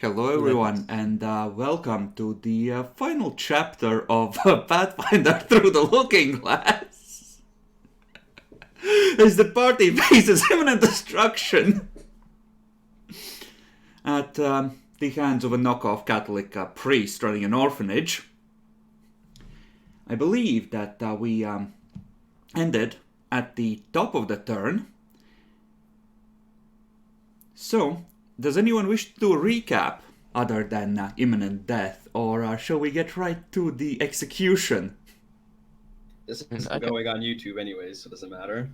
Hello everyone, and welcome to the final chapter of Pathfinder Through the Looking Glass. As the party faces imminent destruction at the hands of a knockoff Catholic priest running an orphanage. I believe that we ended at the top of the turn. So, does anyone wish to recap other than imminent death, or shall we get right to the execution? This is going on YouTube anyways, so it doesn't matter.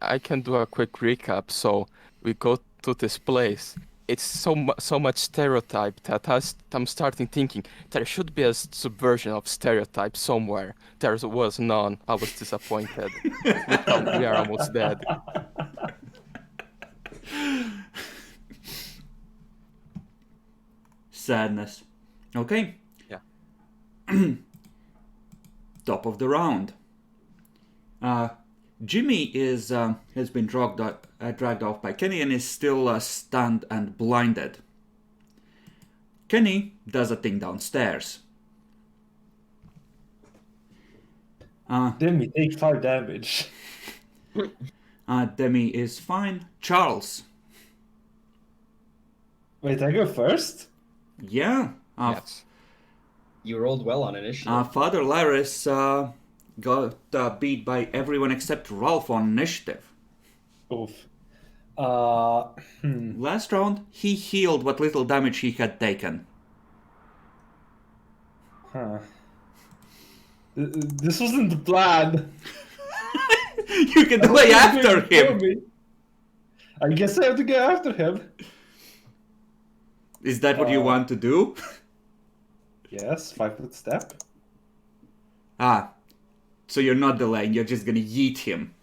I can do a quick recap. So we go to this place. It's so much stereotype that I'm starting thinking there should be a subversion of stereotype somewhere. There was none. I was disappointed. We are almost dead. Sadness. Okay. Yeah. Top of the round. Jimmy has been dragged off by Kenny and is still stunned and blinded. Kenny does a thing downstairs. Demi, take 5 damage. Demi is fine. Charles. Wait, I go first? Yeah. Yes. You rolled well on initiative. Father Lyris got beat by everyone except Ralph on initiative. Oof. Last round, he healed what little damage he had taken. Huh. This wasn't the plan. You can play after him. I guess I have to go after him. Is that what you want to do? Yes, 5-foot step. So you're not delaying, you're just gonna yeet him.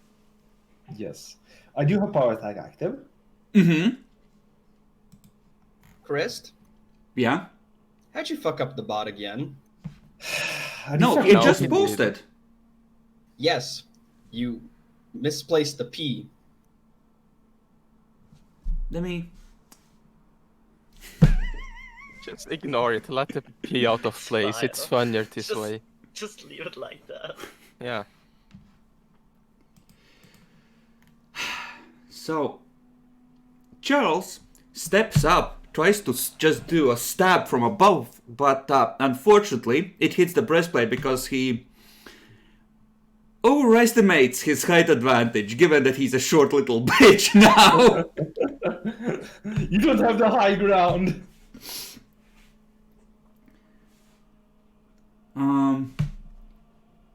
Yes. I do have power attack active. Mm-hmm. Chris, Yeah? how'd you fuck up the bot again? No, fuck it up? just he posted. Yes, you misplaced the P. Let me... Just ignore it. Let the P out of place. fine. It's funnier this Just- way. Just leave it like that. Yeah. So, Charles steps up, tries to just do a stab from above, but unfortunately, it hits the breastplate because he overestimates his height advantage, given that he's a short little bitch now. You don't have the high ground.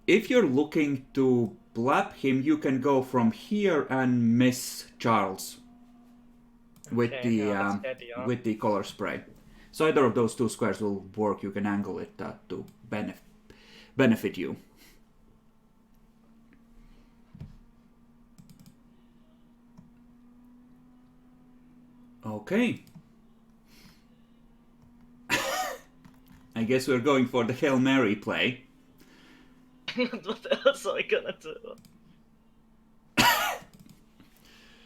If you're looking to blap him, you can go from here and miss Charles with Okay, yeah, that's good, yeah. with the color spray. So either of those two squares will work. You can angle it to benefit you. Okay. I guess we're going for the Hail Mary play. What else are we gonna do?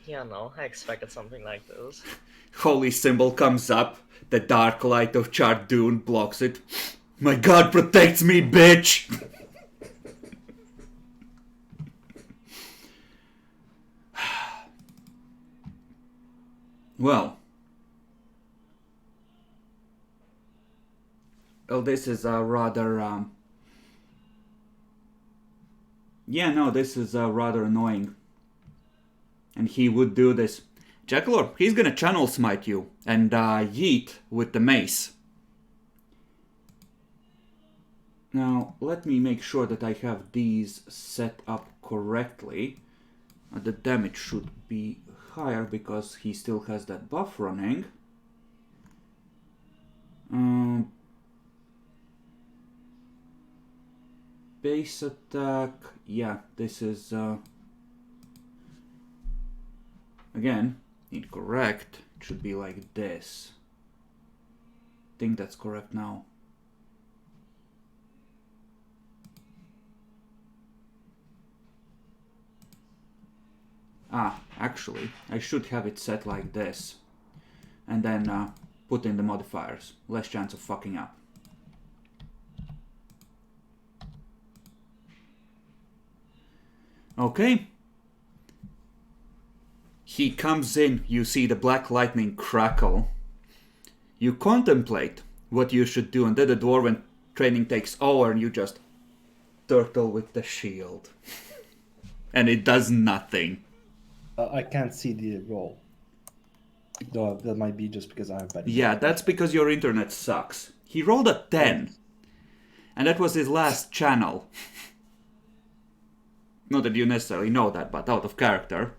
Yeah, no, I expected something like this. Holy symbol comes up. The dark light of Chardoon blocks it. My god protects me, bitch! Well, this is a rather yeah, no, this is rather annoying. And he would do this. Jackalor, he's gonna channel smite you and yeet with the mace. Now, let me make sure that I have these set up correctly. The damage should be higher because he still has that buff running. Base attack, yeah, this is again incorrect. It should be like this. I think that's correct now. Actually, I should have it set like this. And then put in the modifiers. Less chance of fucking up. Okay. He comes in, you see the black lightning crackle. You contemplate what you should do, and then the dwarven training takes over, and you just turtle with the shield. And it does nothing. I can't see the roll. Though that might be just because I have bad. Yeah, that's because your internet sucks. He rolled a 10. And that was his last channel. Not that you necessarily know that, but out of character.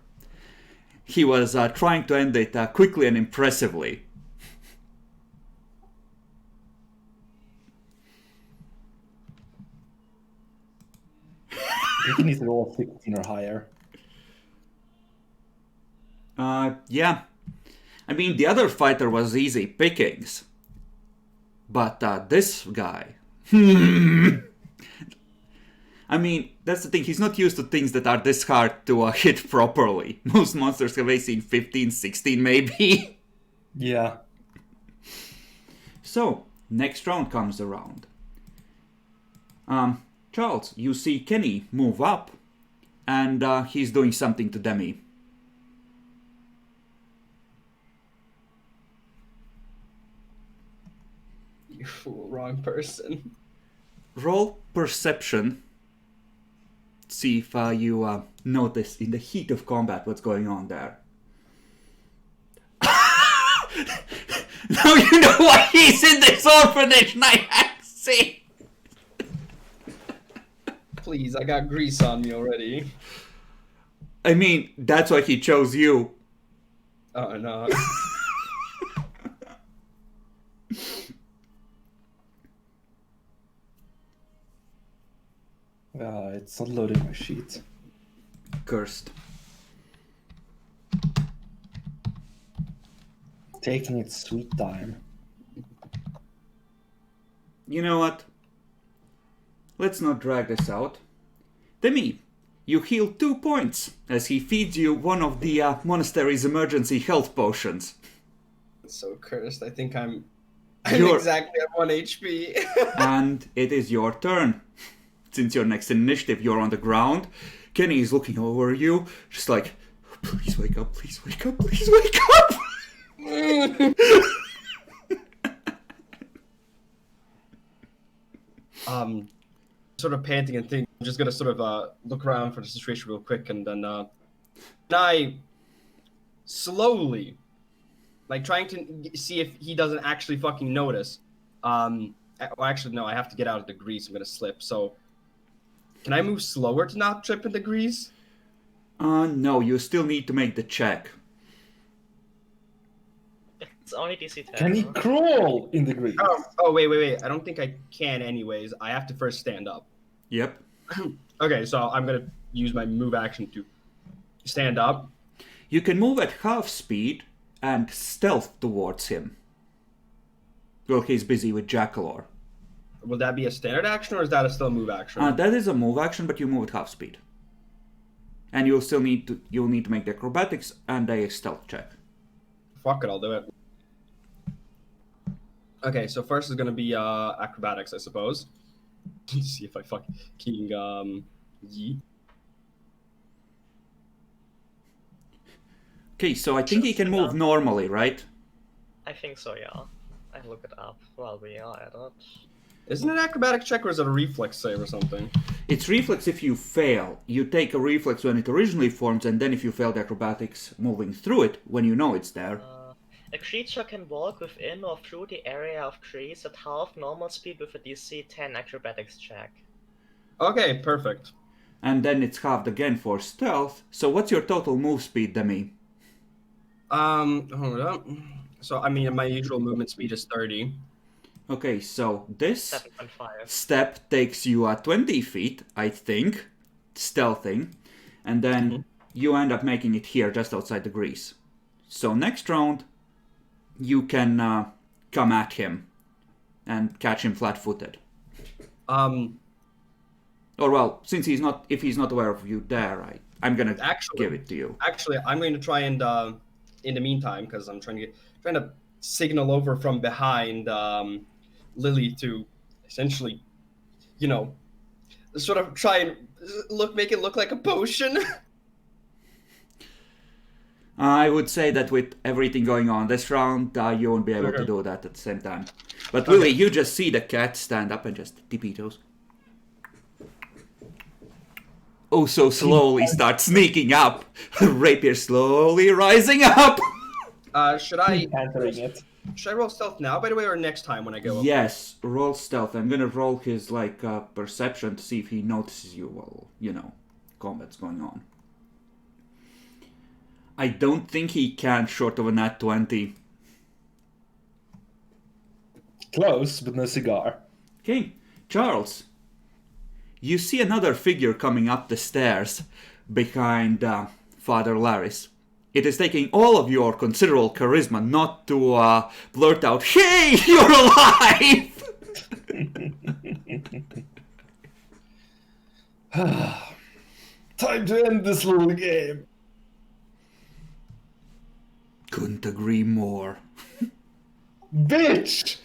He was trying to end it quickly and impressively. He needs to roll 16 or higher. Yeah. I mean, the other fighter was easy pickings. But this guy... I mean, that's the thing, he's not used to things that are this hard to hit properly. Most monsters have AC 15, 16 maybe. Yeah. So, next round comes around. Charles, you see Kenny move up, and he's doing something to Demi. You fool, wrong person. Roll perception. See if you notice in the heat of combat what's going on there. Now you know why he's in this orphanage, Night-Axie! Please, I got grease on me already. I mean, that's why he chose you. Oh no. It's not loading my sheet. Cursed. Taking its sweet time. You know what? Let's not drag this out. Demi, you heal 2 points as he feeds you one of the monastery's emergency health potions. It's so cursed. I think I'm You're- exactly at 1 HP. And it is your turn. Since you're next in initiative, you're on the ground. Kenny is looking over you, just like, please wake up, please wake up, please wake up! Sort of panting and thinking. I'm just gonna sort of look around for the situation real quick, and then I slowly, like, trying to see if he doesn't actually fucking notice. Well, actually, no, I have to get out of the grease. I'm gonna slip. So, can I move slower to not trip in the grease? No, you still need to make the check. It's only DC 10. Can he huh? crawl in the grease? Oh, wait. I don't think I can anyways. I have to first stand up. Yep. Okay, so I'm gonna use my move action to stand up. You can move at half speed and stealth towards him. Well, he's busy with Jackalor. Will that be a standard action, or is that still a move action? That is a move action, but you move at half speed. And you'll need to make the acrobatics and a stealth check. Fuck it, I'll do it. Okay, so first is gonna be acrobatics, I suppose. Let's see if I fucking yeet. Okay, so I think he can move normally, right? I think so, yeah. I look it up while we are at it. Isn't it an acrobatic check, or is it a reflex save or something? It's reflex if you fail. You take a reflex when it originally forms, and then if you fail the acrobatics moving through it, when you know it's there. A creature can walk within or through the area of trees at half normal speed with a DC 10 acrobatics check. Okay, perfect. And then it's halved again for stealth. So what's your total move speed, Demi? Hold up. So, I mean, my usual movement speed is 30. Okay, so this 7.5. step takes you 20 feet, I think, stealthing, and then you end up making it here just outside the grease. So next round, you can come at him and catch him flat-footed. Or well, since if he's not aware of you there, I'm gonna give it to you. Actually, I'm going to try and in the meantime, because I'm trying to signal over from behind Lily to essentially, you know, sort of try and make it look like a potion. I would say that with everything going on this round, you won't be able to Okay. do that at the same time. But Okay. Lily, you just see the cat stand up and just tippy toes. Oh, so slowly start sneaking up. Rapier slowly rising up. Should I Entering it. roll stealth now, by the way, or next time when I go up? Yes, roll stealth. I'm gonna roll his perception to see if he notices you while combat's going on. I don't think he can, short of a nat 20. Close, but no cigar. Okay, Charles. You see another figure coming up the stairs behind Father Laris. It is taking all of your considerable charisma not to blurt out, "Hey, you're alive!" Time to end this little game. Couldn't agree more. Bitch!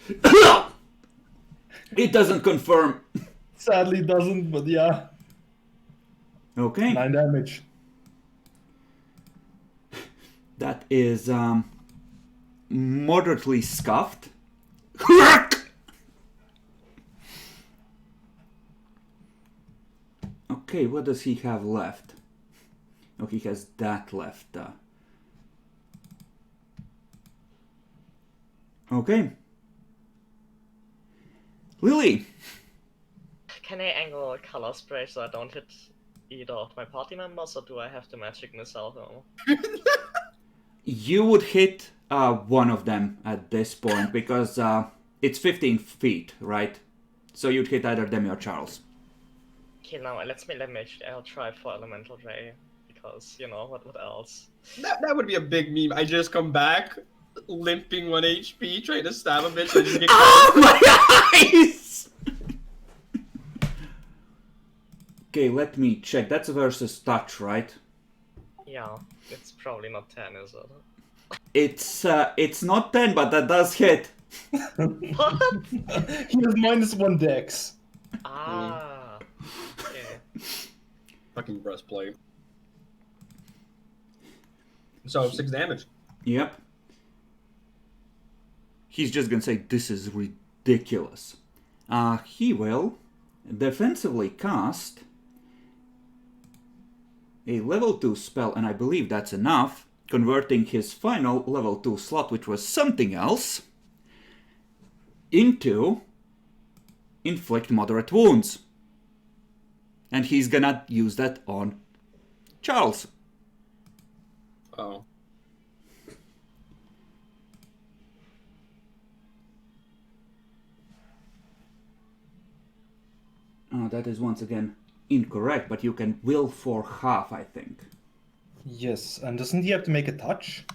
It doesn't confirm. Sadly doesn't, but yeah. Okay. 9 damage. That is moderately scuffed. Okay, what does he have left? Oh, he has that left. Okay. Lily! Can I angle a color spray so I don't hit either of my party members, or do I have to magic missile them? You would hit one of them at this point because it's 15 feet, right? So you'd hit either them or Charles. Okay, now I'll try for elemental ray, because what else? That would be a big meme. I just come back, limping 1 HP, trying to stab a bitch. I just get Oh my eyes! Okay, let me check. That's versus touch, right? Yeah, it's probably not 10, is it? It's not 10, but that does hit. What? He has -1 dex. Ah. Okay. fucking breastplate. So 6 damage. Yep. He's just gonna say, "This is ridiculous." He will defensively cast a level 2 spell, and I believe that's enough, converting his final level 2 slot, which was something else, into inflict moderate wounds. And he's gonna use that on Charles. Oh. That is once again incorrect, but you can will for half, I think. Yes, and doesn't he have to make a touch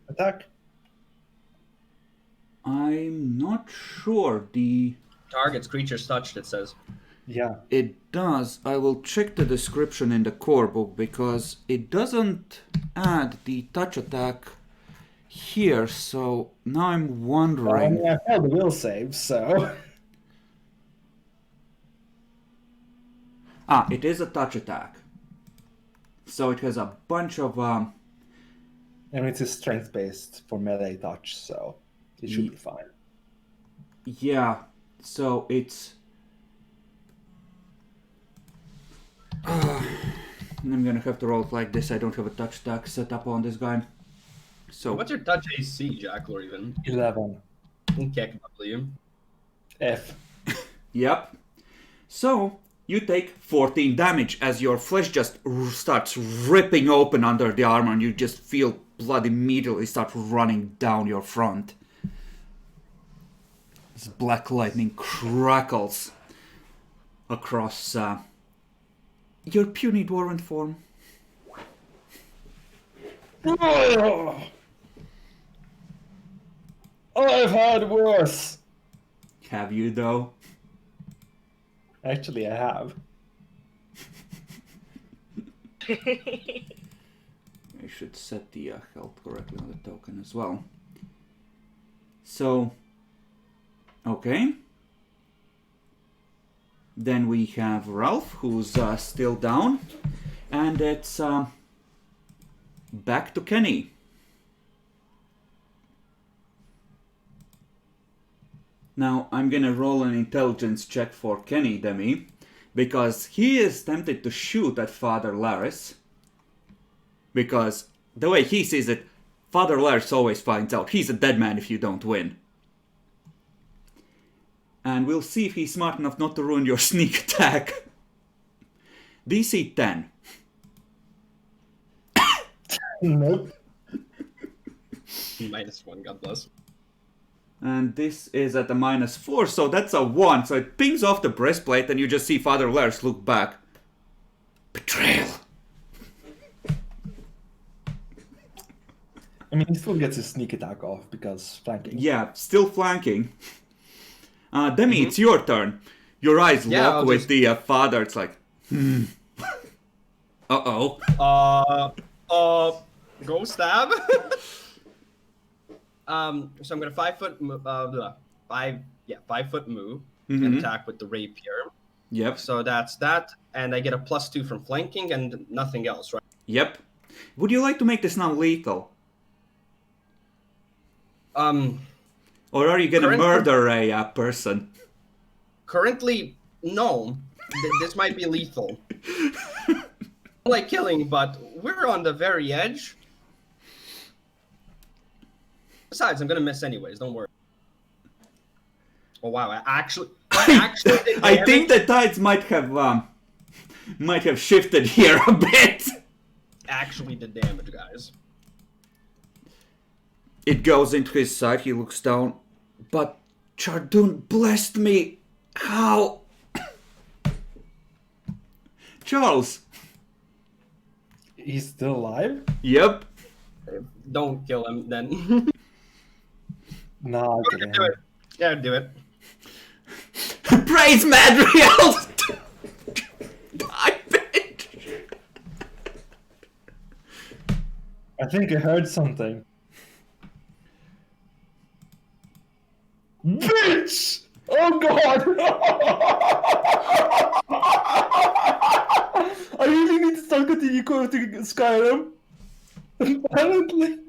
attack? I'm not sure. Targets creatures touched, it says. Yeah. It does. I will check the description in the core book because it doesn't add the touch attack here. So now I'm I wondering. mean, I failed the will save, so... It is a touch attack. So it has a bunch of I mean, it's a strength-based for melee touch, so it should be fine. yeah. So it's. I'm gonna have to roll it like this. I don't have a touch attack set up on this guy. So What's your touch AC, Jack, or even? 11. Okay, W. F. Yep. So you take 14 damage as your flesh just starts ripping open under the armor, and you just feel blood immediately start running down your front. This black lightning crackles across your puny dwarven form. I've had worse. Have you though? Actually, I have. I should set the health correctly on the token as well. So, okay. Then we have Ralph, who's still down. And it's back to Kenny. Now, I'm gonna roll an intelligence check for Kenny, Demi, because he is tempted to shoot at Father Laris. Because the way he sees it, Father Laris always finds out he's a dead man if you don't win. And we'll see if he's smart enough not to ruin your sneak attack. DC 10. Nope. -1, God bless. And this is at a -4, so that's a 1. So it pings off the breastplate and you just see Father Laris look back. Betrayal. I mean, he still gets his sneak attack off because flanking. Yeah, still flanking. Demi, it's your turn. Your eyes lock I'll with the father. It's like, Uh-oh. Go stab. So I'm gonna 5 foot, 5 foot move and attack with the rapier. Yep. So that's that, and I get a +2 from flanking and nothing else, right? Yep. Would you like to make this non-lethal? Or are you gonna murder a person? Currently, no. This might be lethal. I like killing, but we're on the very edge. Besides, I'm gonna miss anyways. Don't worry. Oh wow! I actually did I think the tides might have shifted here a bit. actually did damage, guys. It goes into his side. He looks down. But Chardun blessed me. How? Charles. He's still alive? Yep. Don't kill him then. Nah, I Do can't. it. Yeah, do it. Praise Madriel! Die, bitch! I think I heard something. Bitch! Oh god! I really need to start continuing quoting Skyrim. Apparently.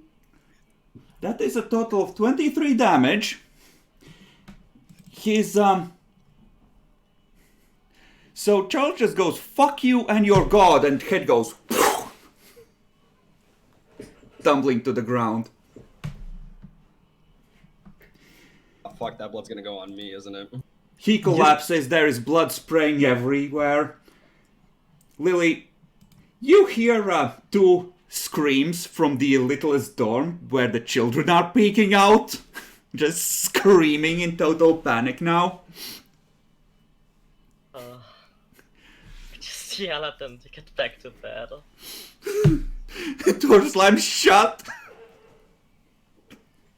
That is a total of 23 damage. His, So Charles just goes, fuck you and your god, and head goes... tumbling to the ground. Oh, fuck, that blood's gonna go on me, isn't it? He collapses, there is blood spraying everywhere. Lily, you hear 2 screams from the littlest dorm where the children are peeking out. Just screaming in total panic now. Just yell at them to get back to bed. Door slam shut.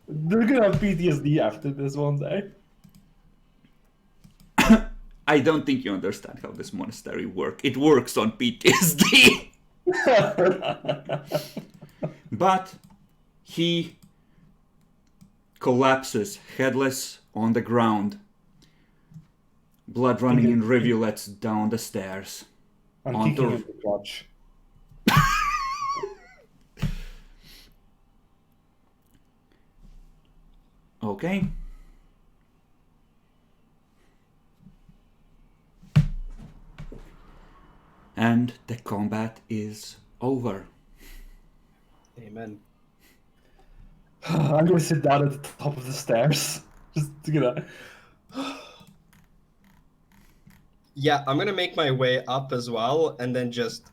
They're gonna have PTSD after this one day. I don't think you understand how this monastery works. It works on PTSD. But he collapses headless on the ground. Blood running in rivulets down the stairs. I'm Onto- kicking him the crotch. Okay. And the combat is over. Amen. I'm gonna sit down at the top of the stairs. Just to get a... Yeah, I'm gonna make my way up as well, and then just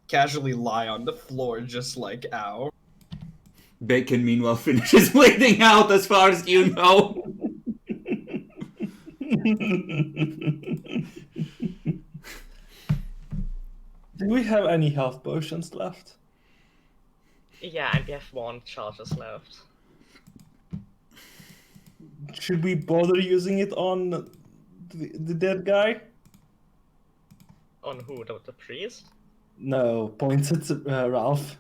casually lie on the floor, just like ow. Bacon, meanwhile, finishes bleeding out as far as you know. Do we have any health potions left? Yeah, and we have 1 charges left. Should we bother using it on the dead guy? On who? The priest? No, points at Ralph.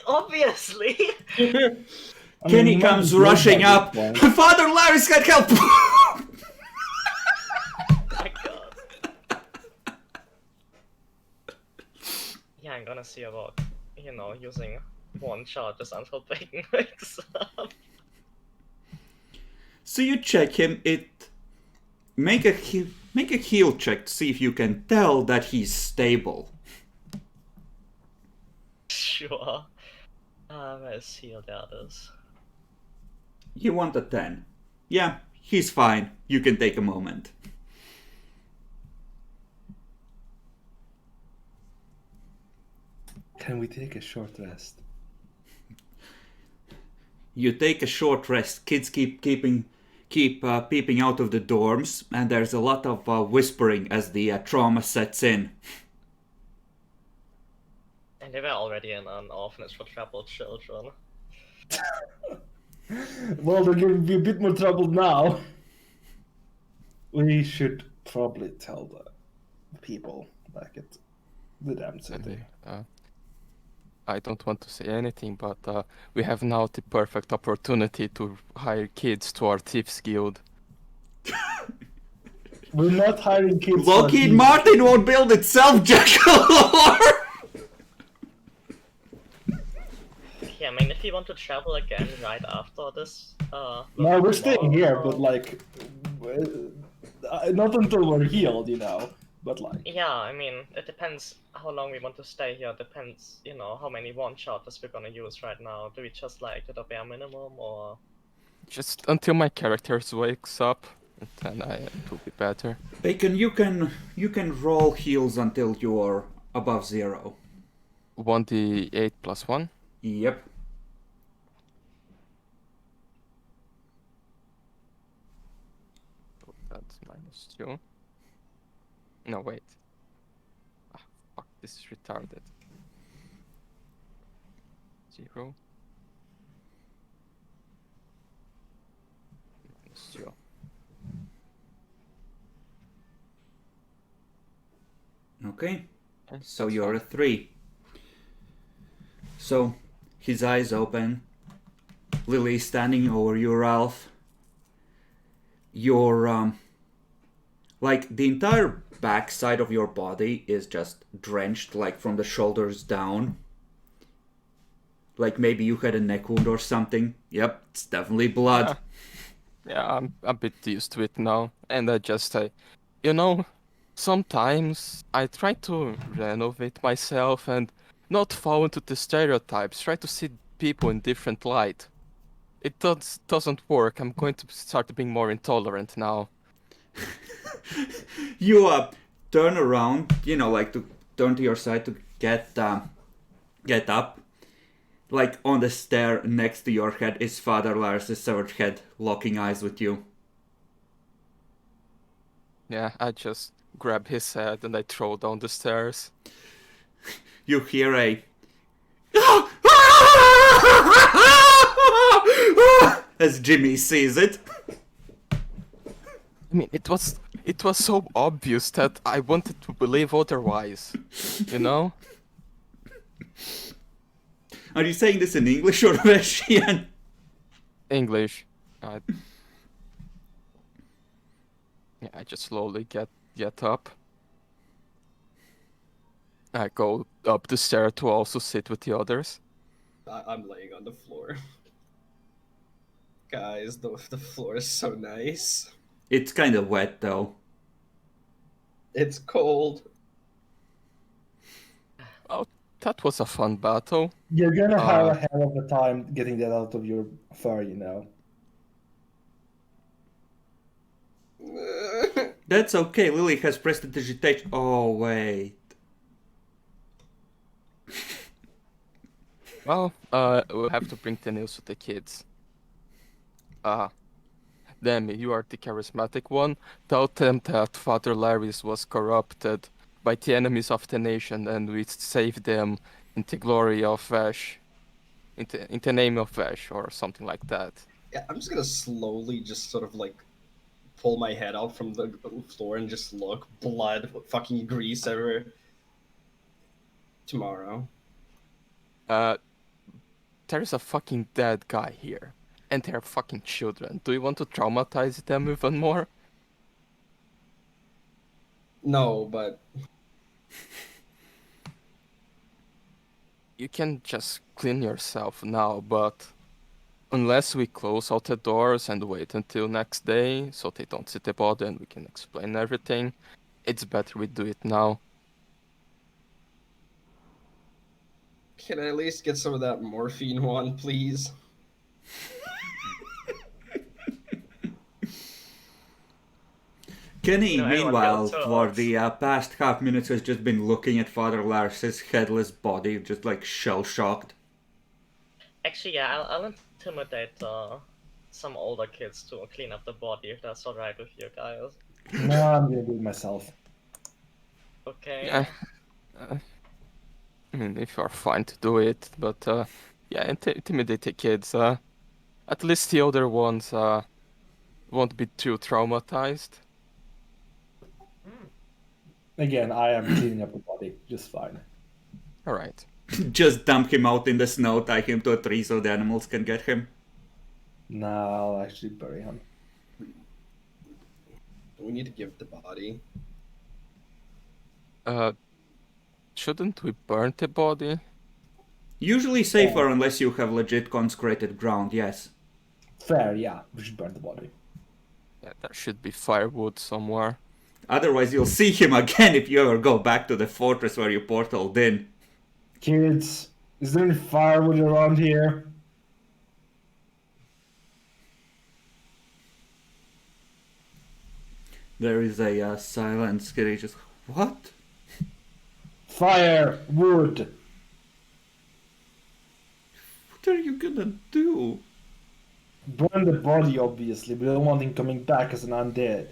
Obviously! I mean, Kenny you might comes be good rushing by up. this point. Father Larry's got help! My god. Yeah, I'm gonna see about, using one charges until Bacon wakes up. So you check him. Make a heal check to see if you can tell that he's stable. Sure. Where's heal? There it is. You want a 10. Yeah, he's fine. You can take a moment. Can we take a short rest? You take a short rest. Kids keep peeping out of the dorms, and there's a lot of whispering as the trauma sets in. And they were already in an orphanage for troubled children. Well, they're going to be a bit more troubled now. We should probably tell the people back at the damn city. I don't want to say anything, but we have now the perfect opportunity to hire kids to our Thieves Guild. We're not hiring kids. for Lockheed these- Martin won't build itself, Jackal! Yeah, I mean, if you want to travel again right after this, No, we're staying here, but like, not until we're healed, you know. But like, Yeah, I mean, it depends how long we want to stay here. Depends, how many one charters we're gonna use right now. Do we just like do the bare minimum, or? Just until my character wakes up, and then it will be better. Bacon, you can roll heals until you're above 0. 1d8 plus 1. Yep. So that's -2. No, wait. Ah, fuck, this is retarded. 0. -2. Okay. Okay, So that's you're fine. a 3. So his eyes open. Lily standing over you, Ralph. Your like the entire back side of your body is just drenched, like from the shoulders down. Like maybe you had a neck wound or something. Yep, it's definitely blood. Yeah, I'm a bit used to it now, and I just sometimes I try to renovate myself and not fall into the stereotypes. Try to see people in different light. It doesn't work. I'm going to start being more intolerant now. You turn around, like to turn to your side to get up. Like on the stair next to your head is Father Lars' severed head, locking eyes with you. Yeah, I just grab his head and I throw down the stairs. You hear a as Jimmy sees it. I mean, it was so obvious that I wanted to believe otherwise. You know? Are you saying this in English or Russian? English. Yeah, I just slowly get up. I go up the stair to also sit with the others. I'm laying on the floor. Guys, the floor is so nice. It's kind of wet though. It's cold. Oh, that was a fun battle. you're gonna have a hell of a time getting that out of your fur, you know. That's okay, Lily has prestidigitation. Oh, wait. Well, we'll have to bring the news to the kids. Demi, you are the charismatic one. Tell them that Father Larry's was corrupted by the enemies of the nation, and we saved them in the glory of Vash. In the name of Vash, or something like that. Yeah, I'm just gonna slowly just sort of like pull my head out from the floor and just look. Blood, fucking grease everywhere. Tomorrow. there's a fucking dead guy here. And they're fucking children. Do you want to traumatize them even more? No, but You can just clean yourself now, but unless we close all the doors and wait until next day so they don't see the body and we can explain everything, it's better we do it now. can I at least get some of that morphine one, please? Kenny, No, everyone meanwhile, feels so for odd. the past half minutes has just been looking at Father Lars's headless body, just like shell-shocked. Actually, yeah, I'll intimidate some older kids to clean up the body if that's alright with you guys. No, I'm gonna do it myself. Okay. Yeah. I mean, if you're fine to do it, but yeah, intimidate the kids. At least the older ones won't be too traumatized. Again, I am cleaning up the body just fine. All right. Just dump him out in the snow, tie him to a tree so the animals can get him. No, I'll actually bury him. We need to give the body. Shouldn't we burn the body? Usually safer unless you have legit consecrated ground, yes. Fair, yeah, we should burn the body. Yeah, there should be firewood somewhere. Otherwise you'll see him again if you ever go back to the fortress where you portaled in. Kids, is there any firewood around here? There is a silence. Kitty just, what? Fire, wood. What are you gonna do? Burn the body, obviously. We don't want him coming back as an undead.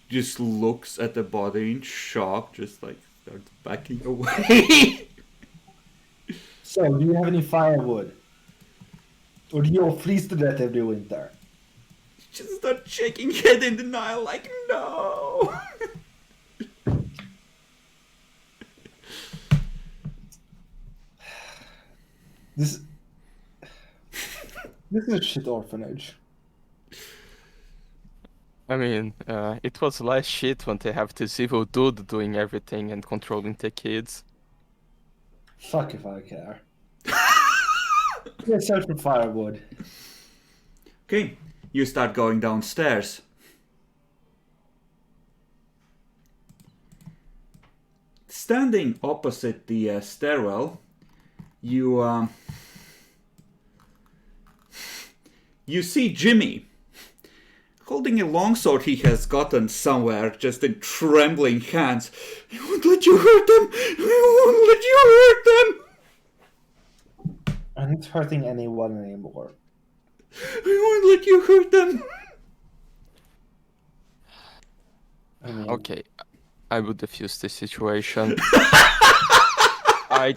Just looks at the body in shock, just like starts backing away. So, do you have any firewood? Or do you all freeze to death every winter? Just start shaking head in denial like, no. This is a shit orphanage. I mean, it was less shit when they have this evil dude doing everything and controlling the kids. Fuck if I care. Let's search for firewood. Okay, you start going downstairs. Standing opposite the stairwell, you see Jimmy holding a longsword he has gotten somewhere, just in trembling hands. I won't let you hurt them! I won't let you hurt them! I'm not hurting anyone anymore. I won't let you hurt them! I mean, Okay, I would defuse the situation. I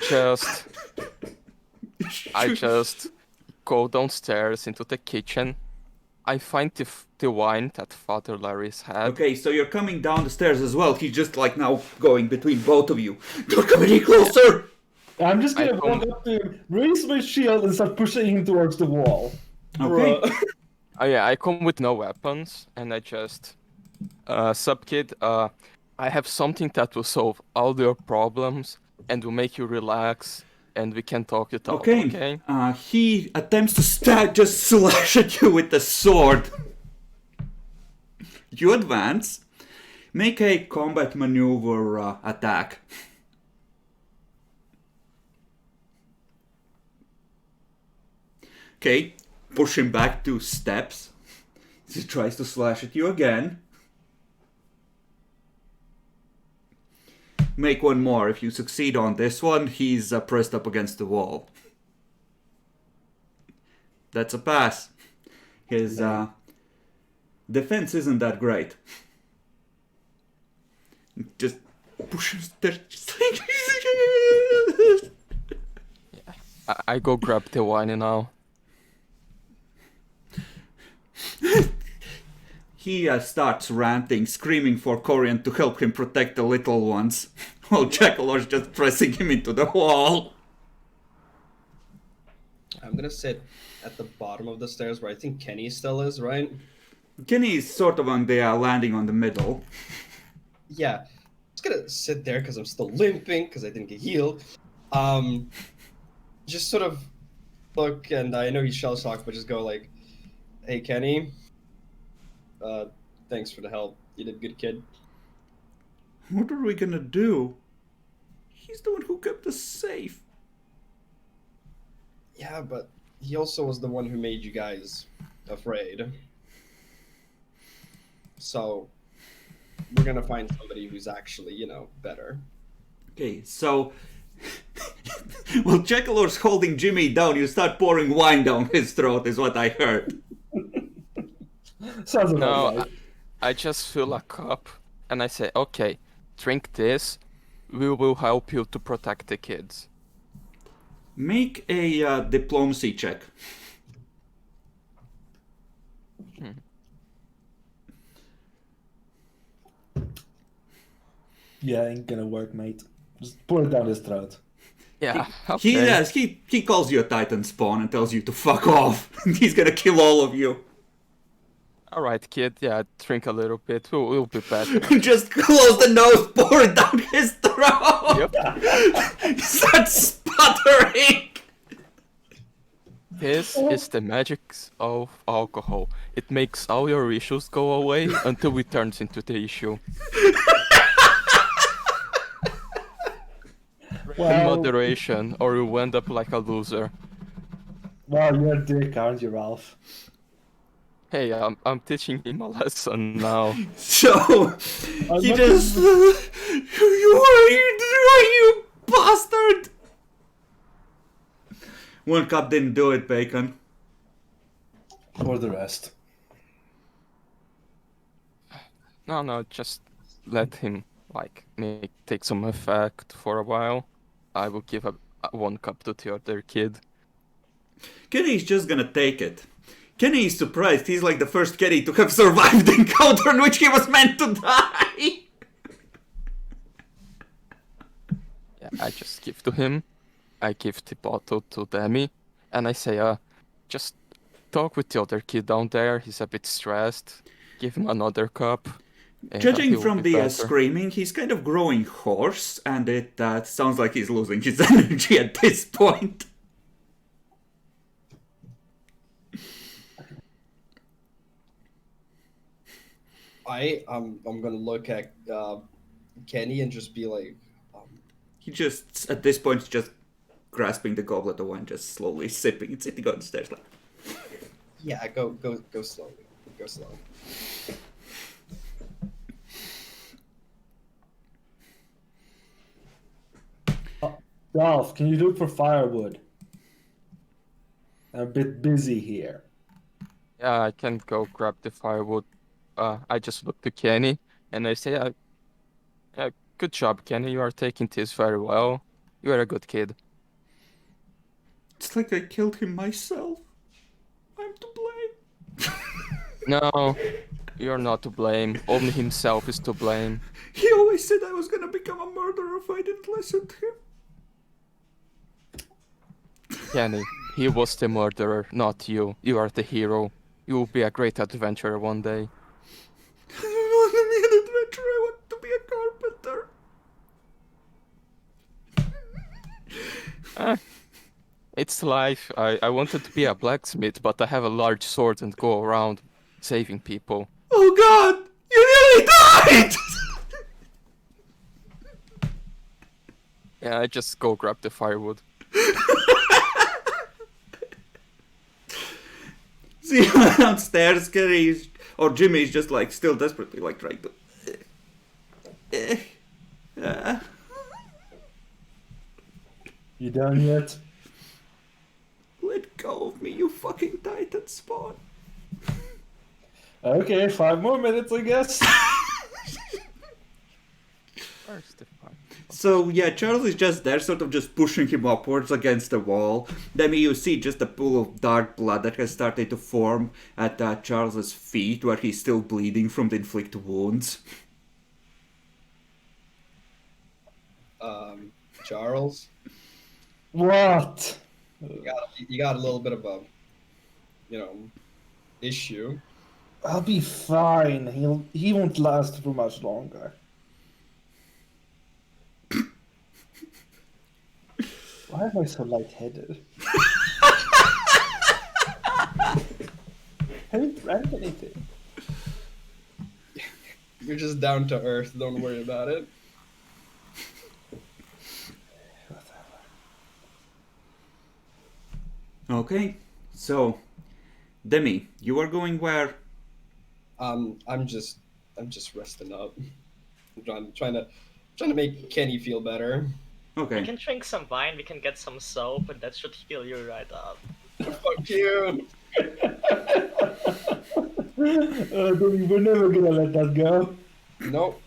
just go downstairs into the kitchen. I find the wine that Father Larry's had. Okay, so you're coming down the stairs as well. He's just like now going between both of you. Don't come any closer! I'm just gonna I walk up to him, raise my shield, and start pushing him towards the wall. Okay. Oh yeah, I come with no weapons, and I just... Sup kid, I have something that will solve all your problems, and will make you relax, and we can talk it out, okay? He attempts to just slash at you with the sword. You advance. Make a combat maneuver attack. Okay, push him back 2 steps. He tries to slash at you again. Make one more. If you succeed on this one, he's pressed up against the wall. That's a pass. His defense isn't that great. Just push him there. Just like... I go grab the wine now. He starts ranting, screaming for Corian to help him protect the little ones, while Jackalor's just pressing him into the wall. I'm gonna sit at the bottom of the stairs where I think Kenny still is, right? Kenny is sort of on the landing on the middle. Yeah. Just gonna sit there because I'm still limping because I didn't get healed. Just sort of look, and I know he's shell shocked, but just go like, "Hey, Kenny. Thanks for the help. You did good, kid." What are we gonna do? He's the one who kept us safe. Yeah, but he also was the one who made you guys afraid. So we're gonna find somebody who's actually, better. Okay, so while Jackalor's holding Jimmy down, you start pouring wine down his throat, is what I heard. Sounds about No, right. I just fill a cup and I say, okay, drink this. We will help you to protect the kids. Make a diplomacy check. Yeah, ain't gonna work, mate. Just pour it down his throat. Yeah, okay. He calls you a Titan spawn and tells you to fuck off. He's gonna kill all of you. All right, kid. Yeah, drink a little bit. We'll be better. Just close the nose, pour it down his throat. Yep. Start sputtering. This is the magic of alcohol. It makes all your issues go away until it turns into the issue. In Well, moderation, or you end up like a loser. well, you're a dick, aren't you, Ralph? Hey, I'm teaching him a lesson now. So he not just you bastard. One cup didn't do it, Bacon. For the rest. No, just let him take some effect for a while. I will give a 1 cup to the other kid. Kenny's just gonna take it. Kenny is surprised. He's like the first Kenny to have survived the encounter in which he was meant to die. Yeah, I just give to him. I give the bottle to Demi, and I say, just talk with the other kid down there. He's a bit stressed. Give him another cup. He Judging will from be the better. screaming, he's kind of growing hoarse, and it sounds like he's losing his energy at this point. I'm gonna look at Kenny and just be like, He just, at this point, is just grasping the goblet of wine, just slowly sipping and sitting on the stairs like... yeah, go slowly, go slow. Ralph, can you look for firewood? I'm a bit busy here. Yeah, I can go grab the firewood. I just look to Kenny, and I say, good job, Kenny. You are taking this very well. You are a good kid. It's like I killed him myself. I'm to blame. No, you're not to blame. Only himself is to blame. He always said I was gonna become a murderer if I didn't listen to him. Kenny, he was the murderer, not you. You are the hero. You will be a great adventurer one day. I don't want to be an adventurer, I want to be a carpenter. It's life. I wanted to be a blacksmith, but I have a large sword and go around saving people. Oh god! You nearly died! Yeah, I just go grab the firewood. See downstairs, Kenny's or Jimmy's just like still desperately like trying to. You done yet? Let go of me, you fucking Titan spawn. Okay, 5 more minutes, I guess. Where's the fire? So yeah, Charles is just there, sort of just pushing him upwards against the wall. Then you see just a pool of dark blood that has started to form at Charles's feet, where he's still bleeding from the inflicted wounds. Charles, What? You got a little bit of a, issue. I'll be fine. He won't last for much longer. Why am I so lightheaded? I haven't drank anything. You're just down to earth. Don't worry about it. Okay, so Demi, you are going where? I'm just resting up. I'm trying to make Kenny feel better. We Okay. can drink some wine, we can get some soap, and that should heal you right up. Fuck you. We're never gonna let that go. Nope.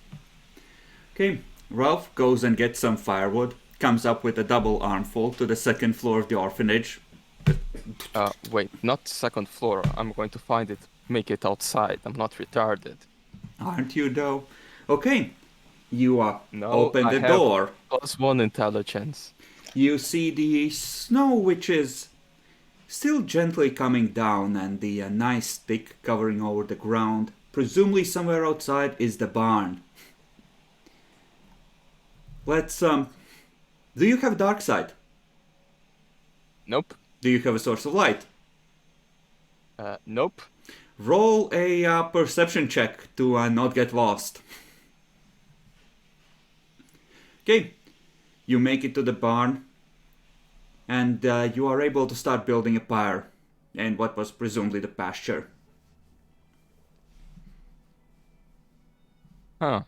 Okay, Ralph goes and gets some firewood, comes up with a double armful to the second floor of the orphanage. Wait, not second floor. I'm going to find it, make it outside. I'm not retarded. Aren't you though? Okay, you No, open I the have door. +1 intelligence. You see the snow, which is still gently coming down, and the nice stick covering over the ground. Presumably somewhere outside is the barn. Let's, do you have dark sight? Nope. Do you have a source of light? Nope. Roll a perception check to not get lost. Okay, you make it to the barn, and you are able to start building a pyre in what was presumably the pasture. Huh.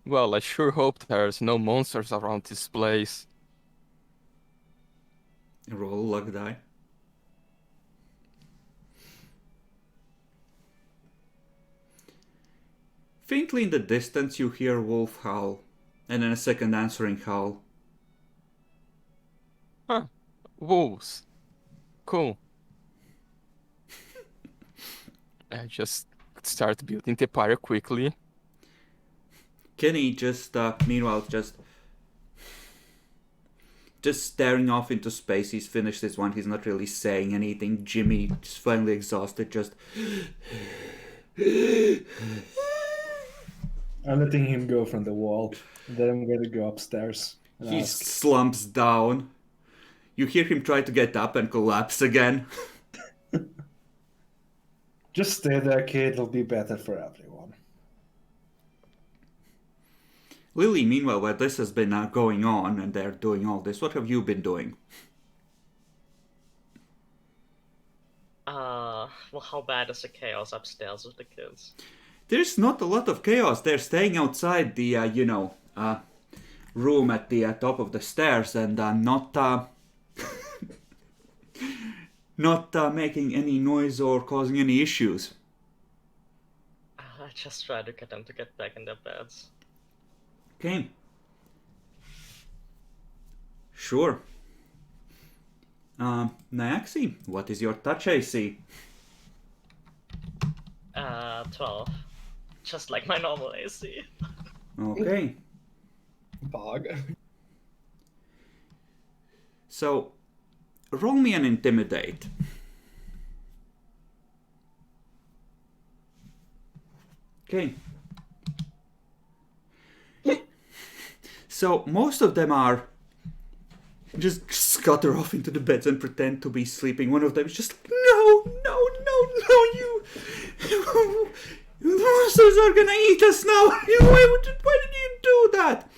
Well, I sure hope there's no monsters around this place. Roll a luck die. Faintly in the distance you hear wolf howl, and then a second answering howl. Huh. Wolves. Cool. I just start building the pyre quickly. Kenny just, meanwhile, just staring off into space. He's finished this one. He's not really saying anything. Jimmy, just finally exhausted, just... I'm letting him go from the wall. And then I'm going to go upstairs and He ask. slumps down. You hear him try to get up and collapse again. Just stay there, kid. It'll be better for everyone. Lily, meanwhile, while this has been going on and they're doing all this, what have you been doing? Well, how bad is the chaos upstairs with the kids? There's not a lot of chaos. They're staying outside the, room at the top of the stairs and not making any noise or causing any issues. I just try to get them to get back in their beds. Okay. Sure. Nyaxi, what is your touch AC? 12. Just like my normal AC. Okay. Bog. So, roll me an intimidate. Okay. So, most of them are just scutter off into the beds and pretend to be sleeping. One of them is just like, no, you monsters are gonna eat us now. Why did you do that?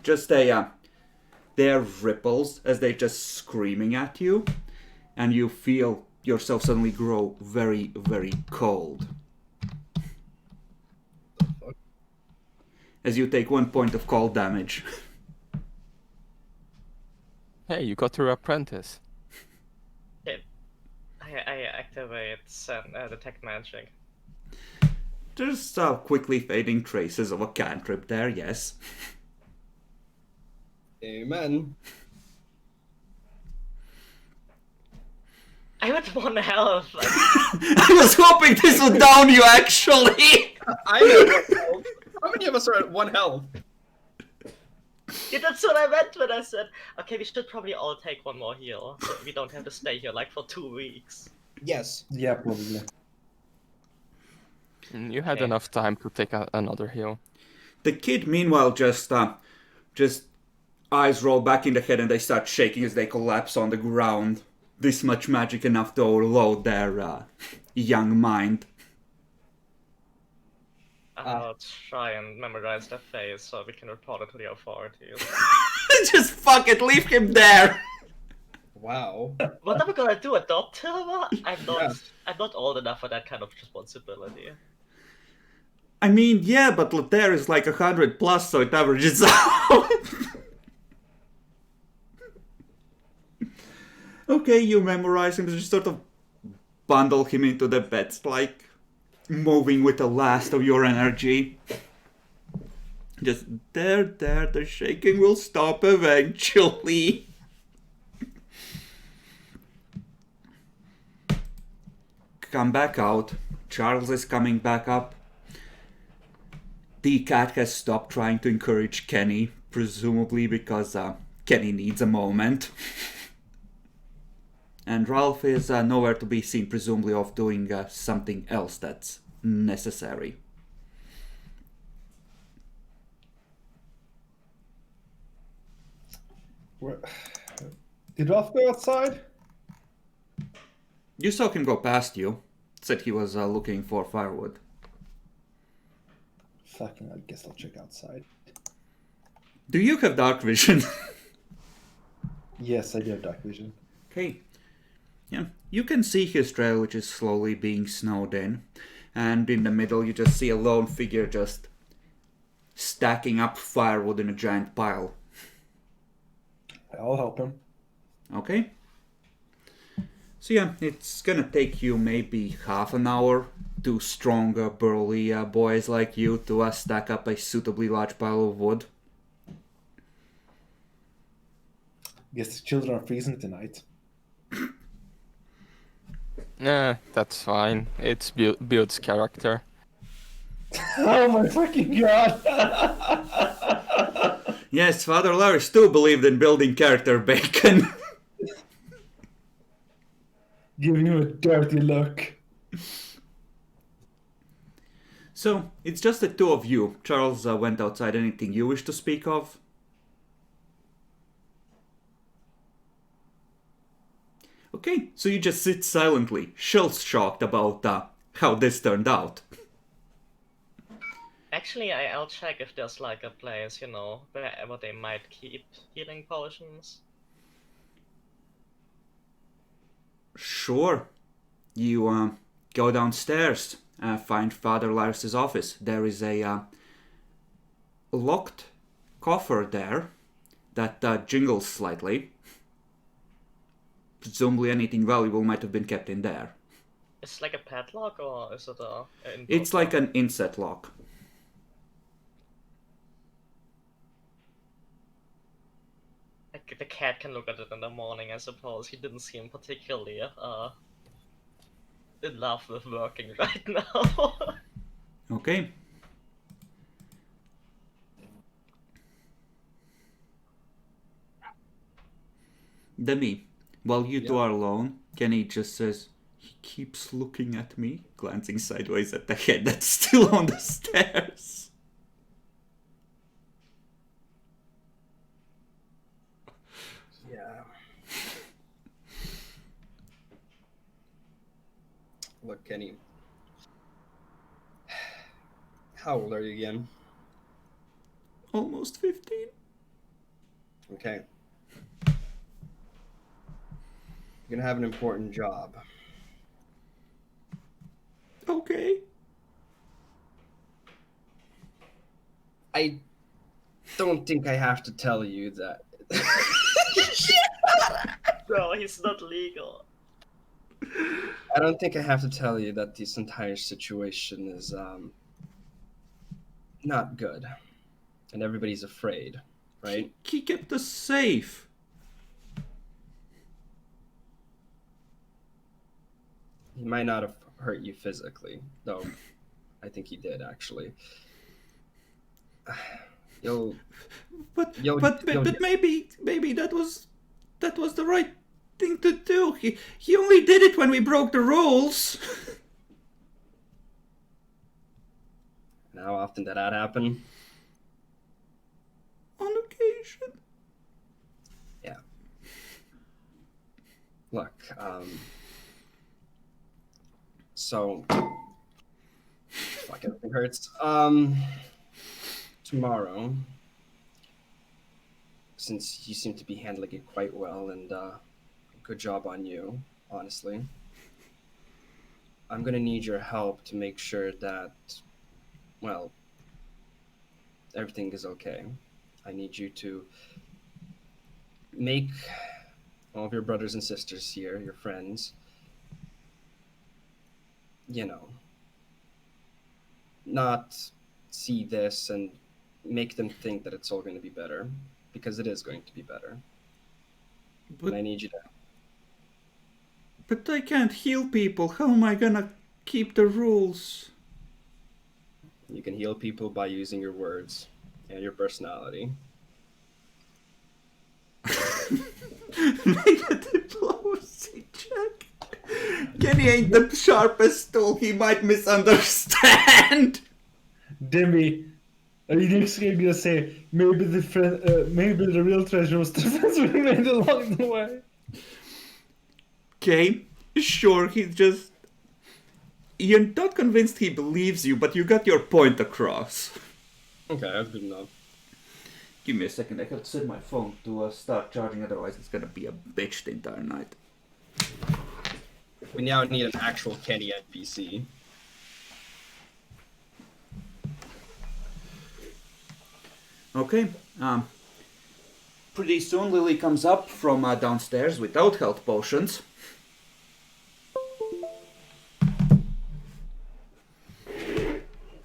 Just they're ripples as they're just screaming at you, and you feel yourself suddenly grow very, very cold. As you take 1 point of cold damage. Hey, you got your apprentice. I activate detect magic. There's quickly fading traces of a cantrip there, yes. Amen. I had 1 health. I was hoping this would down you, actually. I'm at 1 health. How many of us are at 1 health? Yeah, that's what I meant when I said, okay, we should probably all take one more heal, so we don't have to stay here like for 2 weeks. Yes. Yeah, probably. You had Okay. enough time to take another heal. The kid, meanwhile, just eyes roll back in the head and they start shaking as they collapse on the ground. This much magic enough to overload their young mind. I'll try and memorize their face so we can report it to the authorities. Just fuck it, leave him there. Wow. What am I gonna do? Adopt him? I'm not. Yeah. I'm not old enough for that kind of responsibility. I mean, yeah, but Lothair is like 100 plus, so it averages out. Okay, you memorize him, just sort of bundle him into the bed, like moving with the last of your energy. Just there, the shaking will stop eventually. Come back out. Charles is coming back up. The cat has stopped trying to encourage Kenny, presumably because Kenny needs a moment. And Ralph is nowhere to be seen, presumably off doing something else that's necessary. Did Ralph go outside? You saw him go past you. Said he was looking for firewood. Fucking, I guess I'll check outside. Do you have dark vision? Yes, I do have dark vision. Okay. Yeah, you can see his trail, which is slowly being snowed in. And in the middle, you just see a lone figure just stacking up firewood in a giant pile. I'll help him. Okay. So yeah, it's gonna take you maybe half an hour. Two strong, burly boys like you to stack up a suitably large pile of wood. Guess the children are freezing tonight. That's fine. It's builds character. Oh my fucking god! Yes, Father Lars too believed in building character, Bacon. Giving him a dirty look. So, it's just the two of you. Charles went outside. Anything you wish to speak of? Okay, so you just sit silently, shell-shocked about how this turned out. Actually, I'll check if there's like a place, you know, wherever they might keep healing potions. Sure. You go downstairs, find Father Lars's office. There is a locked coffer there that jingles slightly. Presumably anything valuable might have been kept in there. It's like a padlock, or is it a? It's like an inset lock. Like the cat can look at it in the morning, I suppose. He didn't seem particularly in love with working right now. Okay. Demi, while you two are alone, Kenny just says, he keeps looking at me, glancing sideways at the head that's still on the stairs. Yeah. Look, Kenny. How old are you again? Almost 15. Okay. You're gonna have an important job. Okay. I don't think I have to tell you that. No, he's not legal. I don't think I have to tell you that this entire situation is not good, and everybody's afraid, right? He kept us safe. He might not have hurt you physically, though I think he did actually. Yo, But Yo- but yo- maybe that was the right thing to do. He only did it when we broke the rules. and how often did that happen? On occasion. Yeah. Look, so fuck, everything hurts. Tomorrow, since you seem to be handling it quite well, and good job on you, honestly. I'm gonna need your help to make sure that, well, everything is okay. I need you to make all of your brothers and sisters here, your friends, not see this and make them think that it's all going to be better, because it is going to be better. And I need you to. But I can't heal people. How am I gonna keep the rules? You can heal people by using your words and your personality. Make a diplomacy check. Kenny ain't the sharpest tool. He might misunderstand. Demi, are you next gonna say maybe the real treasure was the friends we made along the way? Okay, sure. You're not convinced he believes you, but you got your point across. Okay, that's good enough. Give me a second. I have to set my phone to start charging. Otherwise, it's gonna be a bitch the entire night. We now need an actual Kenny NPC. Okay. Pretty soon Lily comes up from downstairs without health potions.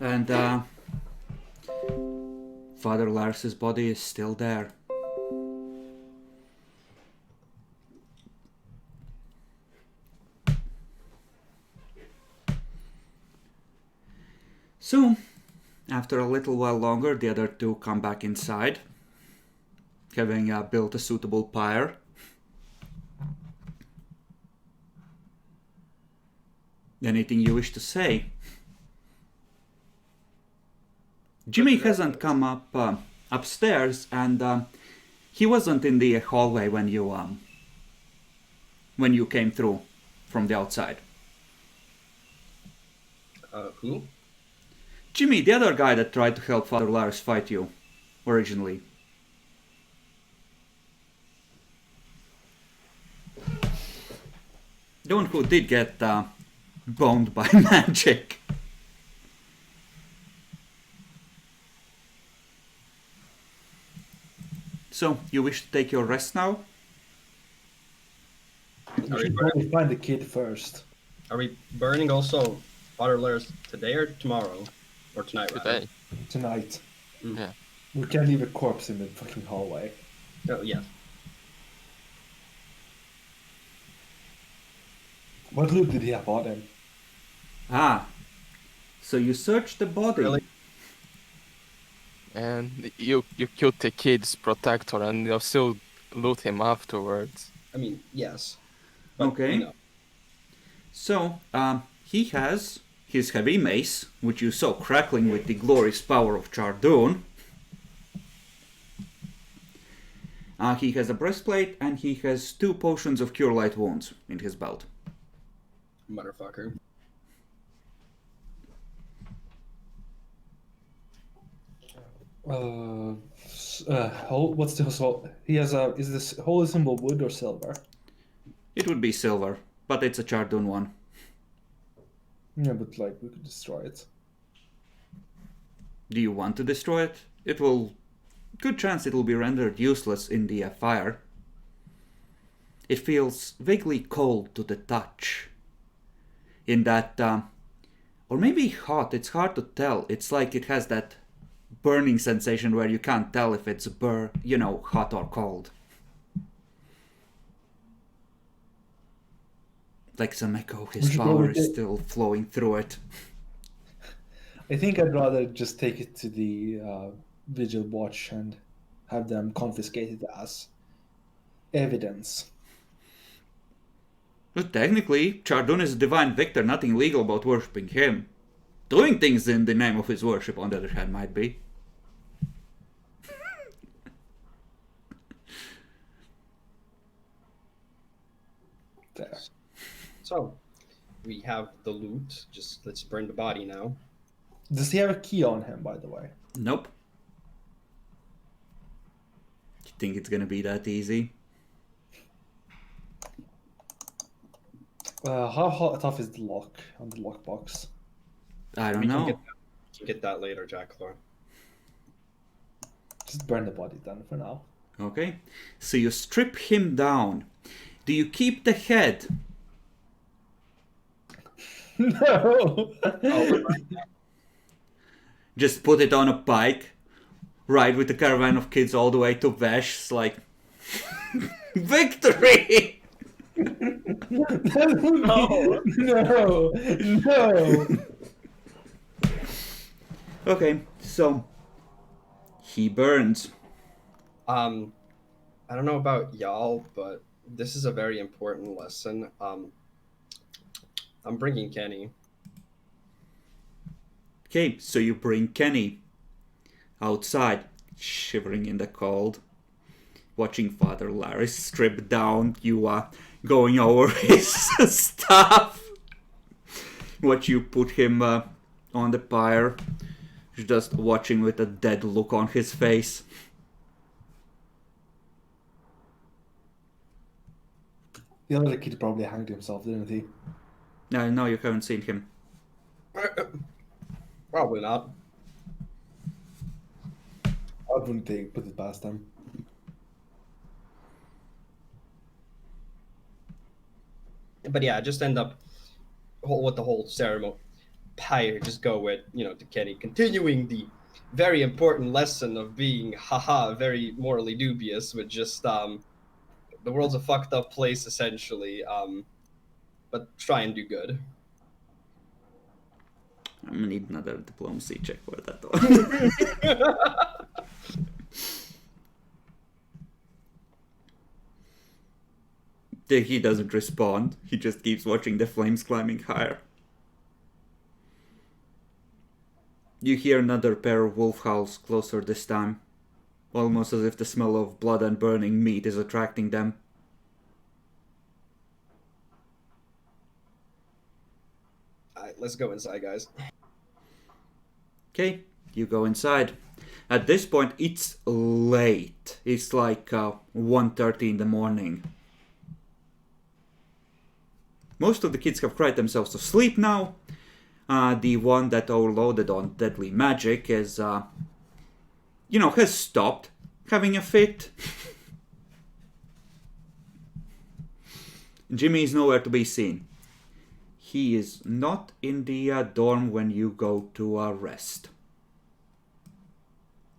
And Father Lars's body is still there. So, after a little while longer, the other two come back inside, having built a suitable pyre. Anything you wish to say? Jimmy hasn't come up upstairs, and he wasn't in the hallway when you came through from the outside. Who? Jimmy, the other guy that tried to help Father Lars fight you originally. The one who did get boned by magic. So, you wish to take your rest now? We should probably find the kid first. Are we burning also Father Lars today or tomorrow? Or tonight, rather? Today. Tonight. Yeah. We can't leave a corpse in the fucking hallway. Oh, yeah. What loot did he have on him? Ah, so you searched the body. Really? And you killed the kid's protector and you'll still loot him afterwards. I mean, yes. But, Okay. you know, So, he has his heavy mace, which you saw crackling with the glorious power of Chardoon. He has a breastplate, and he has 2 potions of Cure Light Wounds in his belt. motherfucker. What's the soul? He has a. Is this holy symbol wood or silver? It would be silver, but it's a Chardoon one. Yeah, but like we could destroy it. Do you want to destroy it? It will... Good chance it will be rendered useless in the fire. It feels vaguely cold to the touch. In that... or maybe hot, it's hard to tell. It's like it has that burning sensation where you can't tell if it's hot or cold. Like some echo, his power is still flowing through it. I think I'd rather just take it to vigil watch and have them confiscated as evidence. But technically, Chardon is a divine victor, nothing illegal about worshipping him. Doing things in the name of his worship, on the other hand, might be. There. So, we have the loot. Just let's burn the body now. Does he have a key on him, by the way? Nope. You think it's gonna be that easy? How tough is the lock on the lockbox? I don't We know. can get that later, Jacklor. Just burn the body then for now. Okay. So you strip him down. Do you keep the head? No! Just put it on a pike, ride with the caravan of kids all the way to Vesh, it's like... Victory! No! No! Okay, so... He burns. I don't know about y'all, but this is a very important lesson. I'm bringing Kenny. Okay, so you bring Kenny outside, shivering in the cold, watching Father Larry strip down. You are going over his stuff. Watch you put him on the pyre, just watching with a dead look on his face. The other kid probably hanged himself, didn't he? No, you haven't seen him. Probably not. I wouldn't put it past them. But yeah, just end up with the whole ceremony. Pyre, just go with, to Kenny, continuing the very important lesson of being, very morally dubious, with just, the world's a fucked up place, essentially, but try and do good. I'm gonna need another diplomacy check for that one. He doesn't respond. He just keeps watching the flames climbing higher. You hear another pair of wolf howls closer this time, almost as if the smell of blood and burning meat is attracting them. Alright, let's go inside, guys. Okay, you go inside. At this point, it's late. It's like 1:30 in the morning. Most of the kids have cried themselves to sleep now. The one that overloaded on deadly magic is, has stopped having a fit. Jimmy is nowhere to be seen. He is not in the dorm when you go to rest.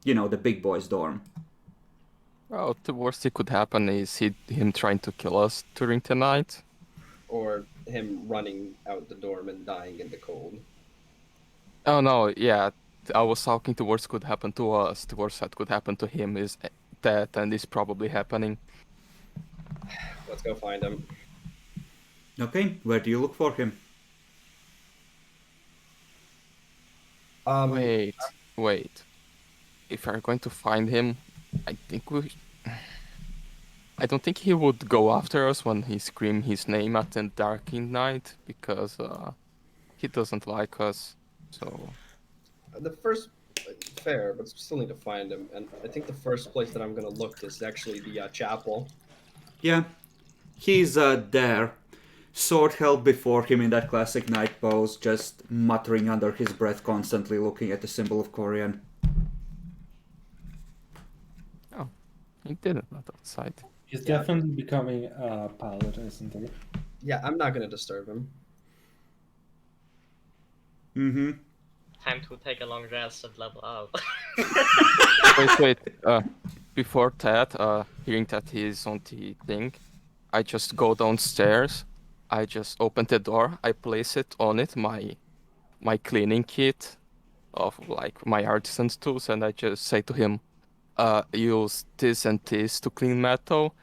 The big boys' dorm. Well, the worst that could happen is him trying to kill us during the night. Or him running out the dorm and dying in the cold. Oh no, yeah. I was talking the worst could happen to us. The worst that could happen to him is that, and is probably happening. Let's go find him. Okay, where do you look for him? Wait. If we're going to find him, I don't think he would go after us when he scream his name at the darkened night, because he doesn't like us. So The first fair, but still need to find him. And I think the first place that I'm gonna look is actually the chapel. Yeah, he's there. Sword held before him in that classic knight pose, just muttering under his breath, constantly looking at the symbol of Corian. oh, he didn't not outside. He's definitely becoming a paladin, isn't he? Yeah, I'm not gonna disturb him. Mm-hmm. Time to take a long rest and level up. Wait. Before that, hearing that he's on the thing, I just go downstairs. I just open the door. I place it on it, my cleaning kit, of like my artisan's tools, and I just say to him, use this and this to clean metal,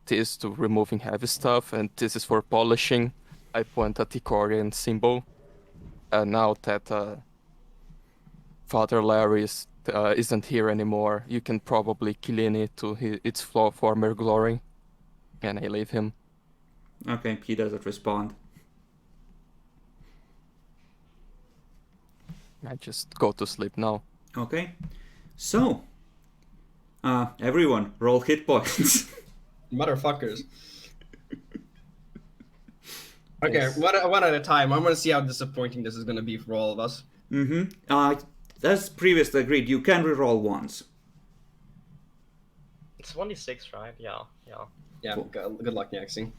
this to removing heavy stuff, and this is for polishing. I point at the Korean symbol. Now that Father Larry isn't here anymore, you can probably clean it to its former glory. And I leave him. Okay, he doesn't respond. I just go to sleep now. Okay, so everyone roll hit points. Motherfuckers. Okay, Yes. one at a time. I'm gonna see how disappointing this is gonna be for all of us. As previously agreed, you can reroll once. It's 1d6, right? Yeah. Yeah, Cool. good luck, Yaxing.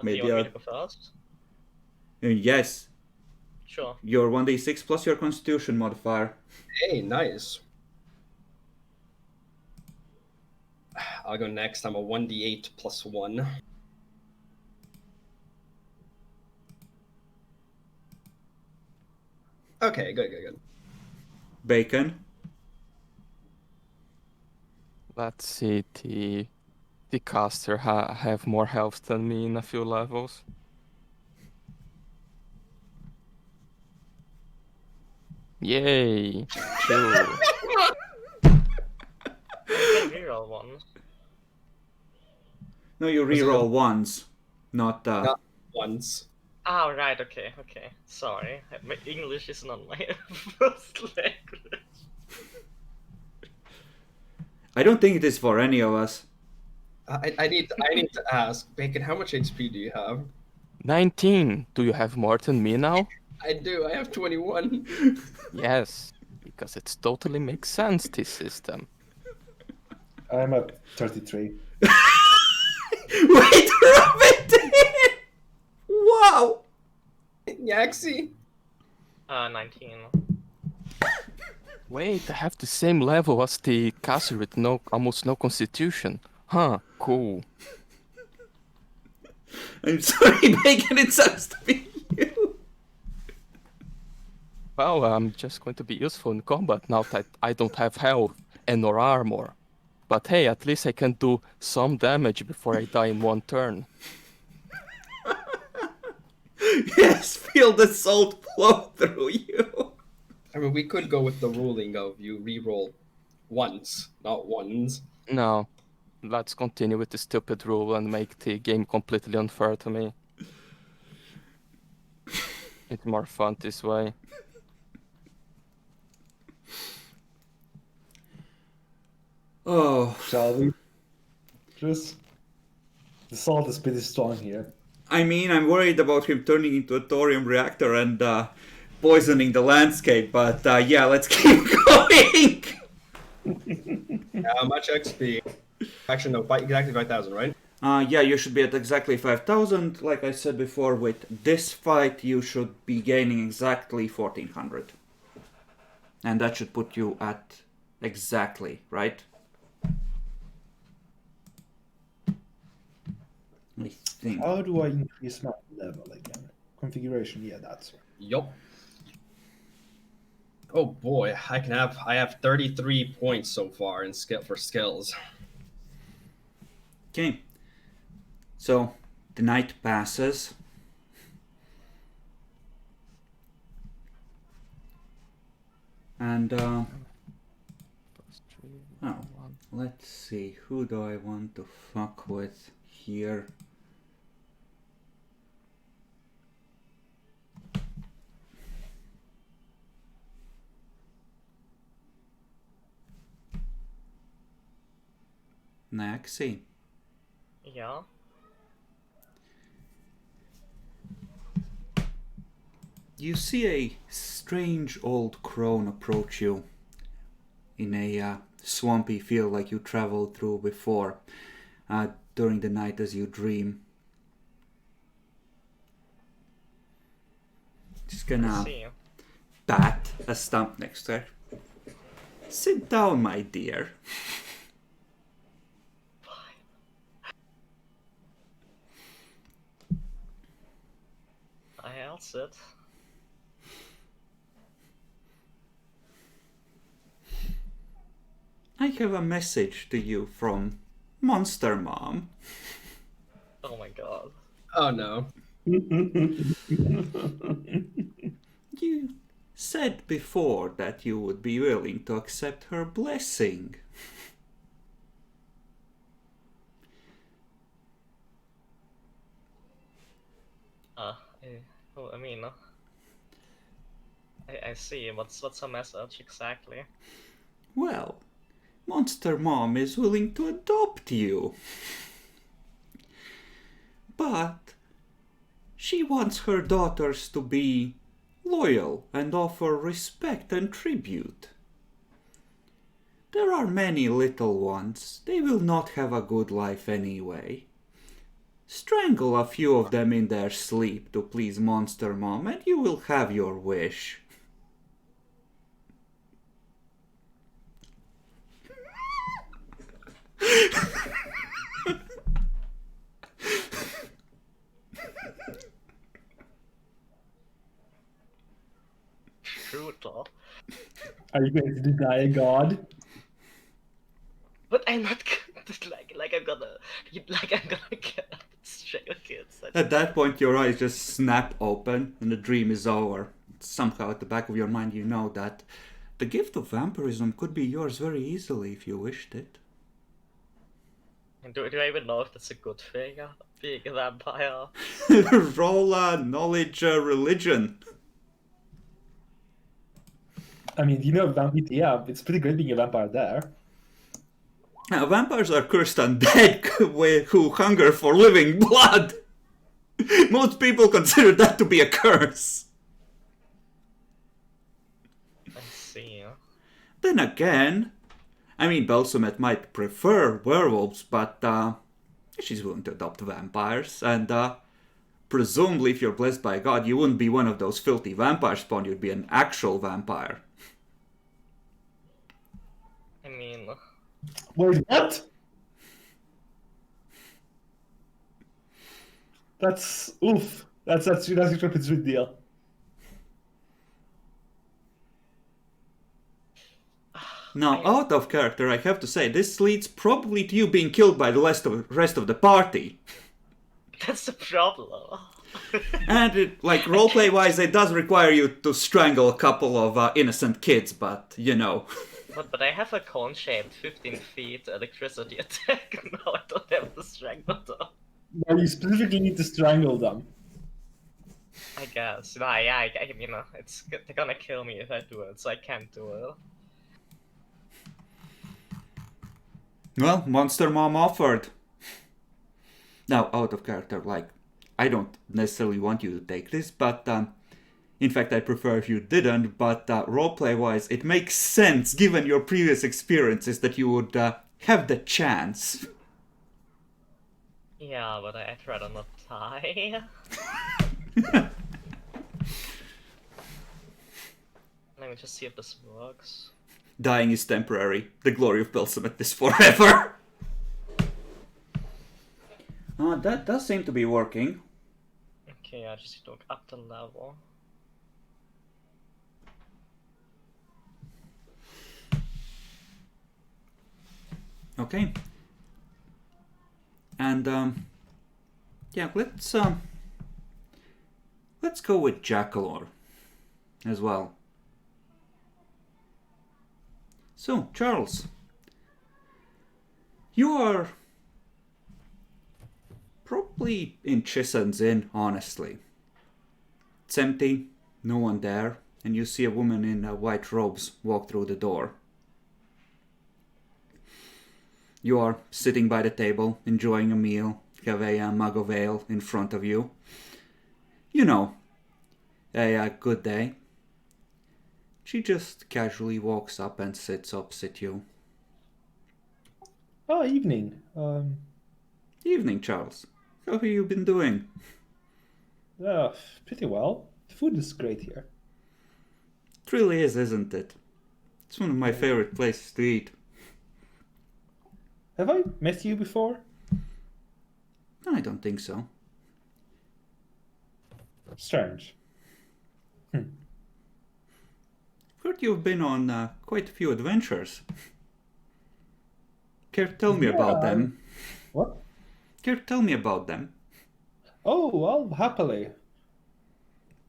Maybe Do you want me to go first? Yes, Sure. your 1d6 plus your constitution modifier. Hey, nice. I'll go next. I'm a 1d8 plus 1. Okay, good. Bacon. Let's see, the caster have more health than me in a few levels. Yay! 2. I can reroll one. No, you reroll once, not Not once. Ah, right, okay. Sorry. My English is not my first language. I don't think it is for any of us. I need to ask, Bacon, how much HP do you have? 19. Do you have more than me now? I do. I have 21. Yes, because it totally makes sense, this system. I'm at 33. Wait, Robin! Wow! Yaxi. 19. Wait, I have the same level as the caster with almost no constitution. Huh, cool. I'm sorry, Bacon, it sucks to be you. Well, I'm just going to be useful in combat now that I don't have health and nor armor. But hey, at least I can do some damage before I die in one turn. Yes, feel the salt flow through you. I mean, we could go with the ruling of you reroll once, not ones. No, let's continue with the stupid rule and make the game completely unfair to me. It's more fun this way. Oh, Shall we? Just the salt is pretty strong here. I mean, I'm worried about him turning into a thorium reactor and poisoning the landscape, but yeah, let's keep going. How much XP? Actually, no, exactly 5,000, right? Yeah, you should be at exactly 5,000. Like I said before, with this fight, you should be gaining exactly 1,400. And that should put you at exactly, right? I think. How do I increase my level again? Configuration, yeah, that's right. Yup. Oh boy, I have 33 points so far in skill for skills. Okay. So, the night passes. And, oh, let's see, who do I want to fuck with here? Naxi. Yeah. You see a strange old crone approach you in a swampy field like you traveled through before during the night as you dream. Just gonna See. pat a stump next to her. Sit down, my dear. I'll sit. have a message to you from Monster Mom. Oh my god. Oh no. You said before that you would be willing to accept her blessing. I mean, I see. What's her message exactly? Well, Monster Mom is willing to adopt you. But she wants her daughters to be loyal and offer respect and tribute. There are many little ones. They will not have a good life anyway. Strangle a few of them in their sleep to please Monster Mom and you will have your wish. Brutal. Are you going to deny God? But I'm not like I'm gonna strangle kids. At that point your eyes just snap open and the dream is over. Somehow at the back of your mind you know that the gift of vampirism could be yours very easily if you wished it. And do I even know if that's a good thing? Being a vampire. Roll knowledge religion. I mean, you know, yeah, it's pretty great being a vampire there. Now, vampires are cursed undead who hunger for living blood. Most people consider that to be a curse. I see. Then again, I mean, Belsumet might prefer werewolves, but she's willing to adopt vampires, and presumably if you're blessed by God, you wouldn't be one of those filthy vampire spawn, you'd be an actual vampire. I mean, Wait, what? That's oof. That's a pretty deal. Now, out of character, I have to say, this leads probably to you being killed by the rest of the party. that's the problem. And, roleplay-wise, it does require you to strangle a couple of innocent kids, but, you know. But I have a cone-shaped 15 feet electricity attack. No, I don't have the strength though. No, you specifically need to strangle them. I guess. No, yeah, you know, they're gonna kill me if I do it, so I can't do it. Well, Monster Mom offered. Now, out of character, I don't necessarily want you to take this, but, in fact, I prefer if you didn't, but roleplay-wise, it makes sense, given your previous experiences, that you would have the chance. Yeah, but I'd rather not die. Let me just see if this works. Dying is temporary. The glory of Belsumet is forever. That does seem to be working. Okay, I just need to look up the level. Okay. And, yeah, let's go with Jackalor as well. So, Charles, you are probably in Chison's Inn, honestly. It's empty, no one there, and you see a woman in white robes walk through the door. You are sitting by the table, enjoying a meal, have a mug of ale in front of you. You know, a good day. She just casually walks up and sits opposite you. Oh, evening. Evening, Charles. How have you been doing? Pretty well. The food is great here. It really is, isn't it? It's one of my favorite places to eat. Have I met you before? I don't think so. Strange. Heard you've been on quite a few adventures. Care to tell me about Yeah. them? What? Care to tell me about them? Oh, well, happily.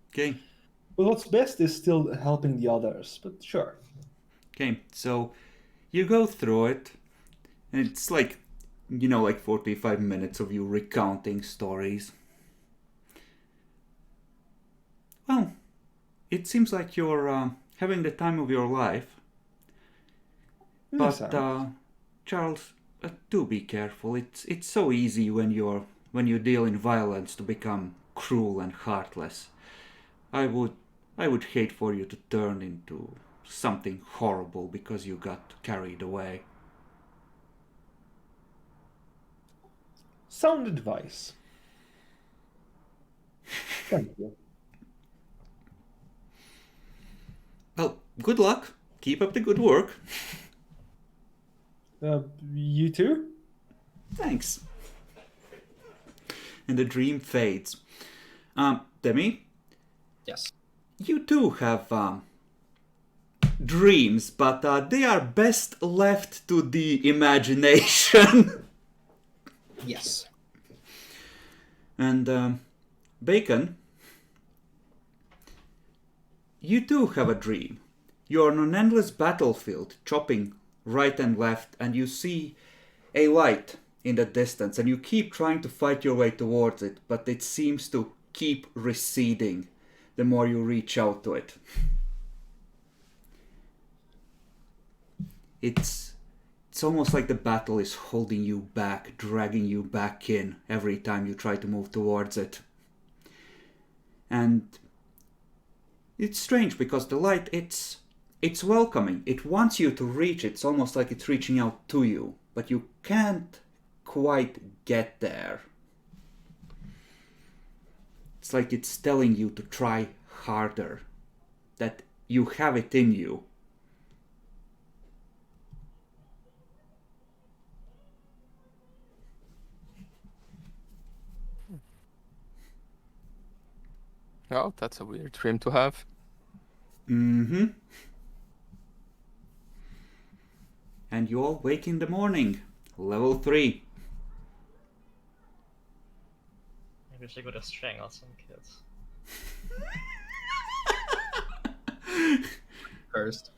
Okay. Well, what's best is still helping the others, but sure. Okay, so you go through it, and it's like, like 45 minutes of you recounting stories. Well, it seems like you're having the time of your life. Yes, But Charles, do be careful. It's so easy when you deal in violence to become cruel and heartless. I would hate for you to turn into something horrible because you got carried away. Sound advice. Thank you. Well, good luck. Keep up the good work. You too? Thanks. And the dream fades. Demi, Yes. you too have dreams, but they are best left to the imagination. Yes. And Bacon, you too have a dream. You're on an endless battlefield, chopping right and left, and you see a light in the distance, and you keep trying to fight your way towards it, but it seems to keep receding the more you reach out to it. It's almost like the battle is holding you back, dragging you back in every time you try to move towards it. And it's strange because the light, it's welcoming. It wants you to reach it. It's almost like it's reaching out to you, but you can't quite get there. It's like it's telling you to try harder, that you have it in you. Oh, that's a weird dream to have. Mm-hmm. And you all wake in the morning. Level 3. Maybe we should go to strangle some kids. First.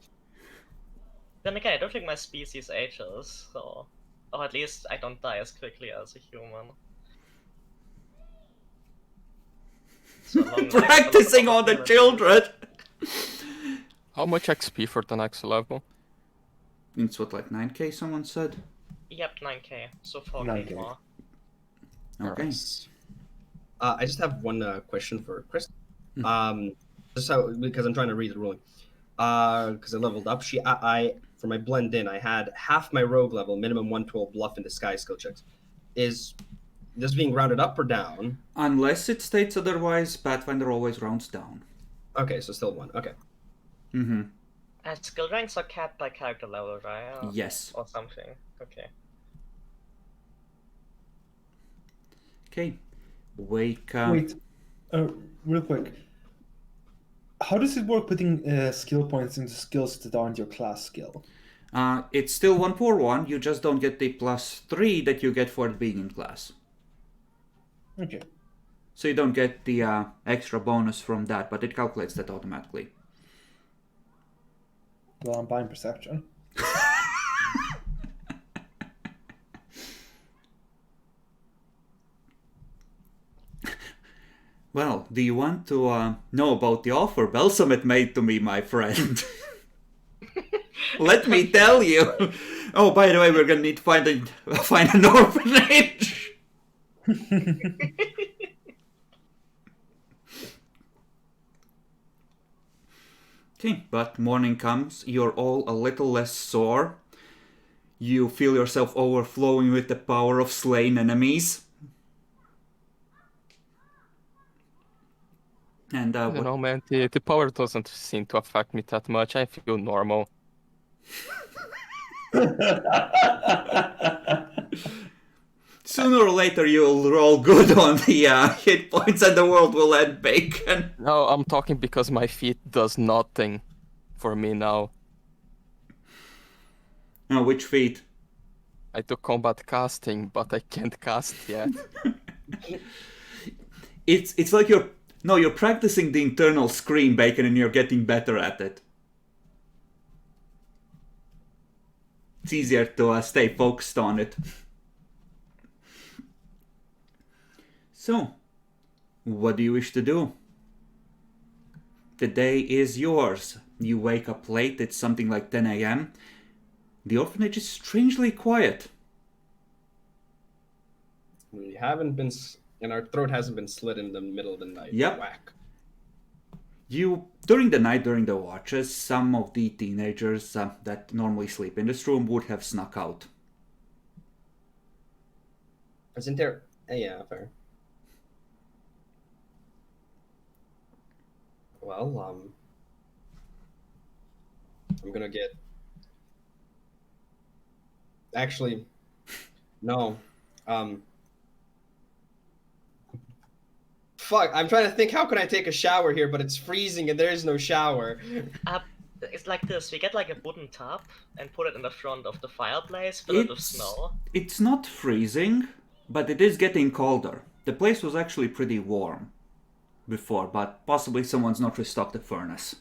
Then again, I don't think my species ages, so... Or at least I don't die as quickly as a human. So long life, Practicing a lot on of the children! How much XP for the next level? It's what, like 9k someone said? Yep, 9k, so 4k 9K. more. Okay. Nice. I just have one question for Chris. Mm. Just how, because I'm trying to read the ruling. Because I leveled up. I for my blend in, I had half my rogue level, minimum 112 bluff and disguise skill checks. Is this being rounded up or down? Unless it states otherwise, Pathfinder always rounds down. Okay, so still one. Okay. Mm-hmm. And skill ranks are capped by character level, right? Yes. Or something. Okay. Okay. Wake up. Wait, real quick. How does it work putting skill points into skills that aren't your class skill? It's still 1 for 1, you just don't get the +3 that you get for it being in class. Okay. So you don't get the extra bonus from that, but it calculates that automatically. Well, I'm buying perception. Well, do you want to know about the offer Belsumet made to me, my friend? Let me tell you. Oh, by the way, we're gonna need to find an orphanage. Okay, but morning comes. You're all a little less sore. You feel yourself overflowing with the power of slain enemies. And I don't know, man. The power doesn't seem to affect me that much. I feel normal. Sooner or later, you'll roll good on the hit points, and the world will end, Bacon. No, I'm talking because my feet does nothing for me now. Now, which feat? I do combat casting, but I can't cast yet. It's like you're practicing the internal scream, Bacon, and you're getting better at it. It's easier to stay focused on it. So, what do you wish to do? The day is yours. You wake up late, it's something like 10 a.m. The orphanage is strangely quiet. We haven't been, and our throat hasn't been slit in the middle of the night. Yep. Whack. During the night, during the watches, some of the teenagers that normally sleep in this room would have snuck out. Isn't there? Yeah, fair. Well, I'm gonna get. Actually, no. Fuck, I'm trying to think how can I take a shower here, but it's freezing and there is no shower. It's like this. We get like a wooden tub and put it in the front of the fireplace, fill it with snow. It's not freezing, but it is getting colder. The place was actually pretty warm before, but possibly someone's not restocked the furnace.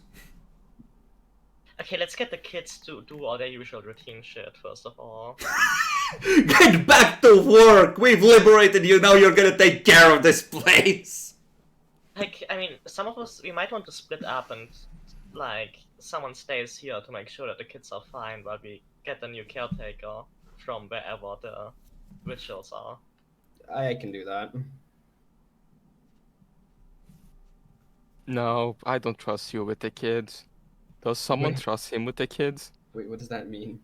Okay, let's get the kids to do all their usual routine shit first of all. Get back to work! We've liberated you, now you're gonna take care of this place! Like, I mean, some of us, we might want to split up and, like, someone stays here to make sure that the kids are fine while we get a new caretaker from wherever the rituals are. I can do that. No, I don't trust you with the kids. Does someone Wait. trust him with the kids? Wait, what does that mean?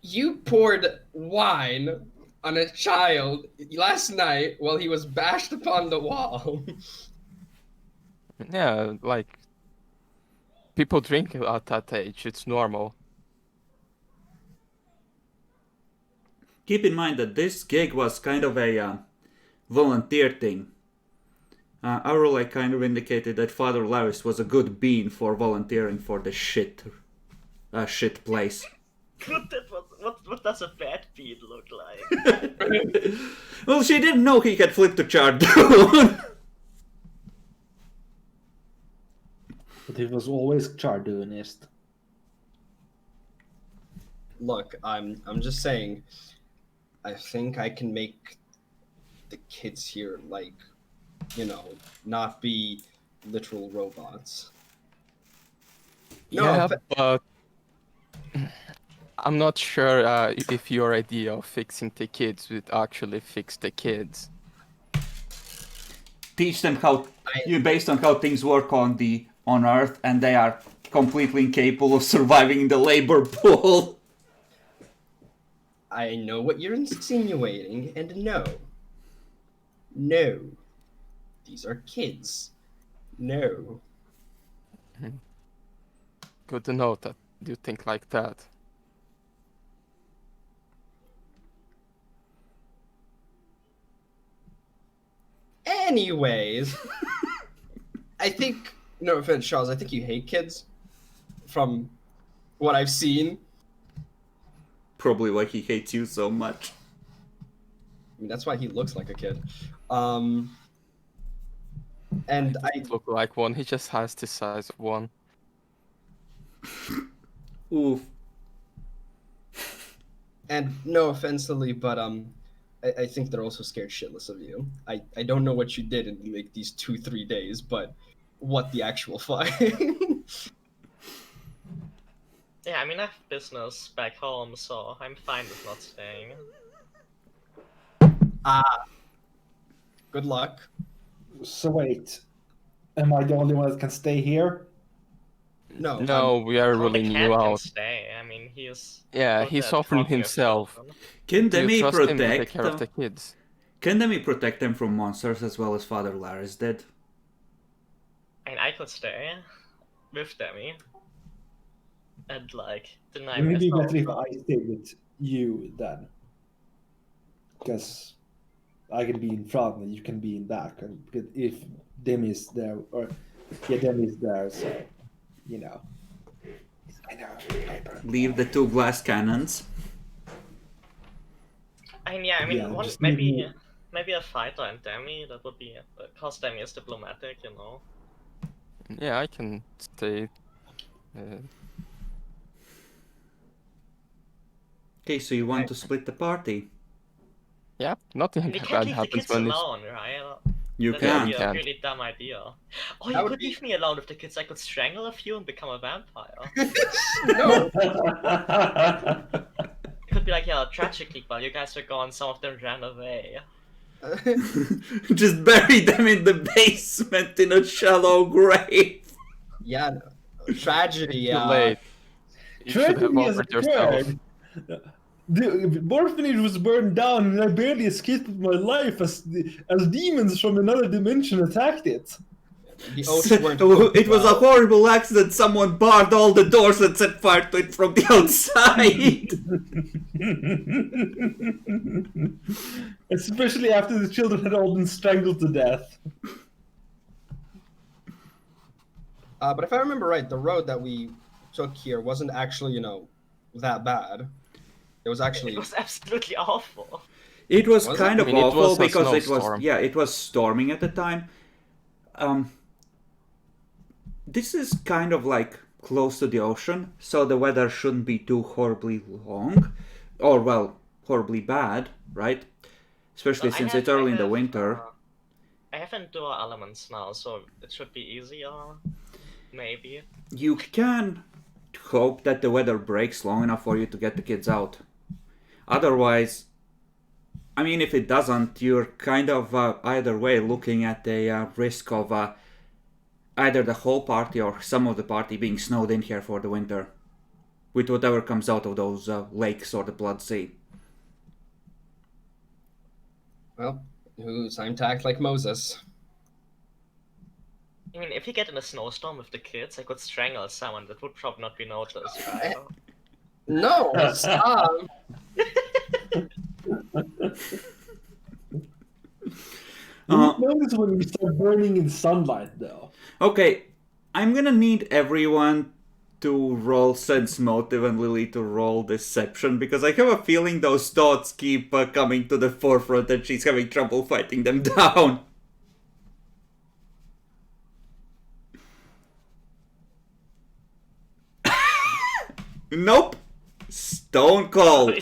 You poured wine on a child last night while he was bashed upon the wall. Yeah, like people drink at that age. It's normal. Keep in mind that this gig was kind of a volunteer thing. Our role kind of indicated that Father Laris was a good bean for volunteering for the shit place. What does a bad beat look like? Well, she didn't know he had flipped to Chardoon. But he was always Chardoonist. Look, I'm just saying, I think I can make the kids here, like, you know, not be literal robots. No, Yeah, but I'm not sure if your idea of fixing the kids would actually fix the kids. Teach them based on how things work on Earth, and they are completely incapable of surviving in the labor pool. I know what you're insinuating, and no. No. These are kids. No. Good to know that you think like that. Anyways, I think, no offense, Charles, I think you hate kids from what I've seen. Probably why he hates you so much. I mean, that's why he looks like a kid. And I Doesn't look like one. He just has the size of one. Oof. And no offense, Lily, but I think they're also scared shitless of you. I don't know what you did in like these 2-3 days, but what the actual fuck? Yeah, I mean, I have business back home, so I'm fine with not staying. Good luck. So wait, am I the only one that can stay here? No. No, we are Only ruling Cat you can out. stay. I mean, he's Yeah, good he's at offering talking with himself. children. Can Do you Demi trust him to take protect care of the kids? Can Demi protect them from monsters as well as Father Laris did? I mean, I could stay with Demi. And, like, deny Maybe myself. better if I stay with you then. Because I can be in front and you can be in back. And because if Demi is there, or yeah, Demi is there, so you know. I know. Paper. Leave the 2 glass cannons. Yeah, Yeah, one, just need maybe a fighter and Demi, that would be, cause Demi is diplomatic, you know. Yeah, I can stay. Okay, so you want to split the party? Yeah, nothing We can't bad leave the happens kids when it's. alone, right? You That Yeah, would we be a can. can't. really dumb idea. Oh, That you would could be- leave me alone with the kids. I could strangle a few and become a vampire. No. It could be like, yeah, tragically, while you guys were gone, some of them ran away. Just bury them in the basement in a shallow grave. Yeah. Tragedy. Too late. You should have Tragedy has offered yourself. occurred. The orphanage was burned down, and I barely escaped with my life as demons from another dimension attacked it. The oaths weren't. It was a horrible accident. Someone barred all the doors and set fire to it from the outside. Especially after the children had all been strangled to death. But if I remember right, the road that we took here wasn't actually, that bad. It was actually. It was absolutely awful. It was Was it? kind I of mean, it awful was a because it was snowstorm. it was storming at the time. This is kind of like close to the ocean, so the weather shouldn't be too horribly long, or well, horribly bad, right? Especially Well, since it's early in the winter. I have endure elements now, so it should be easier. Maybe. You can hope that the weather breaks long enough for you to get the kids out. Otherwise, I mean, if it doesn't, you're kind of either way looking at the risk of either the whole party or some of the party being snowed in here for the winter, with whatever comes out of those lakes or the Blood Sea. Well, who's time to act like Moses? I mean, if you get in a snowstorm with the kids, I could strangle someone. That would probably not be noticed, right? No, stop. You notice when we start burning in sunlight, though. Okay, I'm gonna need everyone to roll sense motive and Lily to roll deception, because I have a feeling those thoughts keep coming to the forefront and she's having trouble fighting them down. Nope. Stone cold.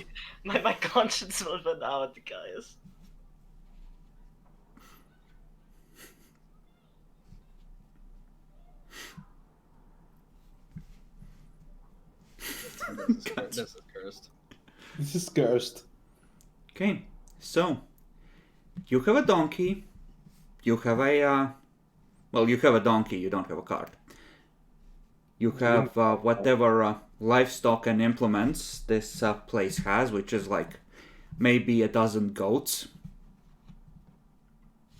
My conscience will run out, guys. This is cursed. This is cursed. Okay, so you have a donkey. You have a well, you have a donkey. You don't have a cart. You have whatever livestock and implements this place has, which is like maybe a dozen goats.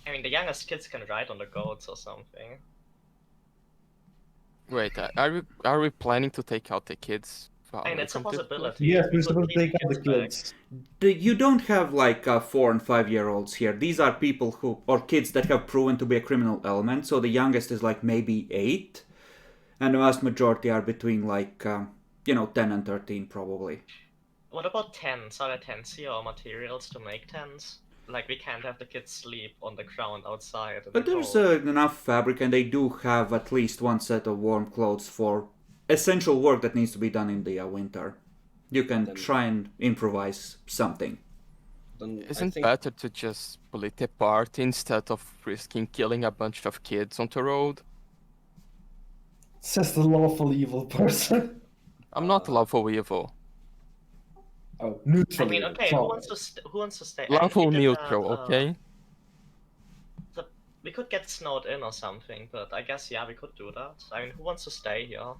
I mean, the youngest kids can ride on the goats or something. Wait, are we planning to take out the kids? I mean, it's a from this place? possibility. Yes, we're We could supposed to leave take out the back. kids. You don't have like 4 and 5 year olds here. These are people who, or kids that have proven to be a criminal element. So the youngest is like maybe 8, and the vast majority are between like 10 and 13 probably. What about tents? Are there tents here or materials to make tents? Like, we can't have the kids sleep on the ground outside. In But the there's cold. enough fabric, and they do have at least one set of warm clothes for essential work that needs to be done in the winter. You can try and improvise something. Then I Isn't think better to just split a party instead of risking killing a bunch of kids on the road? Says the lawful evil person. I'm not lawful evil. Oh, I neutral. mean, evil, okay, sorry. who wants to stay? I mean, Lawful we did neutral, that, okay? We could get snowed in or something, but I guess, yeah, we could do that. I mean, who wants to stay here?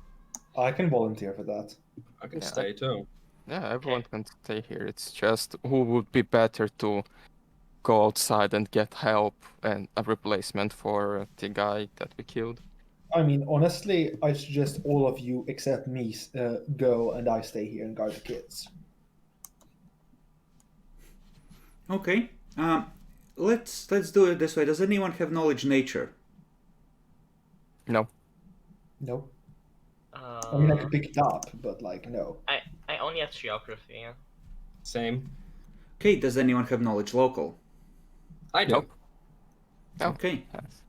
I can volunteer for that. I can Yeah. stay too. Yeah, everyone can stay here. It's just who would be better to go outside and get help and a replacement for the guy that we killed. I mean, honestly, I suggest all of you except me go and I stay here and guard the kids. Okay. Let's do it this way. Does anyone have knowledge nature? No. No. I mean, I could pick it up, but like, no. I only have geography. Same. Okay, does anyone have knowledge local? I do. Nope. Oh, Okay. yes.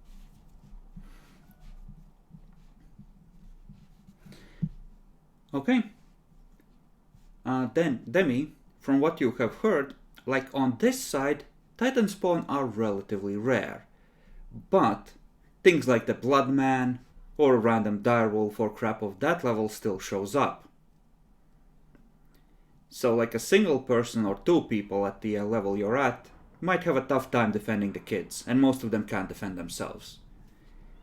Okay. Then, Demi, from what you have heard, like on this side, Titan spawn are relatively rare. But things like the Bloodman or a random direwolf or crap of that level still shows up. So like a single person or two people at the level you're at might have a tough time defending the kids, and most of them can't defend themselves.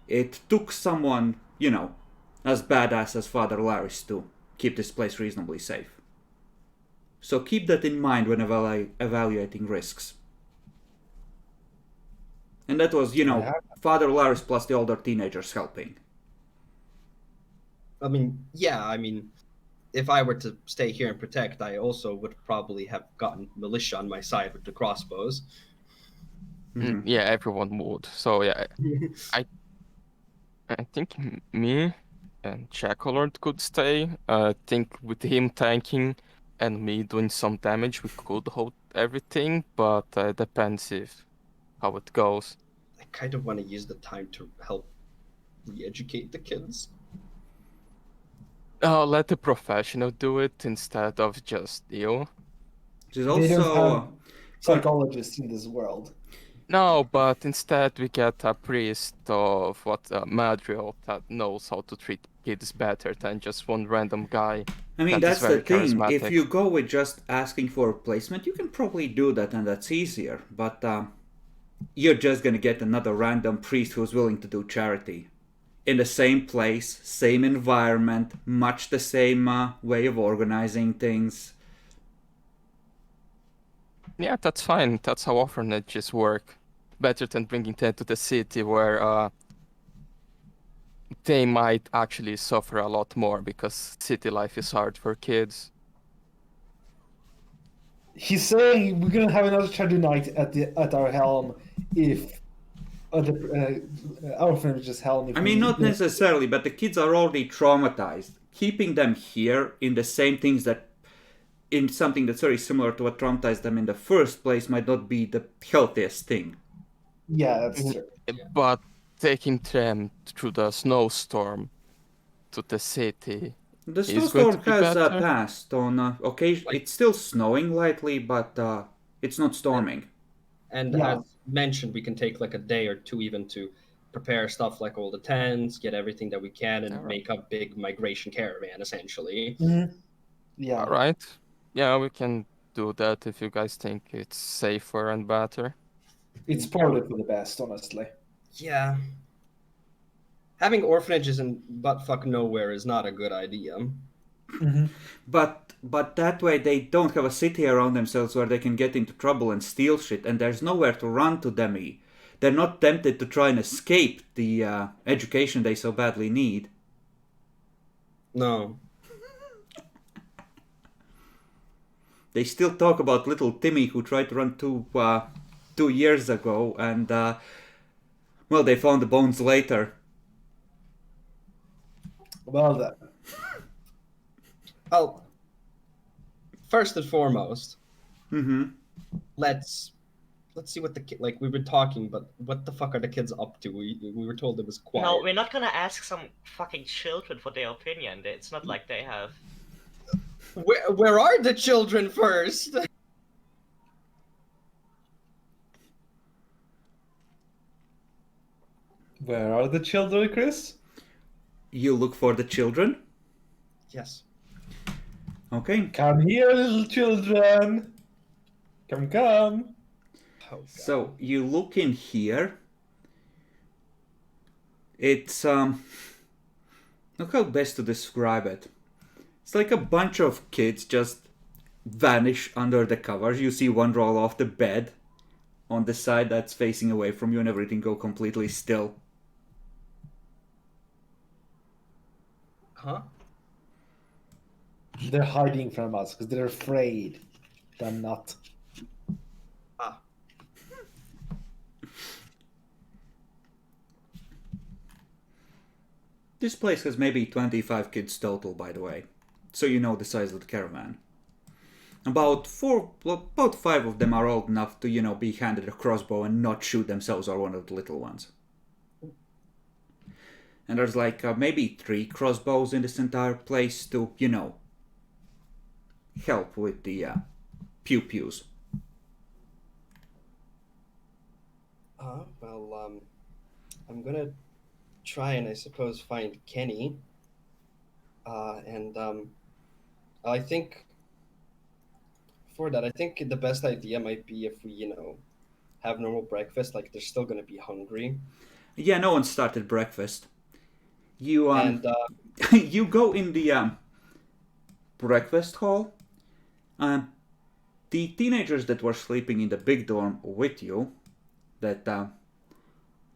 It took someone, as badass as Father Laris to keep this place reasonably safe. So keep that in mind when evaluating risks. And that was, Father Laris plus the older teenagers helping. I mean, if I were to stay here and protect, I also would probably have gotten militia on my side with the crossbows. Yeah, everyone would. So yeah, I think me and Jackalord could stay. I think with him tanking and me doing some damage, we could hold everything, but depends if how it goes. I kind of want to use the time to help re-educate the kids. Let the professional do it instead of just you. There's They don't also have psychologists in this world. No, but instead we get a priest of Madriel that knows how to treat kids better than just one random guy. I mean, that is that's the very thing. If charismatic. you go with just asking for a replacement, you can probably do that, and that's easier. But you're just gonna get another random priest who's willing to do charity. In the same place, same environment, much the same way of organizing things. Yeah, that's fine. That's how orphanages work. Better than bringing them to the city where they might actually suffer a lot more because city life is hard for kids. He's saying we're gonna have another tragedy night at our helm if orphanage's helm. If I we mean, need not to- necessarily, but the kids are already traumatized. Keeping them here in the same things that, in something that's very similar to what traumatized them in the first place, might not be the healthiest thing. Yeah, that's true. But taking them through the snowstorm to the city The is going to snowstorm be has better. passed on occasion. It's still snowing lightly, but it's not storming. And Yeah. as mentioned, we can take like a day or two even to prepare stuff like all the tents, get everything that we can, and Alright. make a big migration caravan, essentially. Yeah. All right. Yeah, we can do that if you guys think it's safer and better. It's probably for the best, honestly. Yeah. Having orphanages in buttfuck nowhere is not a good idea. But that way they don't have a city around themselves where they can get into trouble and steal shit, and there's nowhere to run to Demi. They're not tempted to try and escape the education they so badly need. No. They still talk about little Timmy who tried to run 2 years ago, and well, they found the bones later. Well then. Well, first and foremost, let's see what like we've been talking, but what the fuck are the kids up to? We were told it was quiet. No, we're not gonna ask some fucking children for their opinion. It's not like they have. Where are the children first? Where are the children, Chris? You look for the children? Yes. Okay. Come here, little children. Come. Oh, God. So you look in here. It's look how best to describe it. It's like a bunch of kids just vanish under the covers. You see one roll off the bed on the side that's facing away from you, and everything go completely still. Huh? They're hiding from us because they're afraid. They're not. Ah. This place has maybe 25 kids total, by the way. So you know the size of the caravan. About 5 of them are old enough to, be handed a crossbow and not shoot themselves or one of the little ones. And there's like maybe 3 crossbows in this entire place to, help with the pew-pews. I'm gonna try and I suppose find Kenny. I think for that, I think the best idea might be if we, have normal breakfast. Like they're still gonna be hungry. Yeah, no one started breakfast. You And you go in the breakfast hall. The teenagers that were sleeping in the big dorm with you, that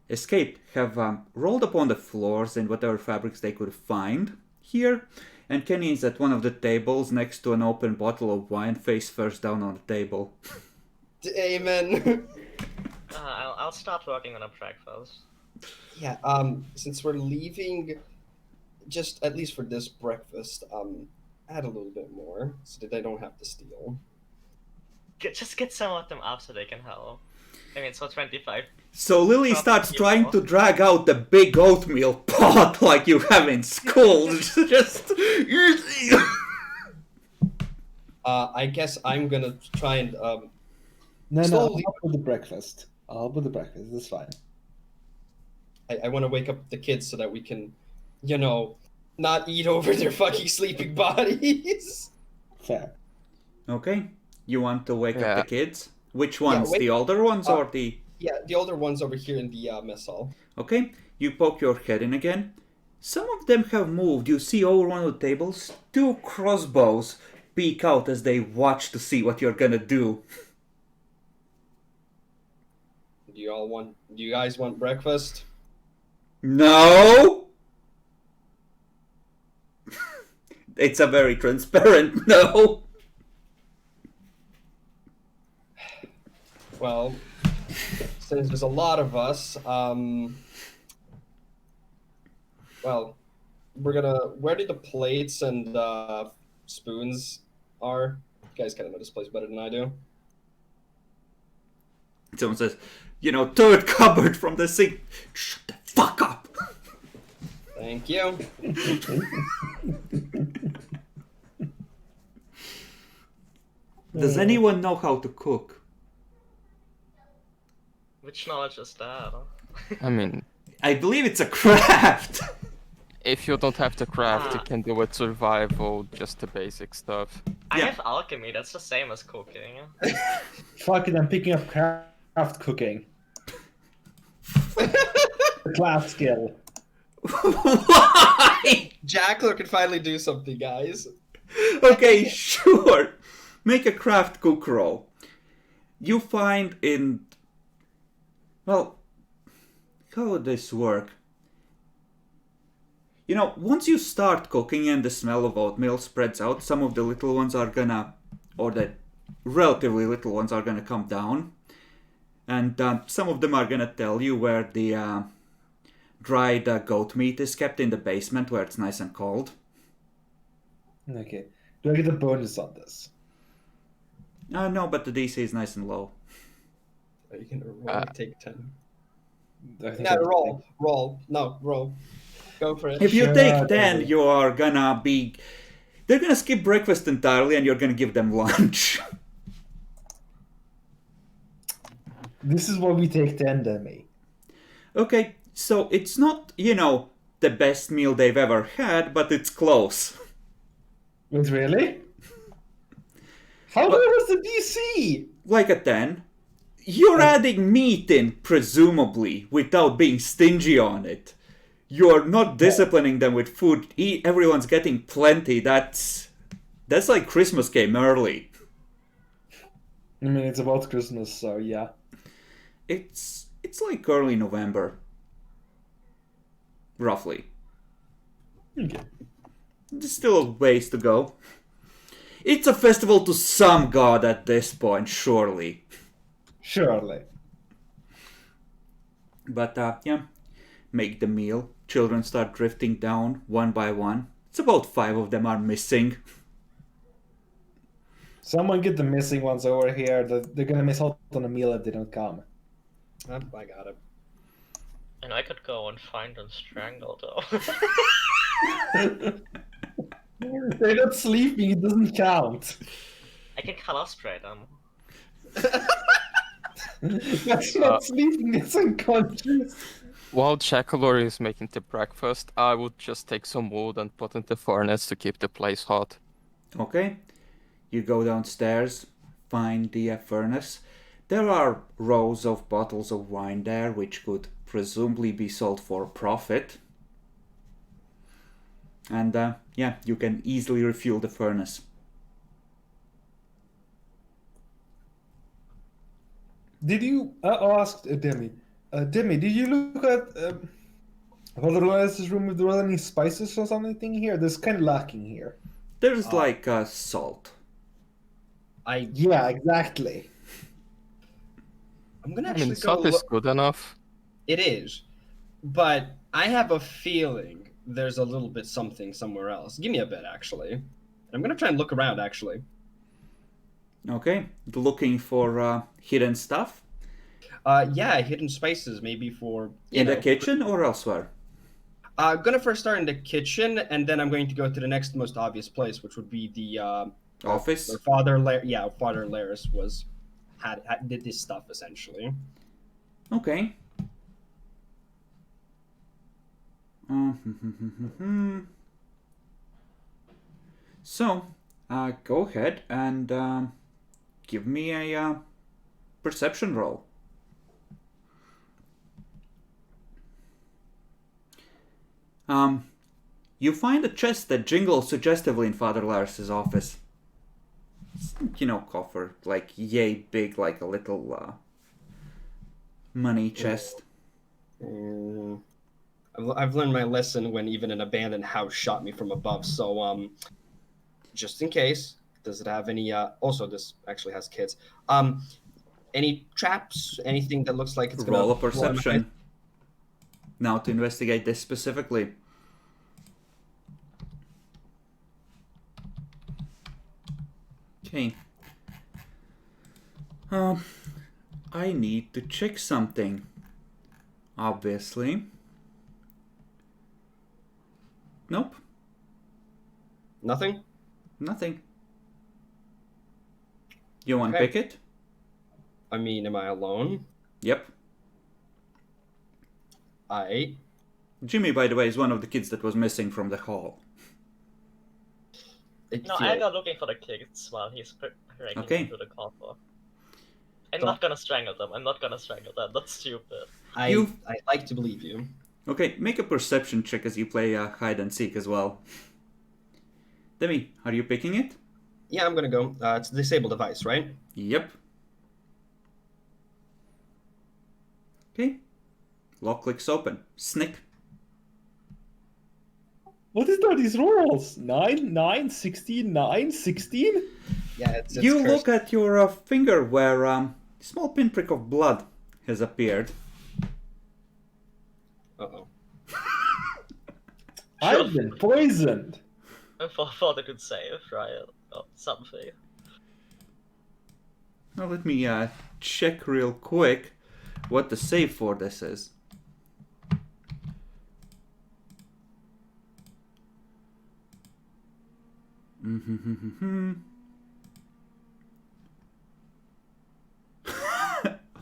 escaped, have rolled up on the floors in whatever fabrics they could find here. And Kenny is at one of the tables next to an open bottle of wine, face first down on the table. amen. I'll start working on a breakfast. Yeah. Since we're leaving, just at least for this breakfast, add a little bit more so that I don't have to steal. Just get some of them up so they can help. I mean, so 25. So Lily From starts you. trying to drag out the big oatmeal pot like you have in school. Just I guess I'm gonna try and No, slowly- I'll put the breakfast. I'll put the breakfast. That's fine. I want to wake up the kids so that we can, not eat over their fucking sleeping bodies. Fair. Okay, you want to wake up Yeah. the kids? Which ones? wake- The older ones or the... Yeah, the older ones over here in the mess hall. Okay, you poke your head in again. Some of them have moved. You see over one of the tables, 2 crossbows peek out as they watch to see what you're gonna do. Do you guys want breakfast? No! It's a very transparent no. Well, since there's a lot of us, where do the plates and spoons are? You guys kind of know this place better than I do. Someone says, third cupboard from the sink. Shut the fuck up! Thank you. Does anyone know how to cook? Which knowledge is that? I mean, I believe it's a craft! if you don't have to craft, you Ah. can do with survival, just the basic stuff. I Yeah. have alchemy, that's the same as cooking. Fuck it, I'm picking up craft cooking. The class skill. Why? Jackler can finally do something, guys. Okay, sure. Make a craft cook roll. You find in... Well, how would this work? Once you start cooking and the smell of oatmeal spreads out, some of the little ones are gonna... Or the relatively little ones are gonna come down. And some of them are gonna tell you where the dried goat meat is kept in the basement where it's nice and cold. Okay. Do I get a bonus on this? No, but the DC is nice and low. Are you gonna roll? Take 10. I think No, I- roll. No, roll. Go for it. If you Sure, take 10, totally. you are gonna be... They're gonna skip breakfast entirely and you're gonna give them lunch. This is what we take 10, Demi. Okay, so it's not, the best meal they've ever had, but it's close. Wait, really? How low was the DC? Like a 10. You're adding meat in, presumably, without being stingy on it. You're not disciplining them with food. Everyone's getting plenty. That's like Christmas came early. I mean, it's about Christmas, so yeah. It's like early November. Roughly. Okay. There's still a ways to go. It's a festival to some god at this point, surely. Surely. But, yeah. make the meal. Children start drifting down one by one. It's about 5 of them are missing. Someone get the missing ones over here. They're gonna miss out on a meal if they don't come. I got it. And I could go and find and strangle though. They're not sleeping, it doesn't count. I can color spray them. That's not sleeping, it's unconscious. While Chakalori is making the breakfast, I would just take some wood and put in the furnace to keep the place hot. Okay. You go downstairs, find the furnace. There are rows of bottles of wine there, which could presumably be sold for profit. And yeah, you can easily refuel the furnace. Did you ask Demi? Demi, did you look at Father Elias's room if there was any spices or something here? There's kind of lacking here. There's like salt. Yeah, exactly. I'm gonna I actually mean, go salt is good enough. It is, but I have a feeling there's a little bit something somewhere else. Give me a bit, actually. And I'm gonna try and look around, actually. Okay, looking for hidden stuff? Yeah, hidden spices, maybe for In the kitchen or elsewhere? I'm gonna first start in the kitchen, and then I'm going to go to the next most obvious place, which would be the Office? where Father Laris did this stuff essentially. Okay. So, go ahead and give me a perception roll. You find a chest that jingles suggestively in Father Laris's office. You know, coffer, like yay big, like a little money chest. I've learned my lesson when even an abandoned house shot me from above. So, just in case, does it have any? Also, this actually has kids. Any traps? Anything that looks like it's gonna Roll a perception. Now to investigate this specifically. Okay. I need to check something. Obviously. Nope. Nothing. Nothing. You want to Okay. pick it? I mean, am I alone? Yep. Jimmy, by the way, is one of the kids that was missing from the hall. No, I go looking for the kids while he's breaking Okay. into the coffer. I'm not gonna strangle them. That's stupid. I like to believe you. Okay, make a perception check as you play hide and seek as well. Demi, are you picking it? Yeah, I'm gonna go. It's a disable device, right? Yep. Okay. Lock clicks open. Snick. What is that, these rolls? 9, 9, 16, 9, 16? Yeah, it's You cursed. look at your finger where a small pinprick of blood has appeared. Uh-oh. I've been poisoned. And for Fortitude Save, right? Or something. Now let me check real quick what the save for this is.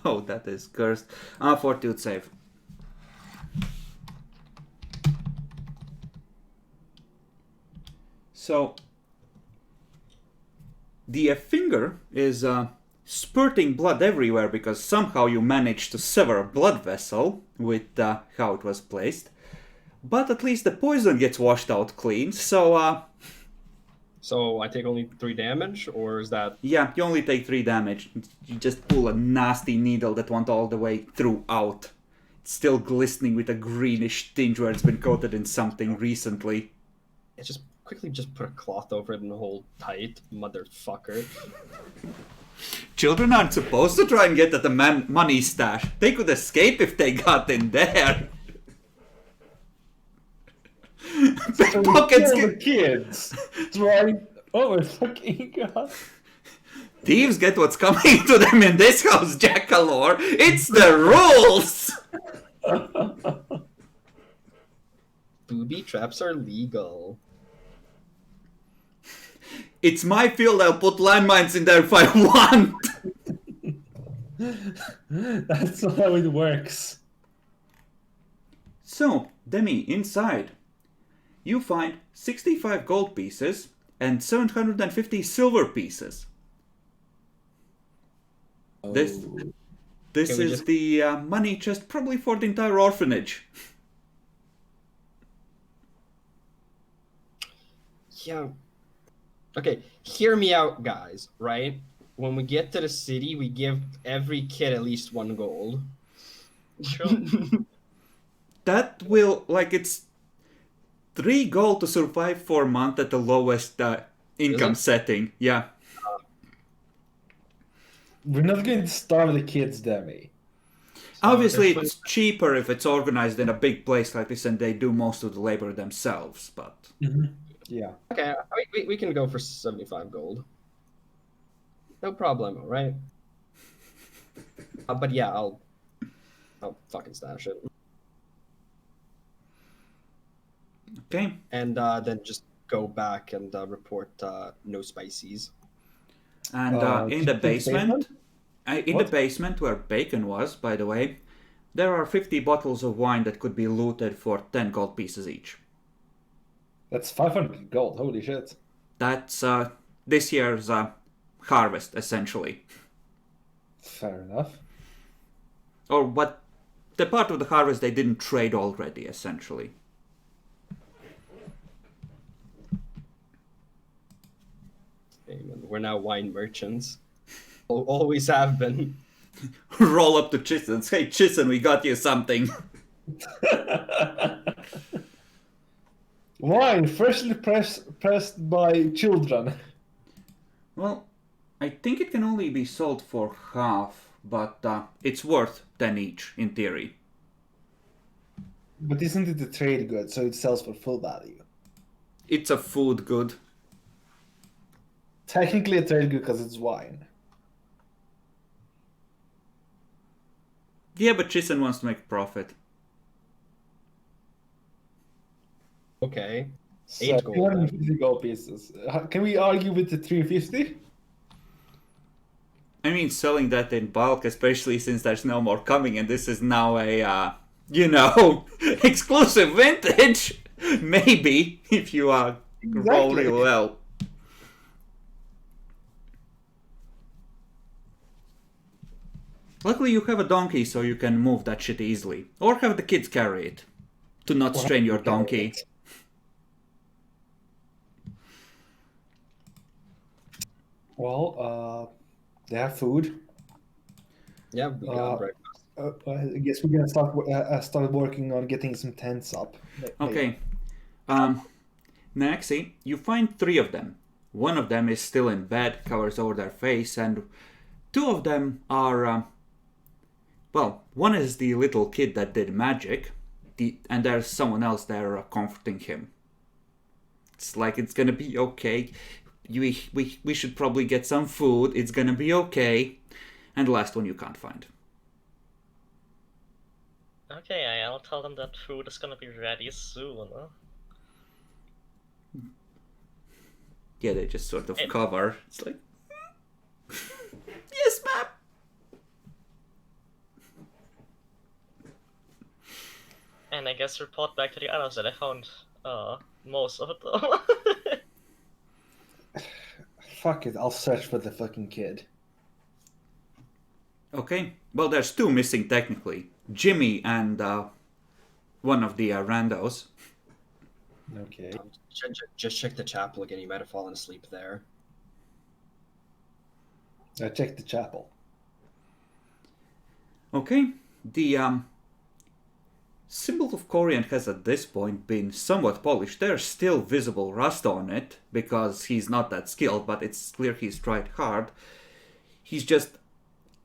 Oh, that is cursed. Fortitude save. So, the finger is spurting blood everywhere because somehow you managed to sever a blood vessel with how it was placed. But at least the poison gets washed out clean, so So I take only 3 damage, or is that... yeah, you only take 3 damage. You just pull a nasty needle that went all the way throughout. It's still glistening with a greenish tinge where it's been coated in something recently. It's just quickly just put a cloth over it and hold tight, motherfucker. Children aren't supposed to try and get at the money stash. They could escape if they got in there. So we Pickpockets kill the get... kids. Trying. Oh my fucking god. Thieves get what's coming to them in this house, Jackalore. It's the rules! Booby traps are legal. It's my field, I'll put landmines in there if I want. That's not how it works. So, Demi, inside, you find 65 gold pieces and 750 silver pieces. This Can is we just- the money chest probably for the entire orphanage. Yeah. Okay, hear me out, guys, right? When we get to the city, we give every kid at least 1 gold. Sure. That will, like, it's 3 gold to survive for a month at the lowest income it? setting. Yeah. We're not going to starve the kids, Demi. Obviously, there's it's cheaper if it's organized in a big place like this and they do most of the labor themselves, but... Yeah. Okay, we can go for 75 gold. No problem, right? But yeah, I'll fucking stash it. Okay. And then just go back and report no spices. And in the basement, in the What? basement where Bacon was, by the way, there are 50 bottles of wine that could be looted for 10 gold pieces each. That's 500 gold. Holy shit. That's this year's harvest, essentially. Fair enough. Or what the part of the harvest they didn't trade already, essentially. Amen. We're now wine merchants. Always have been. Roll up to Chisen and say, Chisen, we got you something. Wine freshly pressed by children. Well, I think it can only be sold for half, but it's worth 10 each, in theory. But isn't it a trade good, so it sells for full value? It's a food good. Technically a trade good because it's wine. Yeah, but Chisen wants to make profit. Okay. So 8 gold. 250 gold pieces. Can we argue with the 350? I mean, selling that in bulk, especially since there's no more coming, and this is now a, exclusive vintage. Maybe, if you roll Exactly. real well. Luckily, you have a donkey, so you can move that shit easily. Or have the kids carry it. To not Or strain your have to carry donkey. it. Well, they have food. Yeah, we got breakfast. I guess we're gonna start working on getting some tents up. Maybe. Okay. Naxi, you find 3 of them. One of them is still in bed, covers over their face, and 2 of them are... one is the little kid that did magic, and there's someone else there comforting him. It's like, it's gonna be okay. We should probably get some food. It's gonna be okay. And the last one you can't find. Okay, I'll tell them that food is gonna be ready soon. Huh? Yeah, they just sort of It- cover. It's like... Yes, ma'am! And I guess report back to the others that I found most of them. Fuck it, I'll search for the fucking kid. Okay. Well, there's 2 missing technically. Jimmy and one of the randos. Okay. Just check the chapel again. You might have fallen asleep there. I checked the chapel. Okay. The symbol of Corian has at this point been somewhat polished. There's still visible rust on it because he's not that skilled, but it's clear he's tried hard. He's just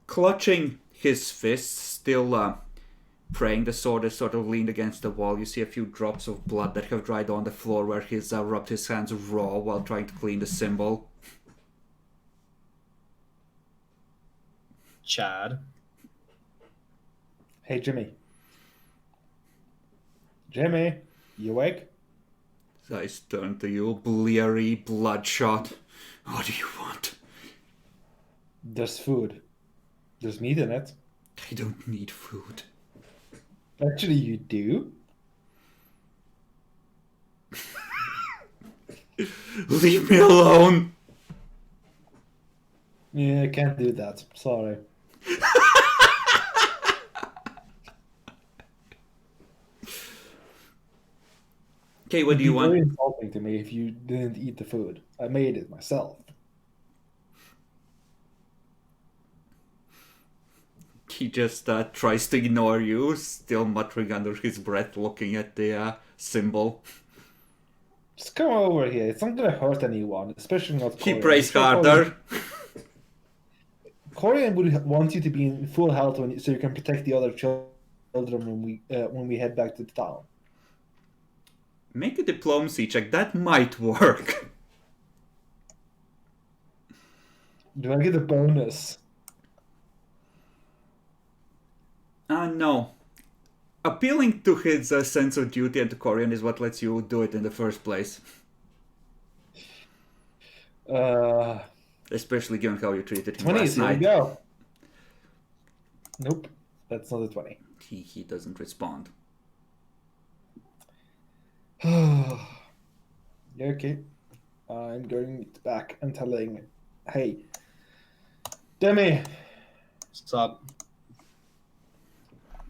clutching his fists, still praying. The sword is sort of leaned against the wall. You see a few drops of blood that have dried on the floor where he's rubbed his hands raw while trying to clean the symbol. Chad. Hey, Jimmy. Jimmy, you awake? His eyes turn to you, bleary, bloodshot. What do you want? There's food. There's meat in it. I don't need food. Actually, you do? Leave me alone! Yeah, I can't do that. Sorry. Okay, what do you It'd be very want? insulting to me if you didn't eat the food. I made it myself. He just tries to ignore you, still muttering under his breath, looking at the symbol. Just come over here. It's not gonna hurt anyone, especially not He Corian. prays harder. Corian would want you to be in full health so you can protect the other children when we head back to the town. Make a diplomacy check, that might work. Do I get a bonus? No. Appealing to his sense of duty and to Corian is what lets you do it in the first place. Especially given how you treated him 20, last here we night. go. Nope, that's not a 20. He doesn't respond. Yeah, okay. I'm going back and telling, hey, Demi, What's up?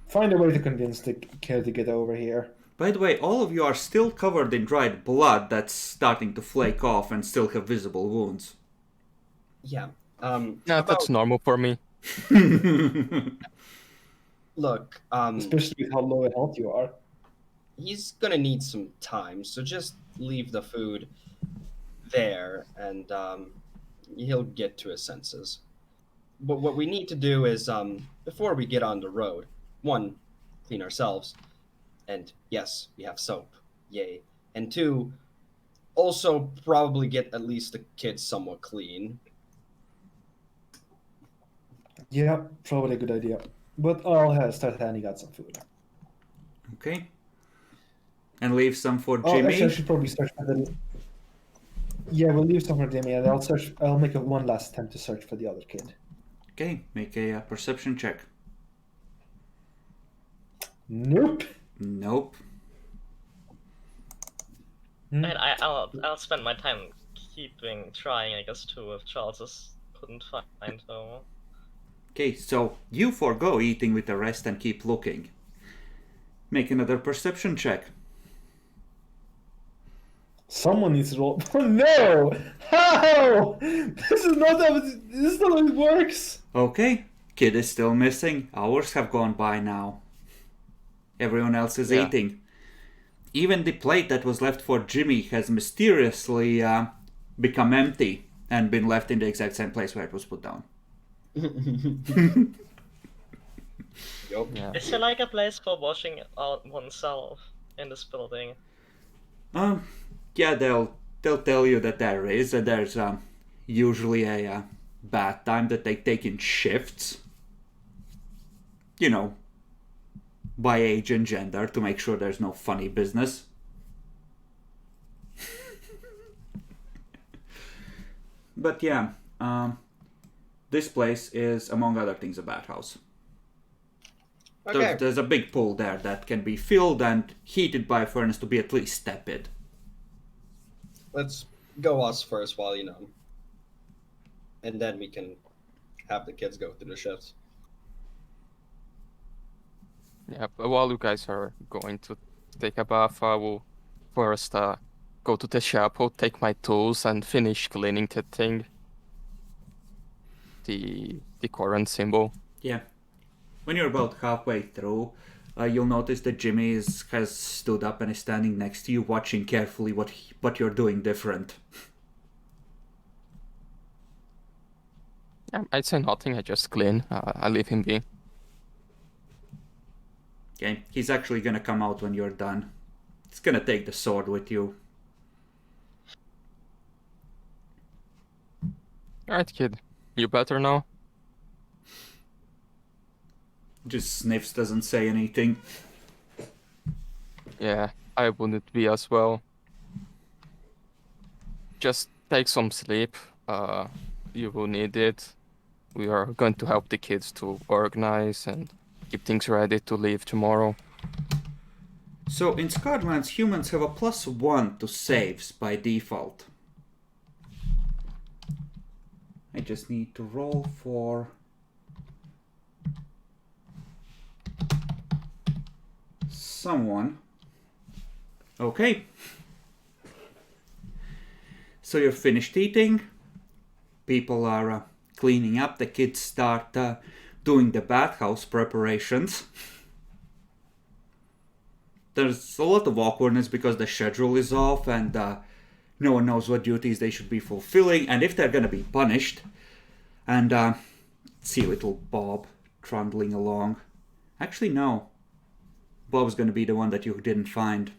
find a way to convince the kid to get over here. By the way, all of you are still covered in dried blood that's starting to flake off and still have visible wounds. Yeah. Yeah, that's normal for me. Look, Especially with how low in health you are. he's gonna need some time, so just leave the food there, and he'll get to his senses. But what we need to do is, before we get on the road, one, clean ourselves, and yes, we have soap, yay. And two, also probably get at least the kids somewhat clean. Yeah, probably a good idea. But I'll start handing out some food. Okay. And leave some for Oh, Jimmy. actually, I should probably search for the... Yeah, we'll leave some for Jimmy, and I'll make one last attempt to search for the other kid. Okay, make a perception check. Nope. Nope. And I'll spend my time trying, I guess, too, if Charles couldn't find her. Okay, so you forego eating with the rest and keep looking. Make another perception check. Someone needs to roll. Oh no! How? This is not how it works. Okay, kid is still missing. Hours have gone by now. Everyone else is Yeah. eating. Even the plate that was left for Jimmy has mysteriously become empty and been left in the exact same place where it was put down. Yup. Yeah. Is there like a place for washing out oneself in this building? Yeah, they'll tell you that there is. There's usually a bath time that they take in shifts. You know, by age and gender to make sure there's no funny business. But yeah, this place is, among other things, a bathhouse. Okay. There's a big pool there that can be filled and heated by a furnace to be at least tepid. Let's go us first while and then we can have the kids go through the shifts. Yeah, but while you guys are going to take a bath, I will first go to the chapel, take my tools, and finish cleaning the thing. The current symbol. Yeah. When you're about halfway through, you'll notice that Jimmy has stood up and is standing next to you, watching carefully what you're doing different. I'd say nothing, I just clean. I leave him be. Okay, he's actually gonna come out when you're done. He's gonna take the sword with you. Alright, kid. You better now? Just sniffs, doesn't say anything. Yeah, I wouldn't be as well. Just take some sleep. You will need it. We are going to help the kids to organize and keep things ready to leave tomorrow. So in Scotland, humans have a +1 to saves by default. I just need to roll for someone. Okay. So you're finished eating. People are cleaning up. The kids start doing the bathhouse preparations. There's a lot of awkwardness because the schedule is off and no one knows what duties they should be fulfilling and if they're going to be punished. And see little Bob trundling along. Actually, no. Bob's going to be the one that you didn't find.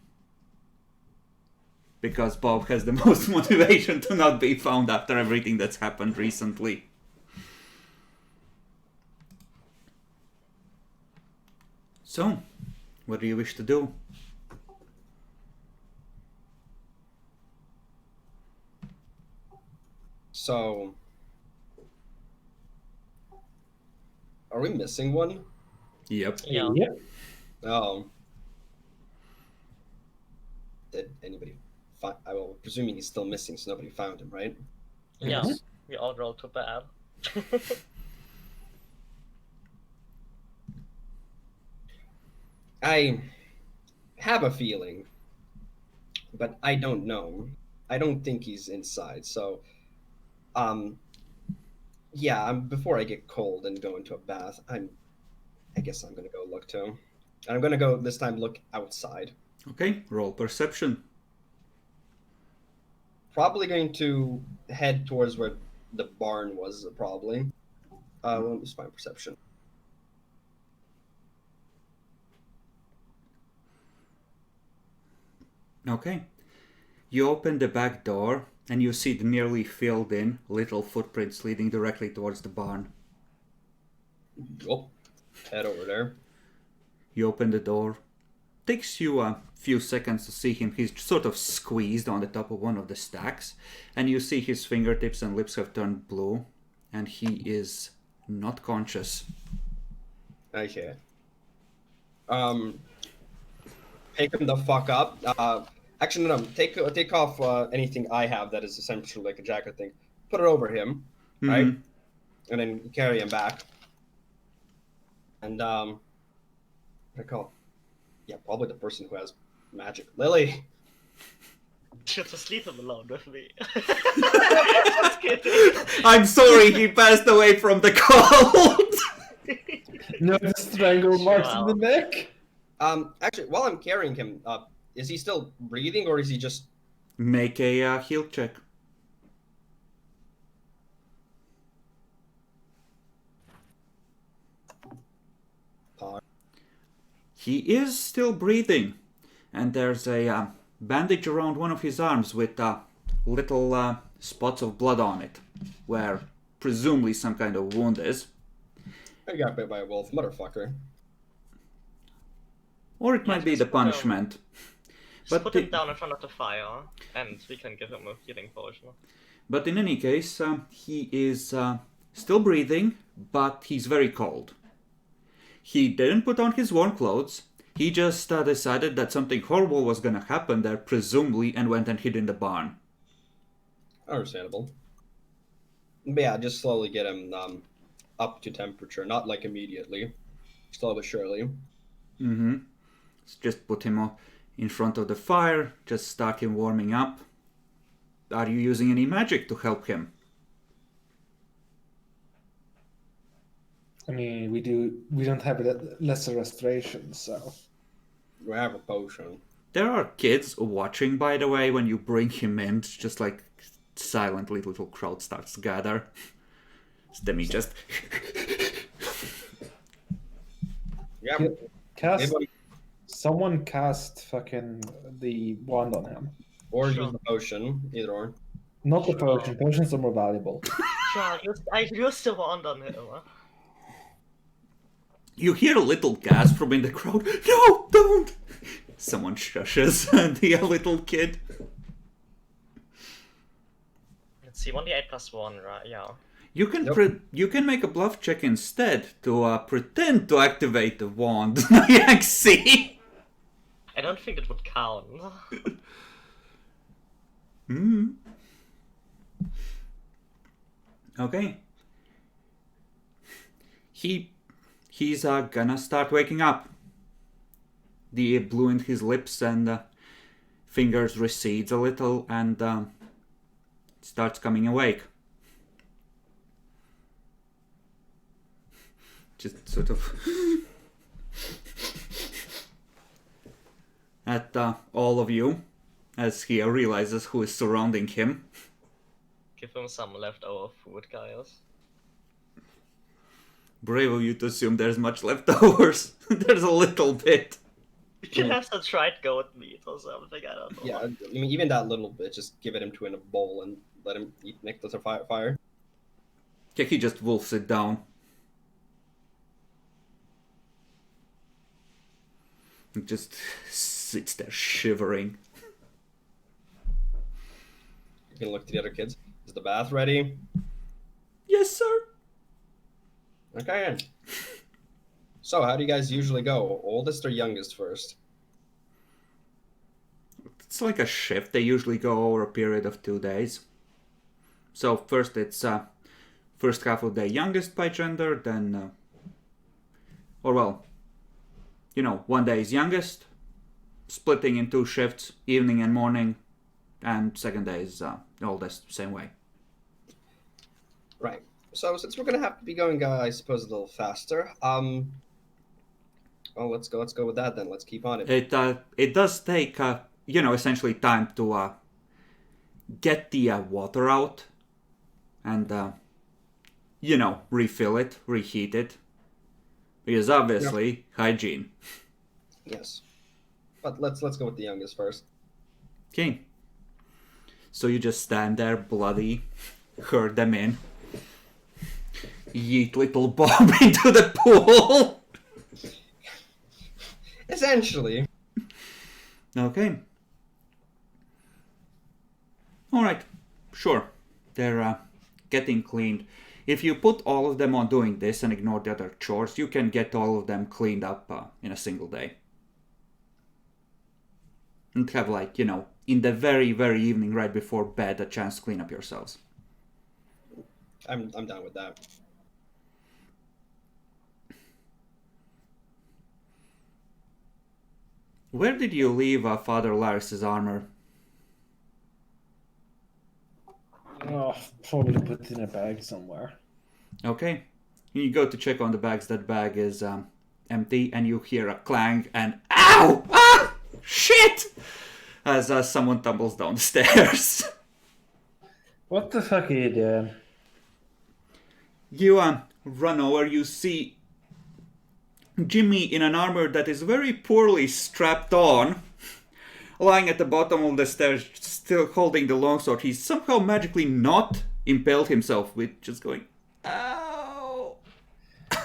Because Bob has the most motivation to not be found after everything that's happened recently. So, what do you wish to do? So, are we missing one? Yep. Yeah. Yep. Oh. Did anybody find? I will presuming he's still missing, so nobody found him, right? Yes. We all rolled too bad. I have a feeling, but I don't know. I don't think he's inside. So, yeah. Before I get cold and go into a bath, I guess I'm gonna go look too. And I'm gonna go this time look outside. Okay, roll perception. Probably going to head towards where the barn was. Probably. Let me just find perception. Okay. You open the back door and you see the nearly filled in little footprints leading directly towards the barn. Oh, head over there. You open the door. Takes you a few seconds to see him. He's sort of squeezed on the top of one of the stacks. And you see his fingertips and lips have turned blue. And he is not conscious. Okay. Pick him the fuck up. Actually, no. Take off anything I have that is essentially like a jacket thing. Put it over him, right? Mhm. And then carry him back. And what do I call? Yeah, probably the person who has magic. Lily. Should just leave him alone with me. Just kidding. I'm sorry, he passed away from the cold. No, the strangle marks Wow. in the neck. Actually, while I'm carrying him, is he still breathing or is he just? Make a heal check. He is still breathing, and there's a bandage around one of his arms with little spots of blood on it, where presumably some kind of wound is. I got bit by a wolf, motherfucker. Or it might be the just put him- punishment. Just But put the- him down in front of the fire, and we can give him a healing potion. But in any case, he is still breathing, but he's very cold. He didn't put on his warm clothes. He just decided that something horrible was gonna happen there, presumably, and went and hid in the barn. Understandable. But yeah, just slowly get him up to temperature, not like immediately, slow but surely. Mm-hmm. Just put him in front of the fire, just start him warming up. Are you using any magic to help him? I mean, we don't have a lesser restoration, so We have a potion. There are kids watching, by the way, when you bring him in. It's just like silently little crowd starts to gather. Demi just... Yeah, can Cast. Anybody- Someone cast fucking the wand on him. Or Sure. use the potion, either or. Not the Sure. potion. Potions are more valuable. Sure, I used the wand on him. You hear a little gasp from in the crowd. No, don't! Someone shushes the little kid. Let's see, 1d8 plus 1, right? Yeah. You can Yep. you can make a bluff check instead to pretend to activate the wand. Nyack, see? I don't think it would count. Okay. He's gonna start waking up. The blue in his lips and fingers recedes a little and starts coming awake. Just sort of at all of you as he realizes who is surrounding him. Give him some leftover food, guys. Brave of you to assume there's much leftovers. There's a little bit. You can have some dried goat meat or something, I don't know. Yeah, I mean, even that little bit, just give it him to in a bowl and let him eat next to the fire. Yeah, he just wolfs it down. He just sits there shivering. You can look to the other kids. Is the bath ready? Yes, sir. Okay. Then. So, how do you guys usually go? Oldest or youngest first? It's like a shift. They usually go over a period of 2 days. So first it's first half of the youngest by gender, then or well, you know, 1 day is youngest, splitting in 2 shifts, evening and morning, and second day is oldest, same way. Right. So, since we're gonna have to be going, I suppose, a little faster. Well, let's go with that then. Let's keep on it. It does take you know, essentially time to get the water out and you know, refill it, reheat it, because obviously hygiene. Yes. But let's go with the youngest first. Okay. So you just stand there bloody, herd them in, yeet little Bob into the pool. Essentially. Okay. Alright, sure. They're getting cleaned. If you put all of them on doing this and ignore the other chores, you can get all of them cleaned up in a single day. And have, like, you know, in the very, very evening right before bed, a chance to clean up yourselves. I'm down with that. Where did you leave Father Laris's armor? Oh, probably put it in a bag somewhere. Okay. You go to check on the bags. That bag is empty, and you hear a clang and ow! Ah! Shit! As someone tumbles down the stairs. What the fuck are you doing? You run over. You see Jimmy in an armor that is very poorly strapped on, lying at the bottom of the stairs, still holding the longsword. He's somehow magically not impaled himself with just going, ow!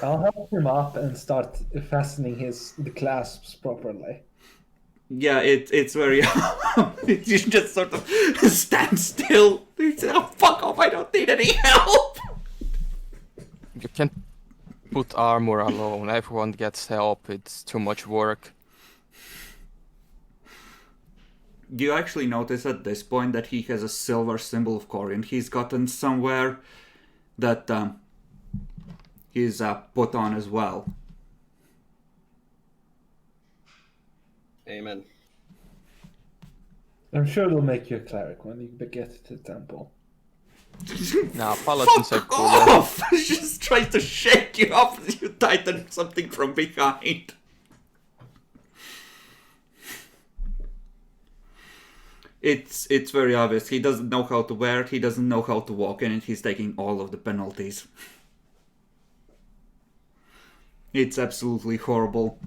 I'll help him up and start fastening the clasps properly. Yeah, it's very... you just sort of stand still. You say, oh, fuck off, I don't need any help! You can't put armor alone. Everyone gets help. It's too much work. You actually notice at this point that he has a silver symbol of Corian he's gotten somewhere that he's put on as well. Amen. I'm sure it'll make you a cleric when you get to the temple. Nah, paladins are Fuck cooler. off! Just tries to shake you off as you tighten something from behind. It's very obvious. He doesn't know how to wear it. He doesn't know how to walk in it. He's taking all of the penalties. It's absolutely horrible.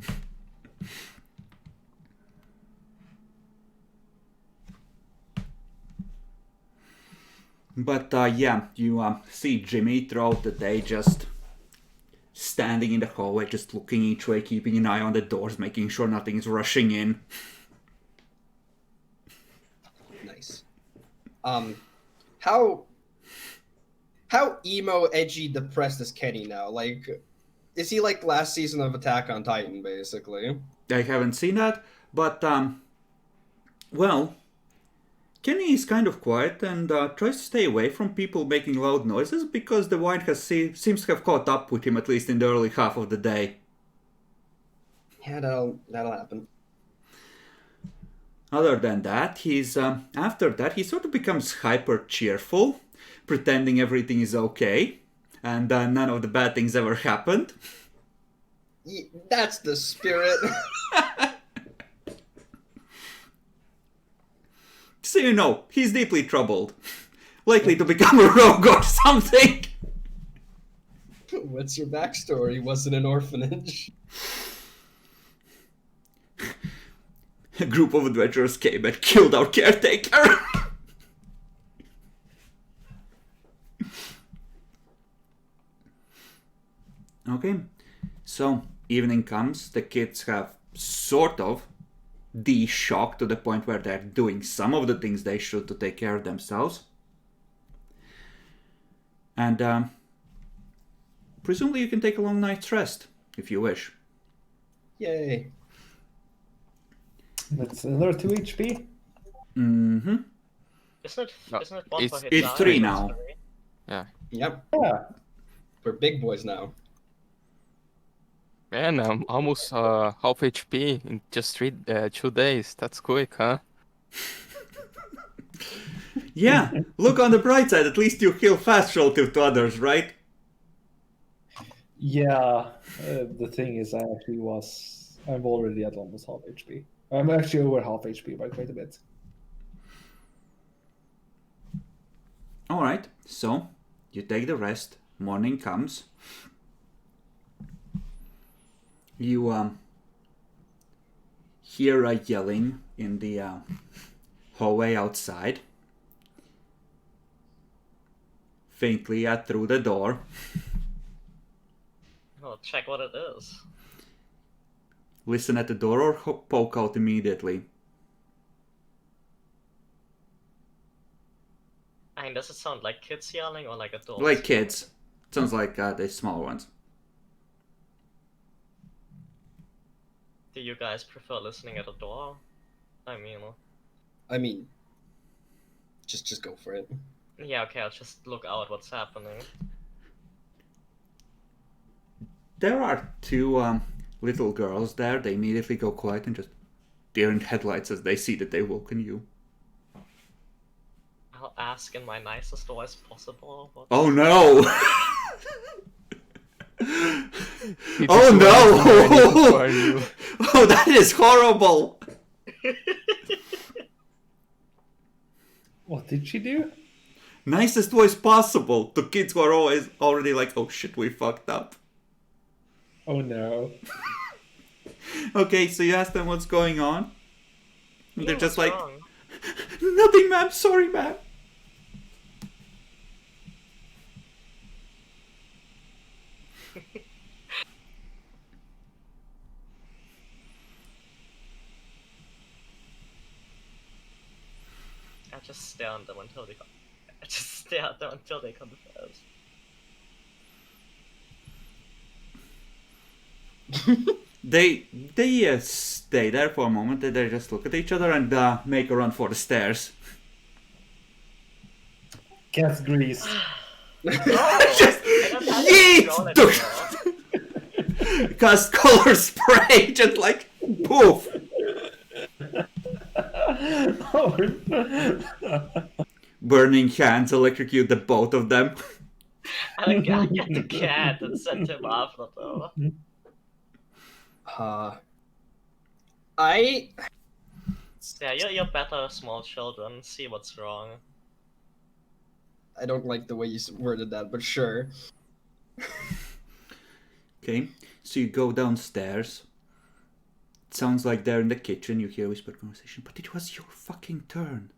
But yeah, you see Jimmy throughout the day just standing in the hallway, just looking each way, keeping an eye on the doors, making sure nothing is rushing in. Nice. How emo, edgy, depressed is Kenny now? Like, is he like last season of Attack on Titan, basically? I haven't seen that, but well, Kenny is kind of quiet and tries to stay away from people making loud noises because the wine seems to have caught up with him, at least in the early half of the day. Yeah, that'll happen. Other than that, after that he sort of becomes hyper cheerful, pretending everything is okay, and none of the bad things ever happened. That's the spirit. So you know, he's deeply troubled. Likely to become a rogue or something. What's your backstory? He was in an orphanage. A group of adventurers came and killed our caretaker. Okay, so evening comes, the kids have sort of de-shocked to the point where they're doing some of the things they should to take care of themselves. And presumably you can take a long night's rest, if you wish. Yay. That's another 2 HP. Mm-hmm. Isn't it? No, Isn't it one it's- per hit it's die? 3 It's now. 3. Yeah. Yep. Yeah. We're big boys now. Man, I'm almost half HP in just 2 days. That's quick, huh? Yeah, look on the bright side, at least you heal fast relative to others, right? Yeah. The thing is, I'm already at almost half HP. I'm actually over half HP by quite a bit. Alright, so you take the rest, morning comes. You hear a yelling in the hallway outside. Faintly through the door. Well, check what it is. Listen at the door or poke out immediately. I mean, does it sound like kids yelling or like adults? Like kids. Sounds like the small ones. Do you guys prefer listening at a door? I mean, Just go for it. yeah, okay, I'll just look out what's happening. There are 2 little girls there. They immediately go quiet and just deer in headlights as they see that they've woken you. I'll ask in my nicest voice possible. What... Oh no! He Oh just went no! for you. Oh, that is horrible! What did she do? Nicest voice possible to kids who are always already like, oh shit, we fucked up. Oh no. Okay, so you ask them what's going on. And they're Yeah, just what's like, wrong? nothing, ma'am. Sorry, ma'am. I just stare at them until they. I just stare at them until they confess. They stay there for a moment. They just look at each other and make a run for the stairs. Cat's grease. Just yeet! Cast color spray, just like poof. Burning hands electrocute the both of them. I get the cat and sent him after though. I Yeah, you're better, small children. See what's wrong. don't like the way you worded that, but sure. Okay, so you go downstairs sounds like they're in the kitchen. You hear a whispered conversation. But it was your fucking turn.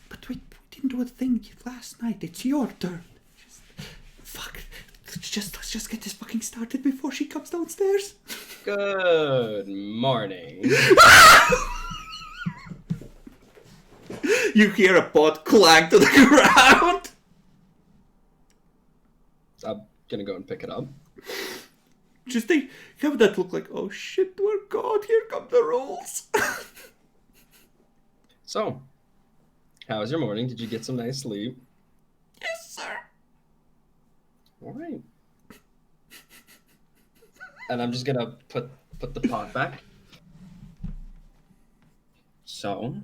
But we didn't do a thing last night. It's your turn. Fuck. Let's just get this fucking started before she comes downstairs. Good morning. You hear a pot clank to the ground. I'm gonna go and pick it up. Just they have that look like, oh shit, dear God, here come the rules. So, how was your morning? Did you get some nice sleep? Yes, sir. All right. And I'm just gonna put the pot back. So,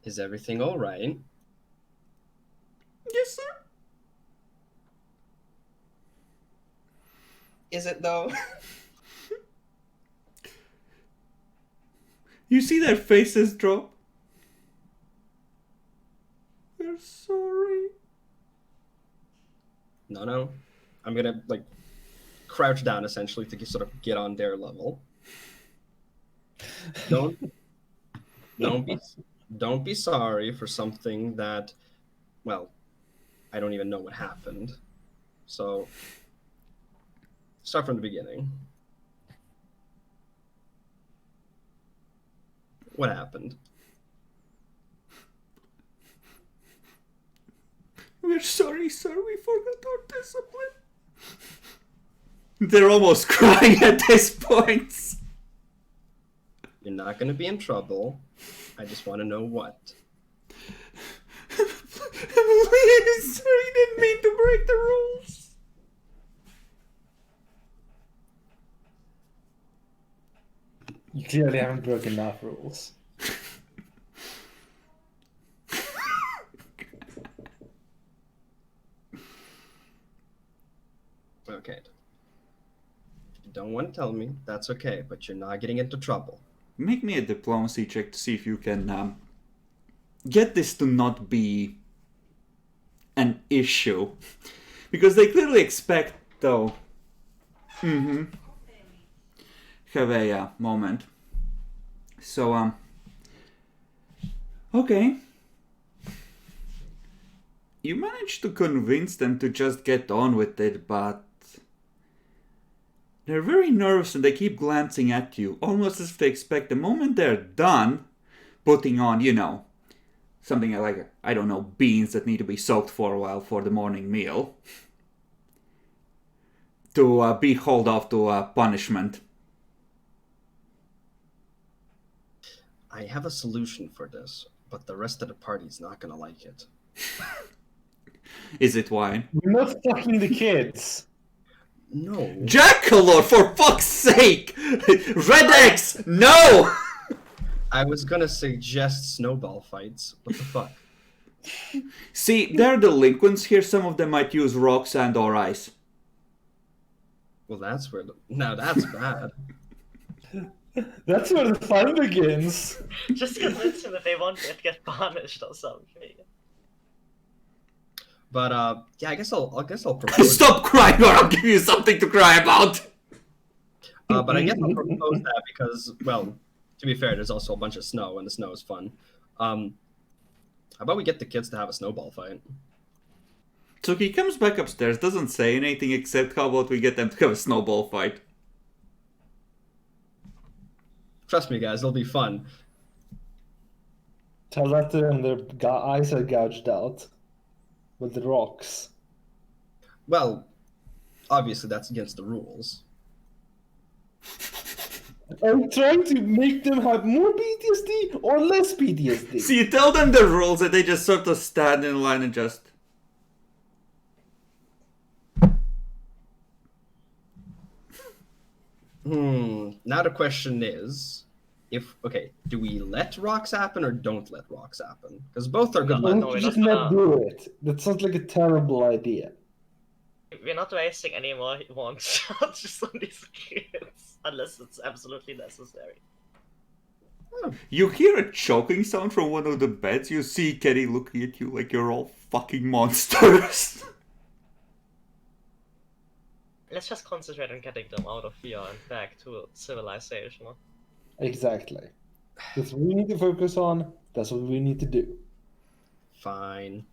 is everything all right? Yes, sir. Is it though? You see their faces drop? We're sorry. No. I'm gonna like crouch down essentially to sort of get on their level. Don't be sorry for something that, well, I don't even know what happened. So start from the beginning. What happened? We're sorry, sir. We forgot our discipline. They're almost crying at this point. You're not going to be in trouble. I just want to know what. Please, sir. He didn't mean to break the rules. You clearly haven't broken enough rules. Okay. If you don't want to tell me, that's okay, but you're not getting into trouble. Make me a diplomacy check to see if you can get this to not be an issue. Because they clearly expect, though. Have a moment. So, okay. You managed to convince them to just get on with it, but they're very nervous and they keep glancing at you, almost as if they expect the moment they're done putting on, something like, I don't know, beans that need to be soaked for a while for the morning meal, to be hauled off to punishment. I have a solution for this, but the rest of the party's not going to like it. Is it wine? We're not fucking the kids. No. Jackalor, for fuck's sake! Red X, no! I was going to suggest snowball fights. What the fuck? See, they're delinquents here. Some of them might use rock, sand, or ice. Well, that's where now that's bad. That's where the fun begins. Just convince them that they won't get punished or something. But yeah, I guess I'll propose. Stop crying or I'll give you something to cry about! But I guess I'll propose that because, well, to be fair, there's also a bunch of snow, and the snow is fun. How about we get the kids to have a snowball fight? So he comes back upstairs, doesn't say anything except how about we get them to have a snowball fight. Trust me, guys, it'll be fun. Tell that to them their eyes are gouged out with the rocks. Well, obviously that's against the rules. I'm trying to make them have more PTSD or less PTSD. So you tell them the rules and they just sort of stand in line and just... Now the question is, do we let rocks happen or don't let rocks happen? Because both are good. No, Don't we're just not not do it. That sounds like a terrible idea. We're not wasting any more one shots just on these kids, unless it's absolutely necessary. You hear a choking sound from one of the beds. You see Kenny looking at you like you're all fucking monsters. let's just concentrate on getting them out of here and back to civilization. Exactly. That's what we need to focus on. That's what we need to do. Fine.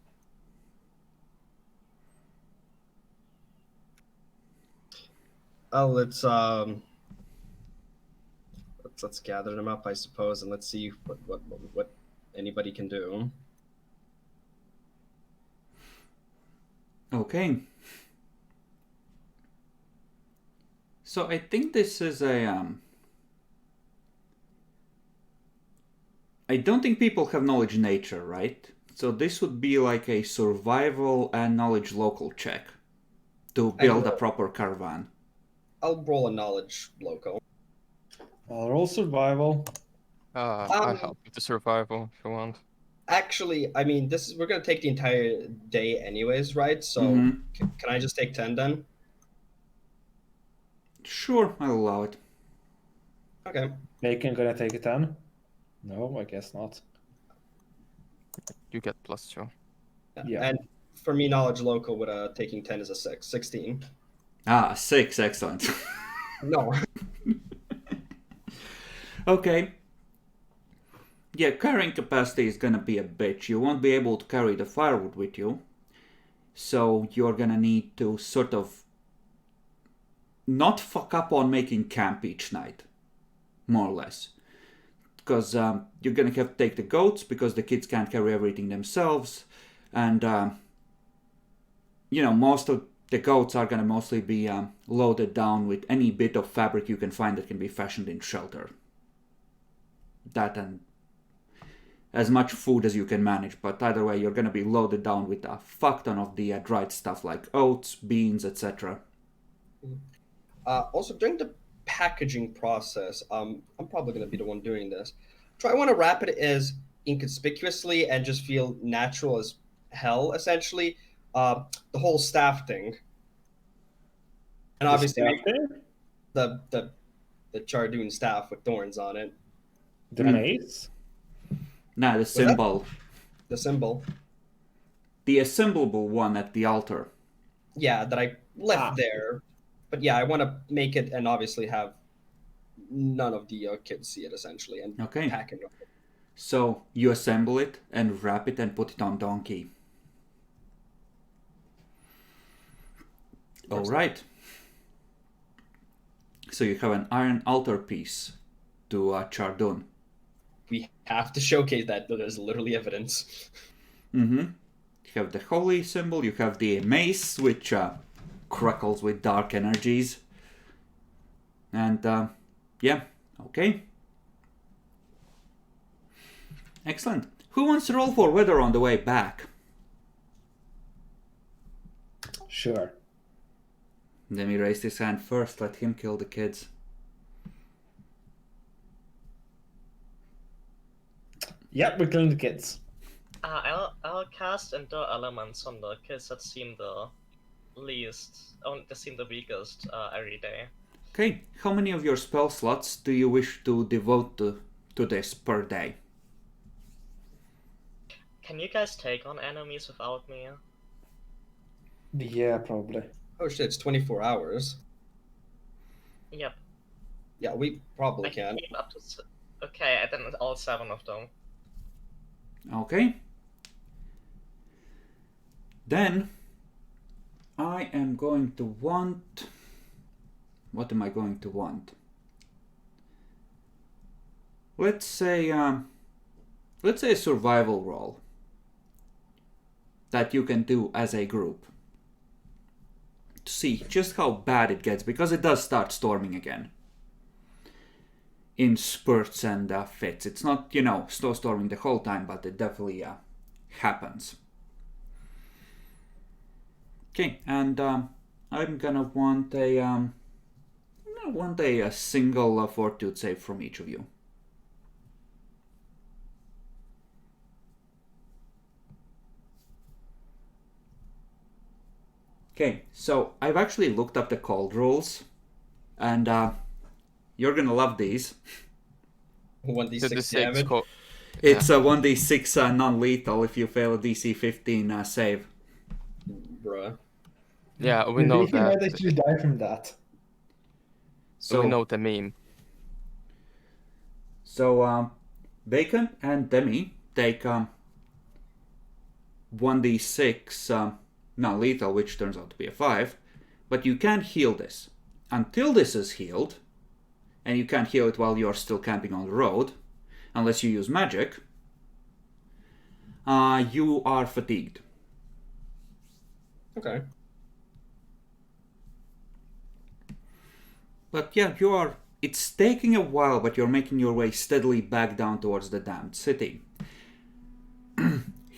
Oh, let's gather them up, I suppose, and let's see what anybody can do. Okay. So I think this is a I don't think people have knowledge nature, right? So this would be like a survival and knowledge local check to build a proper caravan. I'll roll a knowledge local. I'll roll survival. I'll help with the survival if you want. Actually, I mean, we're gonna take the entire day anyways, right? So Mhm. can I just take 10 then? Sure, I'll allow it. Okay. Bacon gonna take a 10? No, I guess not. You get +2. Yeah. And for me, knowledge local with taking 10 is a 16. Ah, 6, excellent. No. Okay. Yeah, carrying capacity is gonna be a bitch. You won't be able to carry the firewood with you. So you're gonna need to sort of not fuck up on making camp each night. More or less. Because you're gonna have to take the goats because the kids can't carry everything themselves. And, most of the goats are gonna mostly be loaded down with any bit of fabric you can find that can be fashioned in shelter. That and as much food as you can manage, but either way, you're gonna be loaded down with a fuck ton of the dried stuff like oats, beans, etc. Also, during the packaging process, I'm probably gonna be the one doing this. I want to wrap it as inconspicuously and just feel natural as hell, essentially. The whole staff thing, and obviously the Chardoon staff with thorns on it. The mace? Nah, the symbol. The symbol. The assemblable one at the altar. Yeah, that I left there. But yeah, I want to make it and obviously have none of the kids see it, essentially, and Okay. pack it up. So you assemble it and wrap it and put it on donkey. All right. So you have an iron altar piece to Chardon. We have to showcase that there's literally evidence. Mm-hmm. You have the holy symbol. You have the mace, which crackles with dark energies. And yeah, okay. Excellent. Who wants to roll for weather on the way back? Sure. Let me raise his hand first. Let him kill the kids. Yep, we're killing the kids. I'll cast Endure Elements on the kids that seem the weakest every day. Okay, how many of your spell slots do you wish to devote to this per day? Can you guys take on enemies without me? Yeah, probably. Oh shit, it's 24 hours. Yep. Yeah, we probably I can. keep up to. Okay, then all 7 of them. Okay. Then I am going to want... What am I going to want? Let's say a survival roll that you can do as a group to see just how bad it gets, because it does start storming again in spurts and fits. It's not, snowstorming the whole time, but it definitely happens. Okay, and I'm gonna want a single Fortitude Save from each of you. Okay, so I've actually looked up the cold rules, and you're gonna love these. 1d6 damage. It's a 1d6 non-lethal if you fail a DC 15 save. Bruh. Yeah, we I know think he that. might actually die from that. So we know the meme. So Bacon and Demi take 1d6 non-lethal, which turns out to be a 5, but you can't heal this. Until this is healed, and you can't heal it while you're still camping on the road, unless you use magic, you are fatigued. Okay. But yeah, you are. It's taking a while, but you're making your way steadily back down towards the damned city.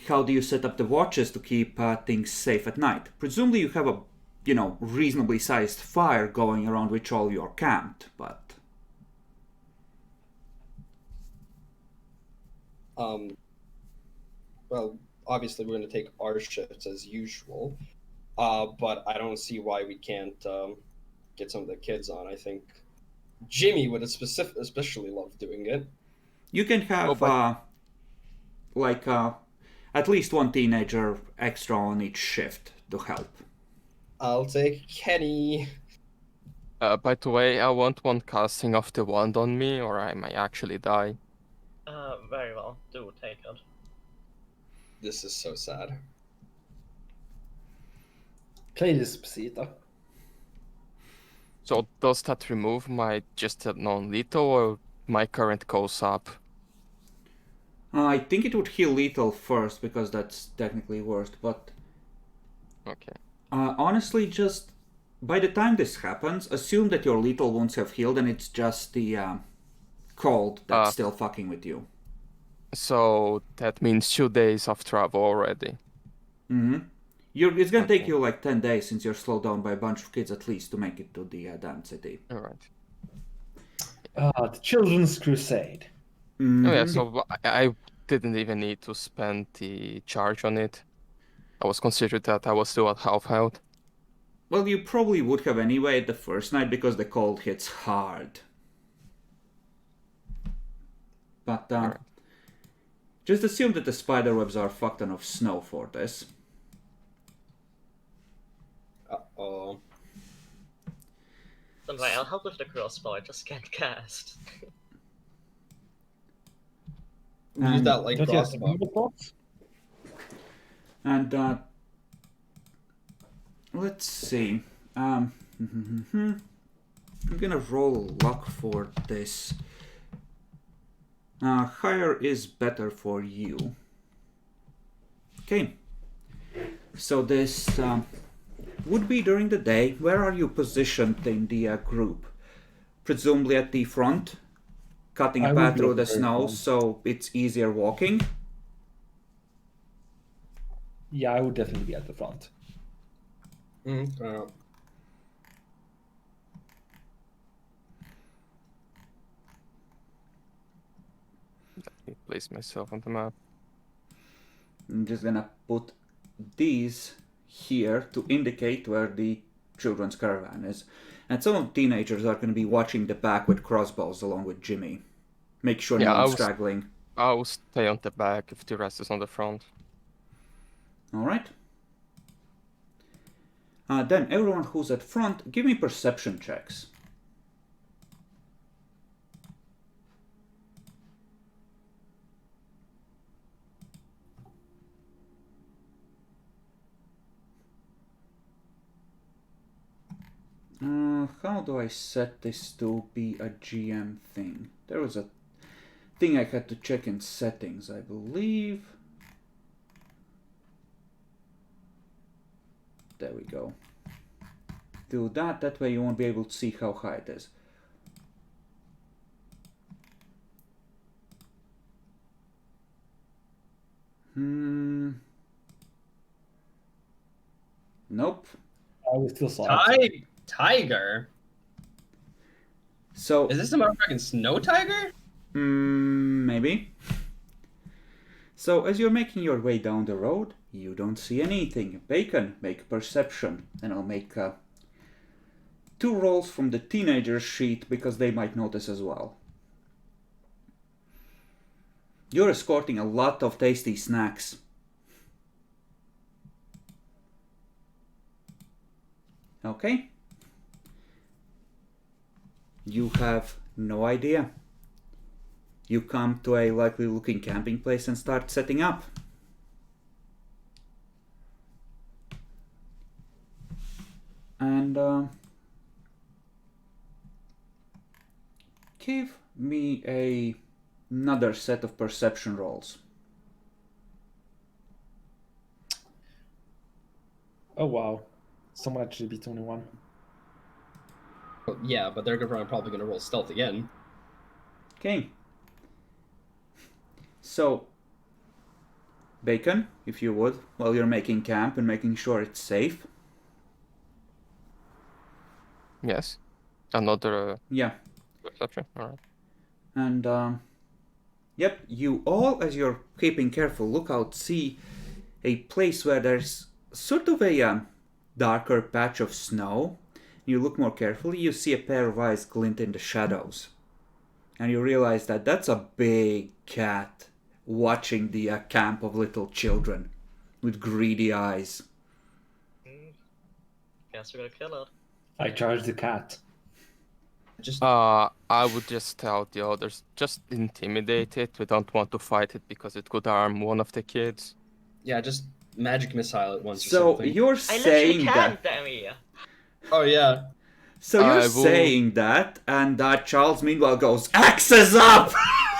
How do you set up the watches to keep things safe at night? Presumably you have a, reasonably sized fire going around which all you're camped, but... Well, obviously we're going to take our shifts as usual, but I don't see why we can't get some of the kids on. I think Jimmy would especially love doing it. You can have, at least one teenager extra on each shift to help. I'll take Kenny. By the way, I want one casting of the wand on me, or I might actually die. Very well. Do take it. This is so sad. Play Despacito. So does that remove my just non-lethal, or my current goes up? I think it would heal lethal first, because that's technically worst, but... Okay. Honestly, just... By the time this happens, assume that your lethal wounds have healed and it's just the cold that's still fucking with you. So that means 2 days of travel already. Mm-hmm. It's gonna take you like 10 days since you're slowed down by a bunch of kids at least to make it to the damned city. Alright. The Children's Crusade. Mm-hmm. Oh yeah, so I didn't even need to spend the charge on it. I was considered that I was still at half health. Well, you probably would have anyway the first night because the cold hits hard. But Alright. just assume that the spiderwebs are fucked enough snow for this. Uh-oh. Don't worry, I'll help with the crossbow, I just can't cast. Use that like Don't you have crossbow. the pots? And let's see. I'm gonna roll luck for this. Higher is better for you. Okay. So this would be during the day. Where are you positioned in the group? Presumably at the front, cutting I a would path be through at the the very snow, front. so it's easier walking. Yeah, I would definitely be at the front. Let me place myself on the map. I'm just gonna put these here to indicate where the children's caravan is. And some of the teenagers are gonna be watching the back with crossbows along with Jimmy. Make sure Yeah, no I one's was- straggling. I'll stay on the back if the rest is on the front. Alright. Then everyone who's at front, give me perception checks. How do I set this to be a GM thing? There was a thing I had to check in settings, I believe. There we go. Do that, that way you won't be able to see how high it is. Nope. I was still saw it. Tiger? So, Is this a motherfucking snow tiger? maybe. So, as you're making your way down the road, you don't see anything. Bacon, make perception. And I'll make 2 rolls from the teenager sheet because they might notice as well. You're escorting a lot of tasty snacks. Okay. You have no idea. You come to a likely looking camping place and start setting up. And give me another set of perception rolls. Oh wow. Someone actually beat 21. Yeah, but they're probably going to roll stealth again. Okay. So, Bacon, if you would, while you're making camp and making sure it's safe. Yes. Another Yeah. perception. All right. And, yep, you all, as you're keeping careful lookout, see a place where there's sort of a darker patch of snow. You look more carefully, you see a pair of eyes glint in the shadows. And you realize that that's a big cat watching the camp of little children with greedy eyes. Guess we're gonna kill it. I charged the cat. Just I would just tell the others, just intimidate it. We don't want to fight it because it could harm one of the kids. yeah, just magic missile at once or So something. you're I literally saying can't, that. damn it. Oh yeah. So you're I will- saying that, and Charles meanwhile goes, "Axes up!"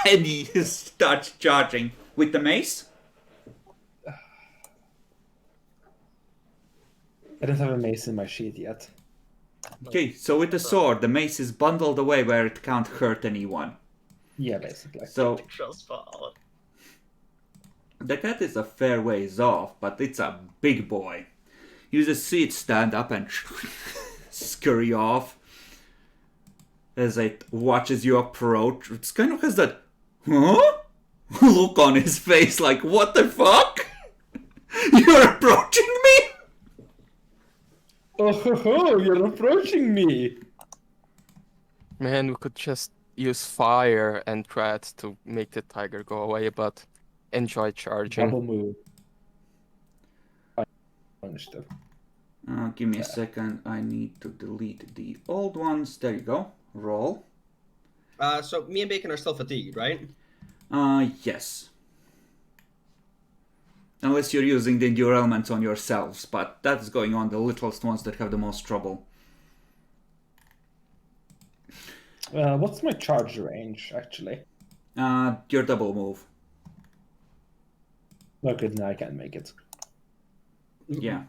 and he starts charging with the mace. I don't have a mace in my sheet yet. Okay, so with the sword, the mace is bundled away where it can't hurt anyone. Yeah, basically. So The crossbow out. the cat is a fair ways off, but it's a big boy. You just see it stand up and scurry off as it watches you approach. It's kind of has that, huh? Look on his face like, what the fuck? You're approaching me? Oh ho ho, you're approaching me! Man, we could just use fire and rats to make the tiger go away, but enjoy charging. Double move. Initiative. Give me a second. I need to delete the old ones. There you go. Roll. So me and Bacon are still fatigued, right? Yes. Unless you're using the endure elements on yourselves, but that's going on the littlest ones that have the most trouble. What's my charge range, actually? Your double move. Okay, then I can't make it. Yeah.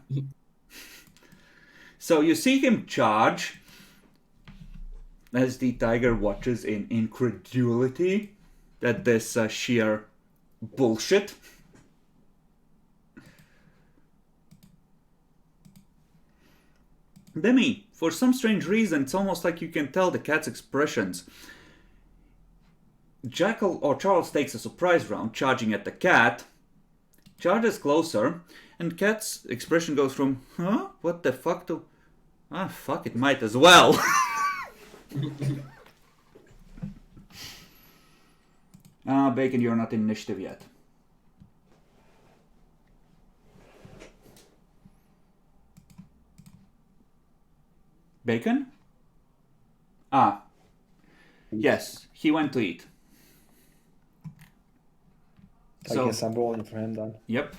So you see him charge as the tiger watches in incredulity at this sheer bullshit. Demi, for some strange reason, it's almost like you can tell the cat's expressions. Jackal or Charles takes a surprise round, charging at the cat, charges closer, and cat's expression goes from, huh? What the fuck to, ah, fuck, it might as well. Bacon, you're not in initiative yet. Bacon? Ah. Yes, he went to eat. I guess I'm rolling for him then. Yep.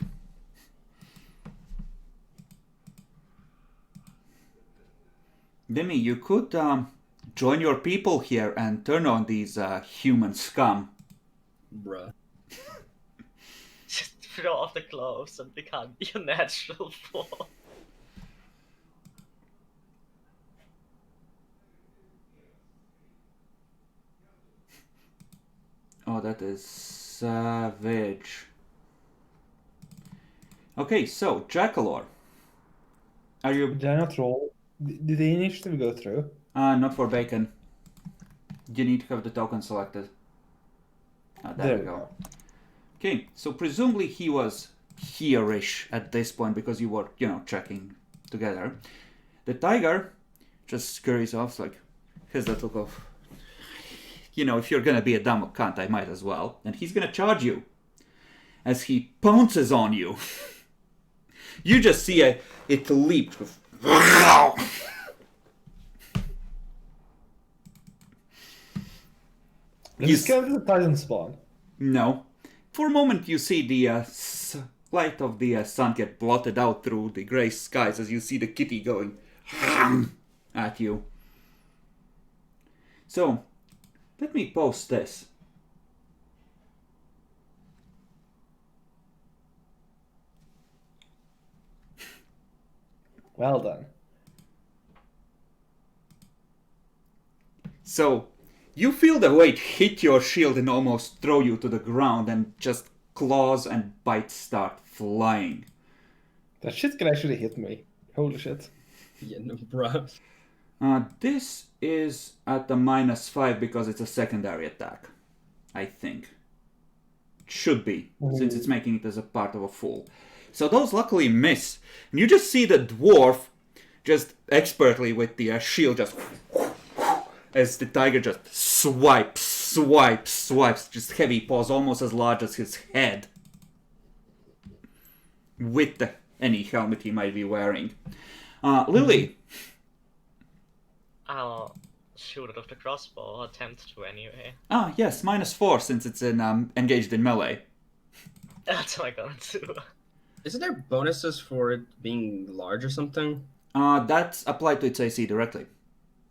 Demi, you could join your people here and turn on these human scum. Bruh. Just throw off the gloves and become your natural form. Oh, that is savage. Okay, so, Jackalor. Are you... Did I not roll? Did the initiative go through? not for Bacon. You need to have the token selected. There we go. Okay, so presumably he was here-ish at this point because you were, checking together. The tiger just scurries off, like, has that look of, if you're gonna be a dumb cunt, I might as well. And he's gonna charge you as he pounces on you. You just see it leap. Is this kind of the Titan spawn? No. For a moment, you see the light of the sun get blotted out through the grey skies as you see the kitty going at you. So, let me post this. Well done. So, you feel the weight hit your shield and almost throw you to the ground, and just claws and bites start flying. That shit can actually hit me. Holy shit. Yeah, no, bruh. This is at the -5 because it's a secondary attack. I think. Should be, since it's making it as a part of a full. So those luckily miss. And you just see the dwarf just expertly with the shield just... as the tiger just swipes, just heavy paws almost as large as his head. With any helmet he might be wearing. Lily. I'll shoot it with the crossbow, or attempt to anyway. Ah, yes, -4 since it's engaged in melee. That's what I'm gonna do. Isn't there bonuses for it being large or something? That's applied to its AC directly.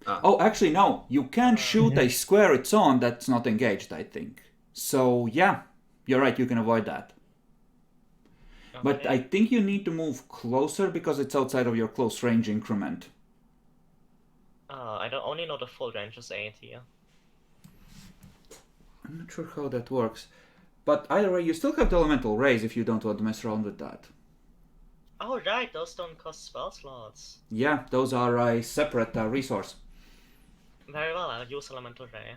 Ah. Oh, actually, no. You can shoot a square it's on that's not engaged, I think. So, yeah, you're right, you can avoid that. Okay. But I think you need to move closer because it's outside of your close range increment. I don't only know the full range is 80. I'm not sure how that works. But either way, you still have the elemental rays if you don't want to mess around with that. Oh right, those don't cost spell slots. Yeah, those are a separate resource. Very well, I'll use Elemental Ray.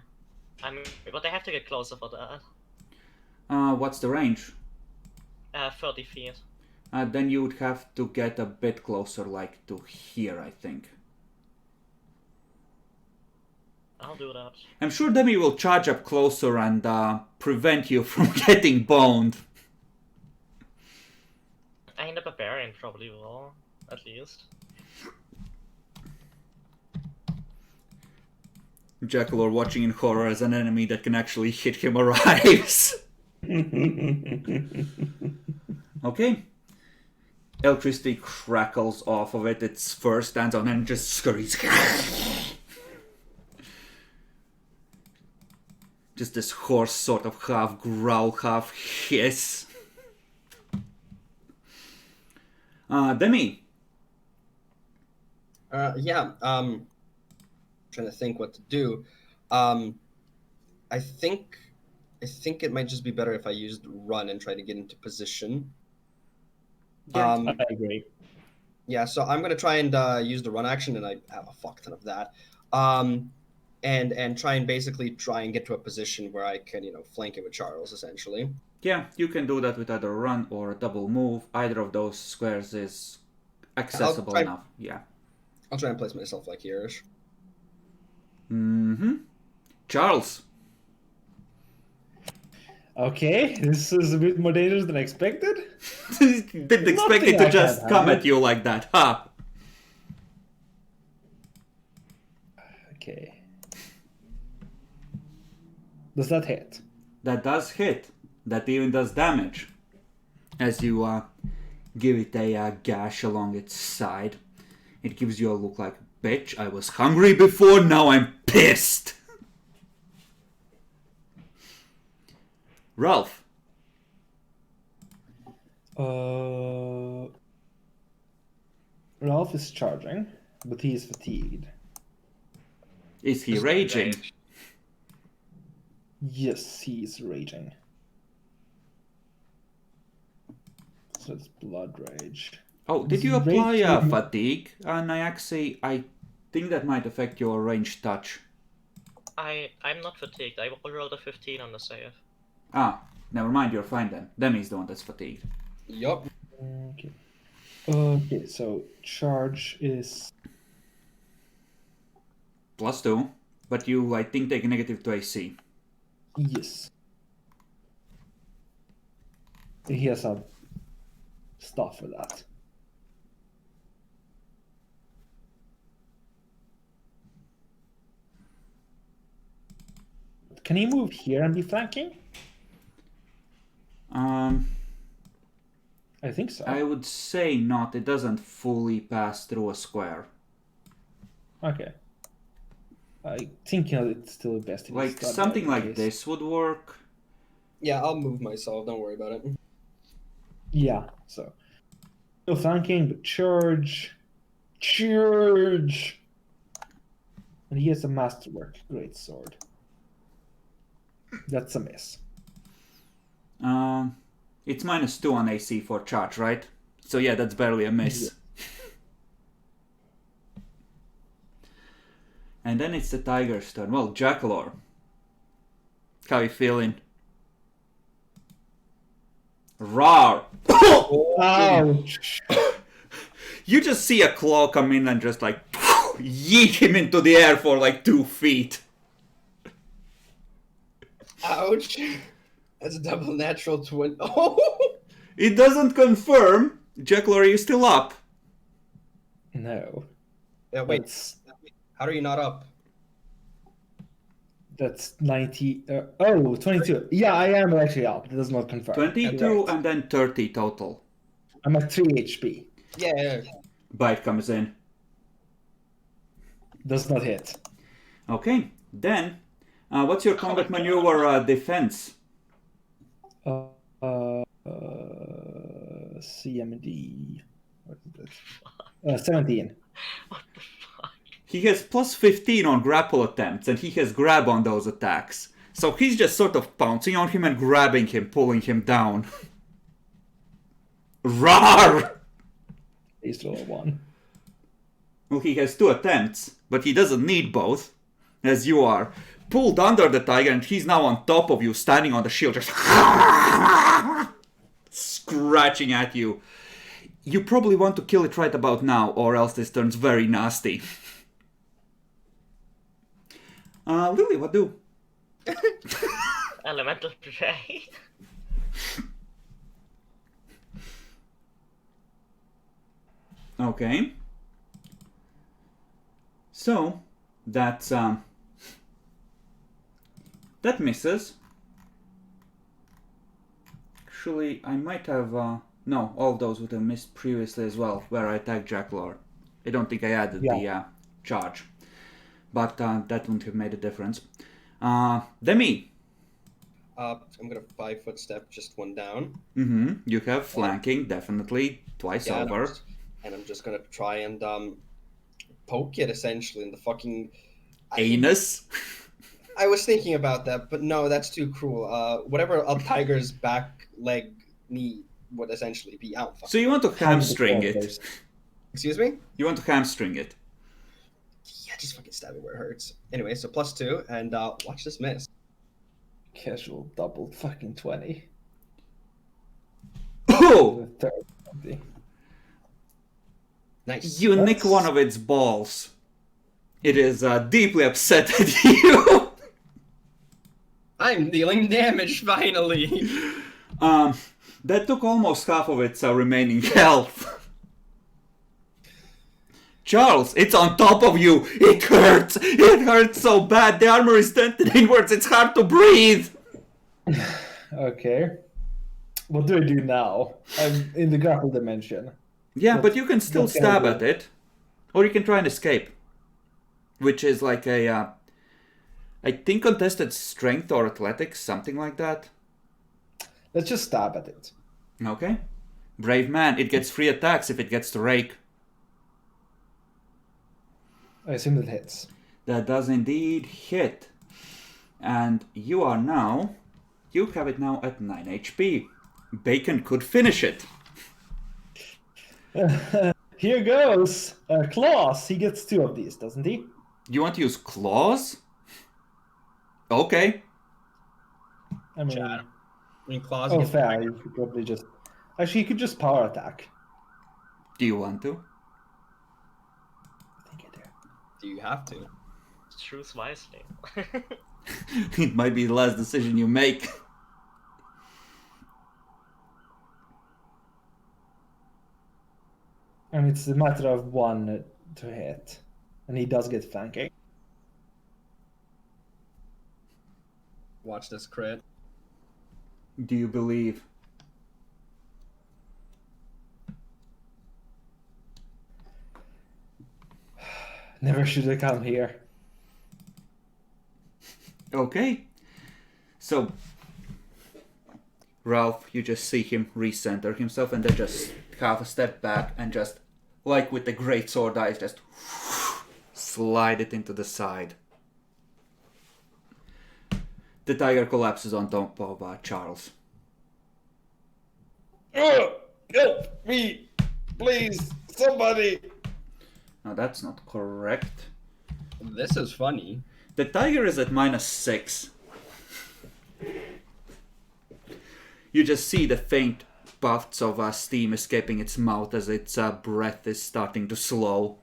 I mean, but I have to get closer for that. What's the range? 30 feet. Then you would have to get a bit closer, like to here, I think. I'll do that. I'm sure Demi will charge up closer and prevent you from getting boned. I think the Barbarian probably will, at least. Jackalor watching in horror as an enemy that can actually hit him arrives. Okay. Electricity crackles off of it, its fur stands on and just scurries. Just this hoarse sort of half growl, half hiss. Demi. Yeah, trying to think what to do. I think it might just be better if I used run and try to get into position. I agree. Yeah, so I'm gonna try and use the run action, and I have a fuck ton of that. And try and get to a position where I can, flank it with Charles, essentially. Yeah, you can do that with either a run or a double move. Either of those squares is accessible enough. Yeah. I'll try and place myself like here-ish. Mm-hmm. Charles. Okay, this is a bit more dangerous than expected. Didn't expect it to just come at you like that, huh? Okay. Does that hit? That does hit. That even does damage. As you give it a gash along its side. It gives you a look like, bitch, I was hungry before, now I'm pissed. Ralph. Ralph is charging, but he is fatigued. Is he raging? Yes, he is raging. So it's blood rage. Oh, did you apply fatigue, Nyaxi? I think that might affect your ranged touch. I'm not fatigued. I rolled a 15 on the save. Ah, never mind, you're fine then. Demi's the one that's fatigued. Yup. Okay. Okay, so charge is +2, but you, I think, take a negative to AC. yes. He has some stuff for that. Can he move here and be flanking? Um, I think so. I would say not. It doesn't fully pass through a square. Okay. I think it's still best if Like it's not something there in like case. this would work. Yeah, I'll move myself. Don't worry about it. Yeah, so. Still flanking, but charge. Charge! And he has a masterwork great sword. That's a miss. It's -2 on AC for charge, right? So yeah, that's barely a miss. And then it's the tiger's turn. Well, Jackalor. How you feeling? Roar! Ouch! You just see a claw come in and just like yeet him into the air for like 2 feet. Ouch! That's a double natural 20. Oh! It doesn't confirm. Jackalor, are you still up? No. Yeah, wait. That's, How are you not up? that's 90. 22. Yeah, I am actually up. It does not confirm. 22 You're right. and then 30 total. I'm at 3 HP. Yeah. Bite comes in. Does not hit. Okay, then what's your combat maneuver defense? CMD. What is that? 17. What the fuck? He has +15 on grapple attempts, and he has grab on those attacks. So he's just sort of pouncing on him and grabbing him, pulling him down. Roar! He's roll 1. Well, he has 2 attempts, but he doesn't need both, as you are pulled under the tiger, and he's now on top of you, standing on the shield, just scratching at you. You probably want to kill it right about now, or else this turns very nasty. Lily, what do? Elemental Prey. Okay. So, that's, that misses. Actually, I might have, no, all of those would have missed previously as well, where I attacked Jackalor. I don't think I added the charge. But that wouldn't have made a difference. Demi. I'm gonna 5-foot step just one down. You have flanking, definitely, twice Yeah, over. And I'm just gonna try and poke it essentially in the fucking Anus. I was thinking about that, but no, that's too cruel. Whatever a tiger's back leg knee would essentially be out. So you want to hamstring it. Excuse me? You want to hamstring it. Yeah, just fucking stab it where it hurts. Anyway, so +2, and watch this miss. Casual double fucking 20. Oh! The third 20. Nice. You nick one of its balls. It is deeply upset at you. I'm dealing damage finally. That took almost half of its remaining health. Charles, it's on top of you. It hurts. It hurts so bad. The armor is dented inwards. It's hard to breathe. Okay. What do I do now? I'm in the grapple dimension. Yeah, What- but you can still what can I stab do? at it. Or you can try and escape. Which is like a, I think contested strength or athletics, something like that. Let's just stab at it. Okay. Brave man. It gets free attacks if it gets to rake. I assume that hits. That does indeed hit. And you are now... You have it now at 9 HP. Bacon could finish it. Here goes! Claws! He gets 2 of these, doesn't he? You want to use claws? Okay. I mean, Chad. I mean, claws. oh, against fair. tiger. You could probably just. Actually, you could just power attack. Do you want to? I think I do. Do you have to? Choose wisely. It might be the last decision you make. I mean, it's a matter of 1 to hit. And he does get flanking. watch this crit. Do you believe? Never should have come here. Okay. So, Ralph, you just see him recenter himself and then just half a step back and just, like with the great sword eyes, just slide it into the side. The tiger collapses on top of Charles. Help me! Please, somebody! Now that's not correct. This is funny. The tiger is at -6. You just see the faint puffs of steam escaping its mouth as its breath is starting to slow.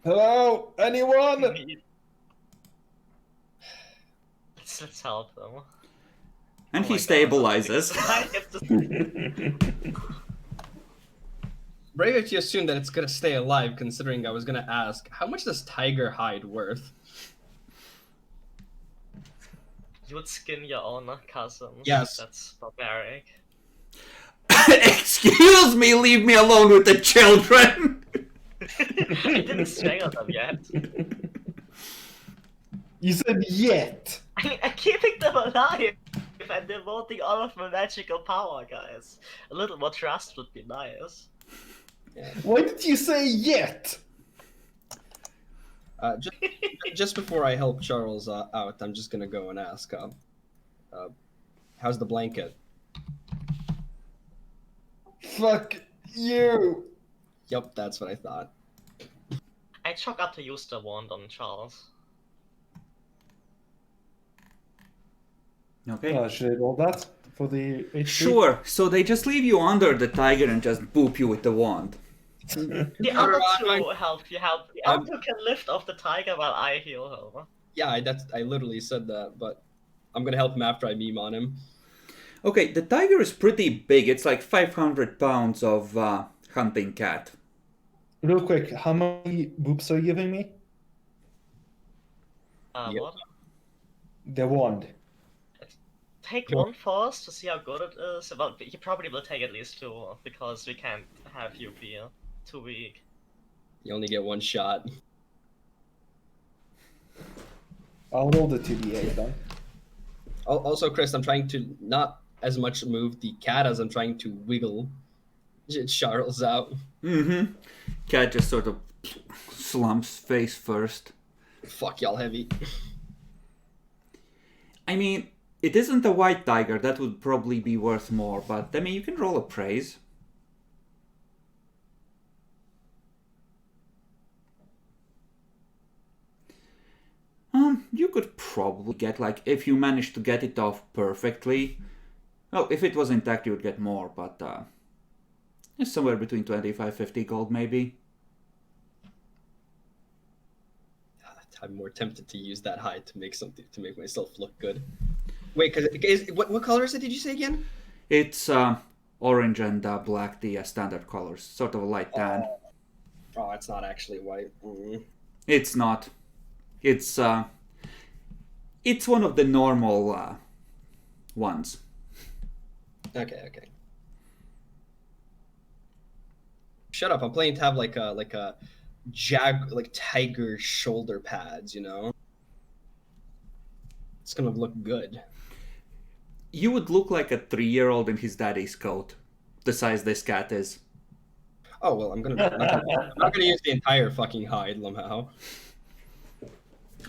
Hello? Anyone? Let's help them. And Oh he my God. stabilizes. I have to- Brave if you assume that it's gonna stay alive, considering I was gonna ask, how much does tiger hide worth? You would skin your own cousins. Yes. That's barbaric. Excuse me, leave me alone with the children! I didn't strangle them yet. You said yet. I'm keeping them alive and devoting all of my magical power, guys. A little more trust would be nice. Why did you say yet? Just before I help Charles out, I'm just gonna go and ask, how's the blanket? Fuck you. Yep, that's what I thought. I chalk up to use the wand on Charles. Okay. Should I roll that for the HP? Sure, so they just leave you under the tiger and just boop you with the wand. The other I'm- two help you help. The other two can lift off the tiger while I heal him. Yeah, I literally said that, but I'm gonna help him after I meme on him. Okay, the tiger is pretty big. It's like 500 pounds of hunting cat. Real quick, how many boops are you giving me? Yep. What? The wand. Take Sure. one first to see how good it is. Well, you probably will take at least two, because we can't have you be too weak. You only get one shot. I'll roll the 2d8 then. Also, Chris, I'm trying to not as much move the cat as I'm trying to wiggle Charles out. Mm-hmm. Cat just sort of slumps face first. Fuck y'all heavy. I mean, it isn't a white tiger. That would probably be worth more, but I mean, you can roll a praise. You could probably get, like, if you manage to get it off perfectly. Well, if it was intact, you would get more, but it's somewhere between 25-50 gold, maybe. I'm more tempted to use that hide to make something to make myself look good. Wait, because what color is it? Did you say again? It's orange and black, the standard colors, sort of a light tan. Oh, it's not actually white. It's not. It's one of the normal ones. Okay. Shut up! I'm planning to have like a tiger shoulder pads. You know, it's gonna look good. You would look like a 3-year-old in his daddy's coat, the size this cat is. Oh well, I'm not gonna use the entire fucking hide, somehow.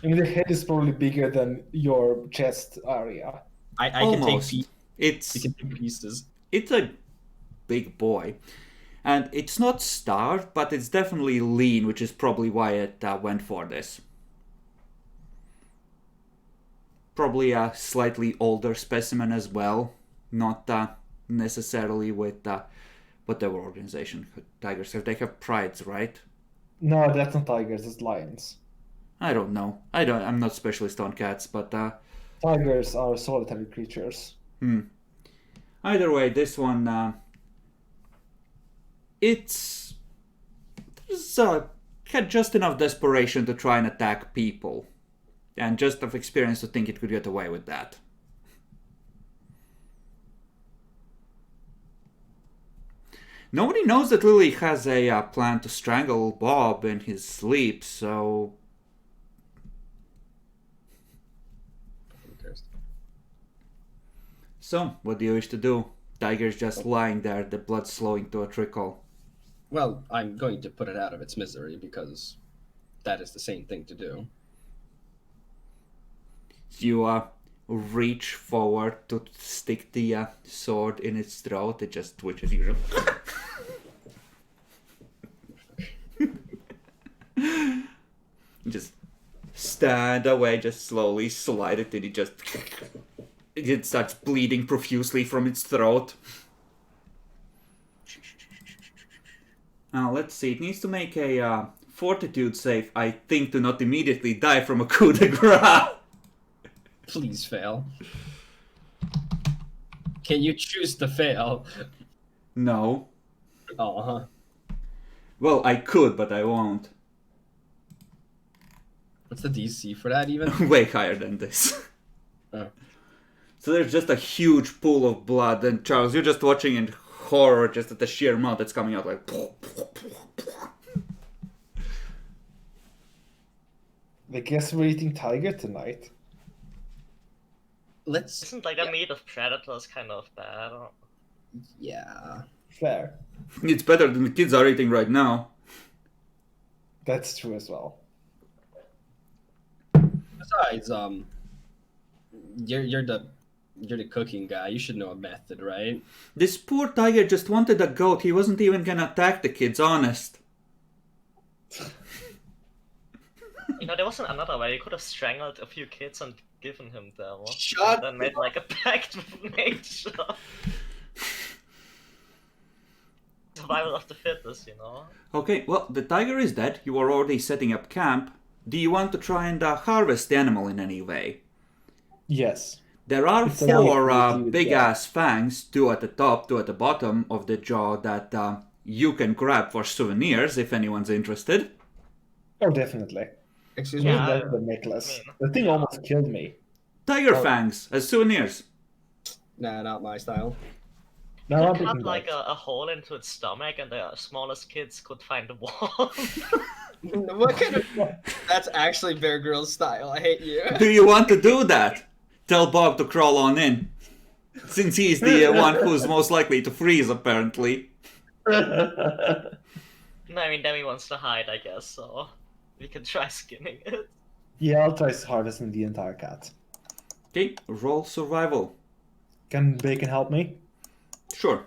I mean, the head is probably bigger than your chest area. I can take Almost. pieces. It's We can take pieces. it's a big boy, and it's not starved, but it's definitely lean, which is probably why it went for this. Probably a slightly older specimen as well, not necessarily with whatever organization tigers have. They have prides, right? No, that's not tigers, it's lions. I don't know. I'm not specialist on cats, but Tigers are solitary creatures. either way, this one it's had just enough desperation to try and attack people. And just of experience to think it could get away with that. Nobody knows that Lily has a plan to strangle Bob in his sleep, so... So, what do you wish to do? Tiger's just lying there, the blood slowing to a trickle. Well, I'm going to put it out of its misery because that is the same thing to do. You reach forward to stick the sword in its throat. It just twitches. You just stand away, just slowly slide it, and it starts bleeding profusely from its throat. Now, let's see. It needs to make a Fortitude Save, I think, to not immediately die from a coup de grace. Please fail. Can you choose to fail? No. Uh-huh. Well, I could, but I won't. What's the DC for that even? Way higher than this. Oh. So there's just a huge pool of blood, and Charles, you're just watching in horror just at the sheer amount that's coming out, like... I guess we're eating tiger tonight. Isn't like the meat of predators kind of bad? Yeah. Fair. It's better than the kids are eating right now. That's true as well. Besides, you're the cooking guy. You should know a method, right? This poor tiger just wanted a goat. He wasn't even gonna attack the kids, honest. You know, there wasn't another way. You could have strangled a few kids and given him them. Shut and then made like a pact with nature. Survival of the fittest, you know? Okay, well, the tiger is dead. You are already setting up camp. Do you want to try and harvest the animal in any way? Yes. There are It's only four a few, big-ass fangs, 2 at the top, 2 at the bottom of the jaw that you can grab for souvenirs if anyone's interested. Oh, definitely. Excuse Maybe me. Yeah, that's the necklace. I mean, The thing almost killed me. Tiger Oh. fangs as souvenirs. Nah, not my style. Now I'm you cut picking like that. a hole into its stomach and the smallest kids could find the wall. What kind of? That's actually Bear Grylls style. I hate you. Do you want to do that? Tell Bob to crawl on in. Since he's the one who's most likely to freeze, apparently. No, I mean, Demi wants to hide, I guess, so we can try skinning it. Yeah, I'll try harvesting the entire cat. Okay, roll survival. Can Bacon help me? Sure.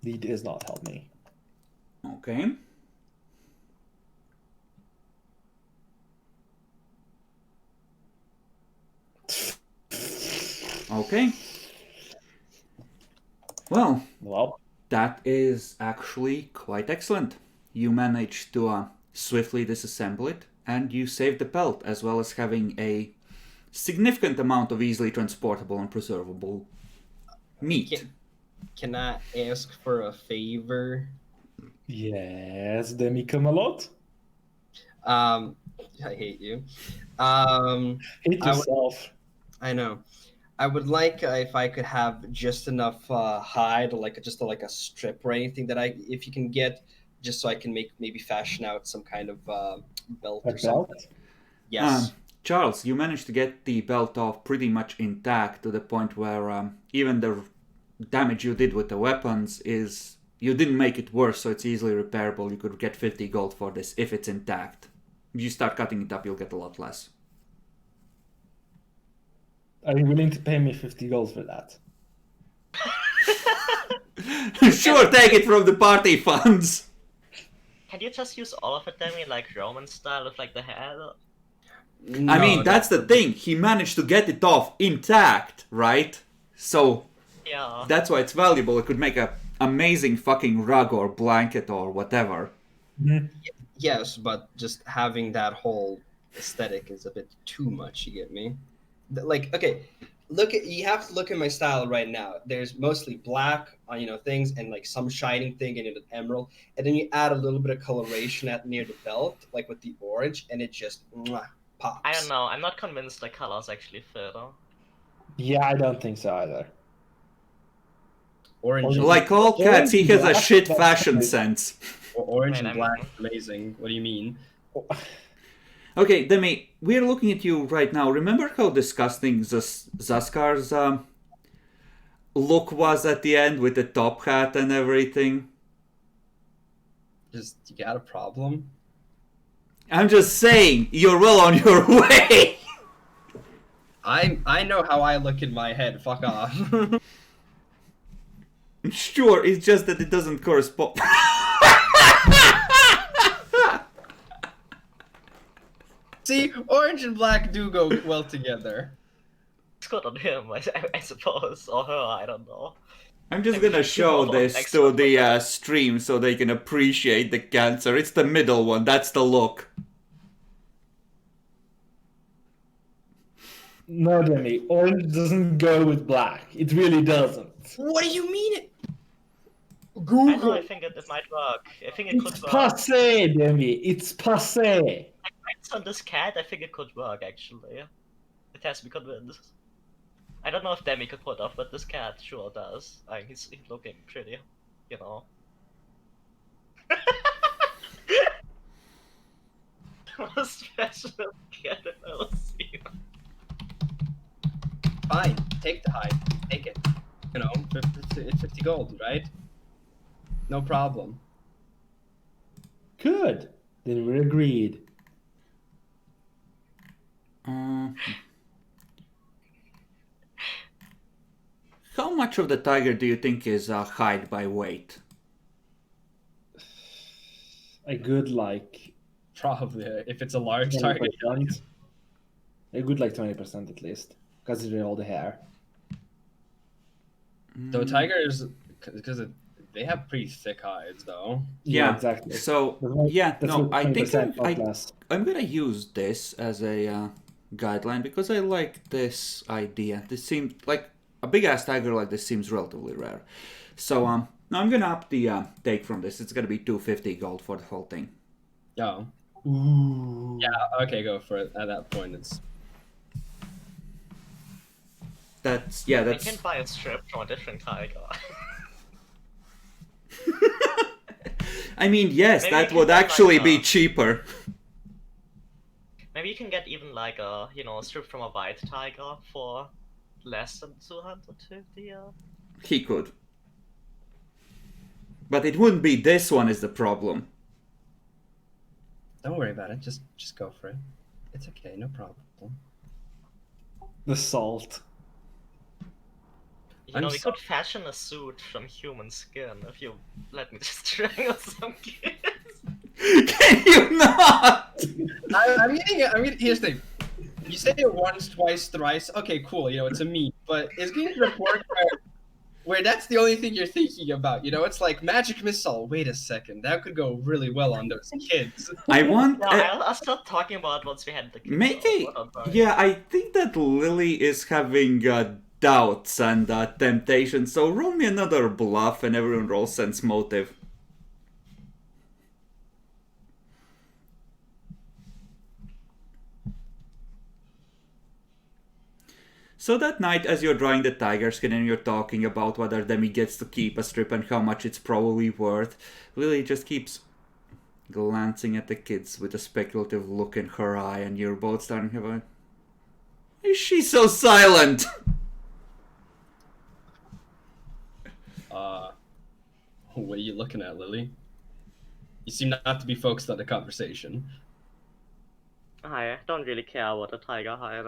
He does not help me. Okay. Okay. Well, Well, that is actually quite excellent. You managed to swiftly disassemble it, and you saved the pelt, as well as having a significant amount of easily transportable and preservable meat. Can I ask for a favor? yes, Demi Camelot. I hate you. Hate I would- yourself. I know. I would like if I could have just enough hide, like a strip or anything that if you can get, just so I can maybe fashion out some kind of belt A or something. belt? Yes. Charles, you managed to get the belt off pretty much intact to the point where even the damage you did with the weapons is... You didn't make it worse, so it's easily repairable. You could get 50 gold for this if it's intact. If you start cutting it up, you'll get a lot less. Are you willing to pay me 50 gold for that? Sure, take it from the party funds! Can you just use all of it, Demi, like Roman style with like the head? No, I mean, that's the thing. He managed to get it off intact, right? So, Yeah. that's why it's valuable. It could make a amazing fucking rug or blanket or whatever. Yes, but just having that whole aesthetic is a bit too much. You get me? Like, okay, You have to look at my style right now. There's mostly black on things and like some shining thing and an emerald, and then you add a little bit of coloration at near the belt, like with the orange, and it just pops. I don't know. I'm not convinced the colors actually fit. Yeah, I don't think so either. Orange, Like all cats, he has a Black, shit that's fashion right. sense. orange Man, and black, amazing. What do you mean? Okay, Demi, we're looking at you right now. Remember how disgusting Zaskar's look was at the end with the top hat and everything? Just you got a problem? I'm just saying, you're well on your way! I know how I look in my head. Fuck off. Sure, it's just that it doesn't correspond. See, orange and black do go well together. It's good on him, I suppose, or her. I don't know. I'm just Maybe gonna she's show more this expert to with the that. stream so they can appreciate the cancer. It's the middle one, that's the look. No, Demi, orange doesn't go with black. It really doesn't. What do you mean? I know. Google. I think it might work. I think it It's could work. passé, Demi. It's passé. It's on this cat. I think it could work actually. It has to be convinced. I don't know if Demi could pull it off, but this cat sure does. I mean, he's looking pretty, you know. Most special cat I've ever seen. Fine, take the hide. Take it. 50 gold, right? No problem. Good. Then we're agreed. How much of the tiger do you think is hide by weight? A good like Probably, if it's a large target. 20%. A good like 20% at least, considering all the hair. Though tigers, because they have pretty thick hides, though. Yeah, exactly. So, That's yeah, that's no, what I think 20% not I'm less. gonna use this as a guideline because I like this idea. This seems like a big ass tiger like this seems relatively rare. So, no, I'm gonna up the take from this. It's gonna be 250 gold for the whole thing. Oh. Ooh. Yeah, okay, go for it. At that point, it's... That's You that's. can buy a strip from a different tiger. I mean, yes, Maybe that you can would get, like, actually be a- cheaper. Maybe you can get even like a a strip from a white tiger for less than 250. He could. But it wouldn't be this one is the problem. Don't worry about it. Just go for it. It's okay, no problem. The salt. You I'm know, we so- could fashion a suit from human skin if you let me just strangle some kids. Can you not? I'm getting it. Here's the thing. You say it once, twice, thrice. Okay, cool. It's a meme. But it's getting to the point where that's the only thing you're thinking about. It's like magic missile. Wait a second. That could go really well on those kids. I want. No, I'll start talking about once we had the kids. Maybe. What about it? Yeah, I think that Lily is having doubts and temptations. So roll me another bluff, and everyone rolls sense motive. So that night, as you're drawing the tiger skin and you're talking about whether Demi gets to keep a strip and how much it's probably worth, Lily just keeps glancing at the kids with a speculative look in her eye, and you're both starting to have a... Is she so silent? What are you looking at, Lily? You seem not to be focused on the conversation. I don't really care about the tiger hide.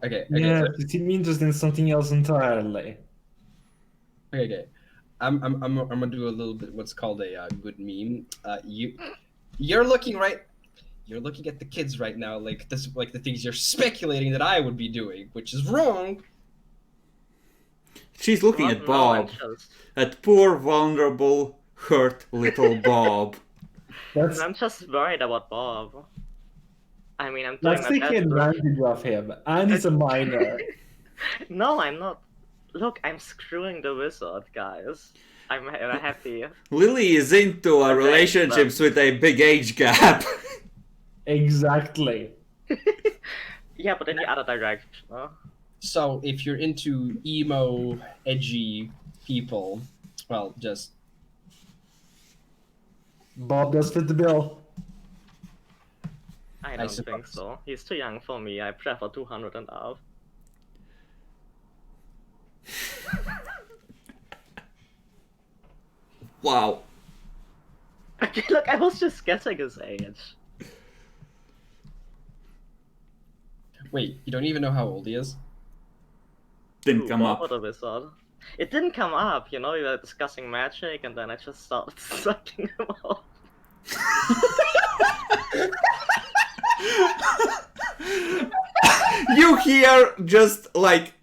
Okay. Yeah, it seems interested in something else entirely. Okay. I'm gonna do a little bit what's called a good meme. You're looking at the kids right now, like this, like the things you're speculating that I would be doing, which is wrong. She's looking at Bob. At poor, vulnerable, hurt little Bob. That's I'm just worried about Bob. I mean, I'm doing Let's my take best. advantage of him. And he's a minor. No, I'm not. Look, I'm screwing the wizard, guys. I'm happy. Lily is into Okay, relationships with a big age gap. Exactly. Yeah, but in the other direction. Huh? So if you're into emo, edgy people, well, just Bob does fit the bill. I don't suppose. think so. He's too young for me. I prefer 200 and up. Wow. Okay, look, I was just guessing his age. wait, you don't even know how old he is? Didn't Ooh, come Bob up. or the wizard. It didn't come up, you know, we were discussing magic and then I just started sucking him off. You hear just like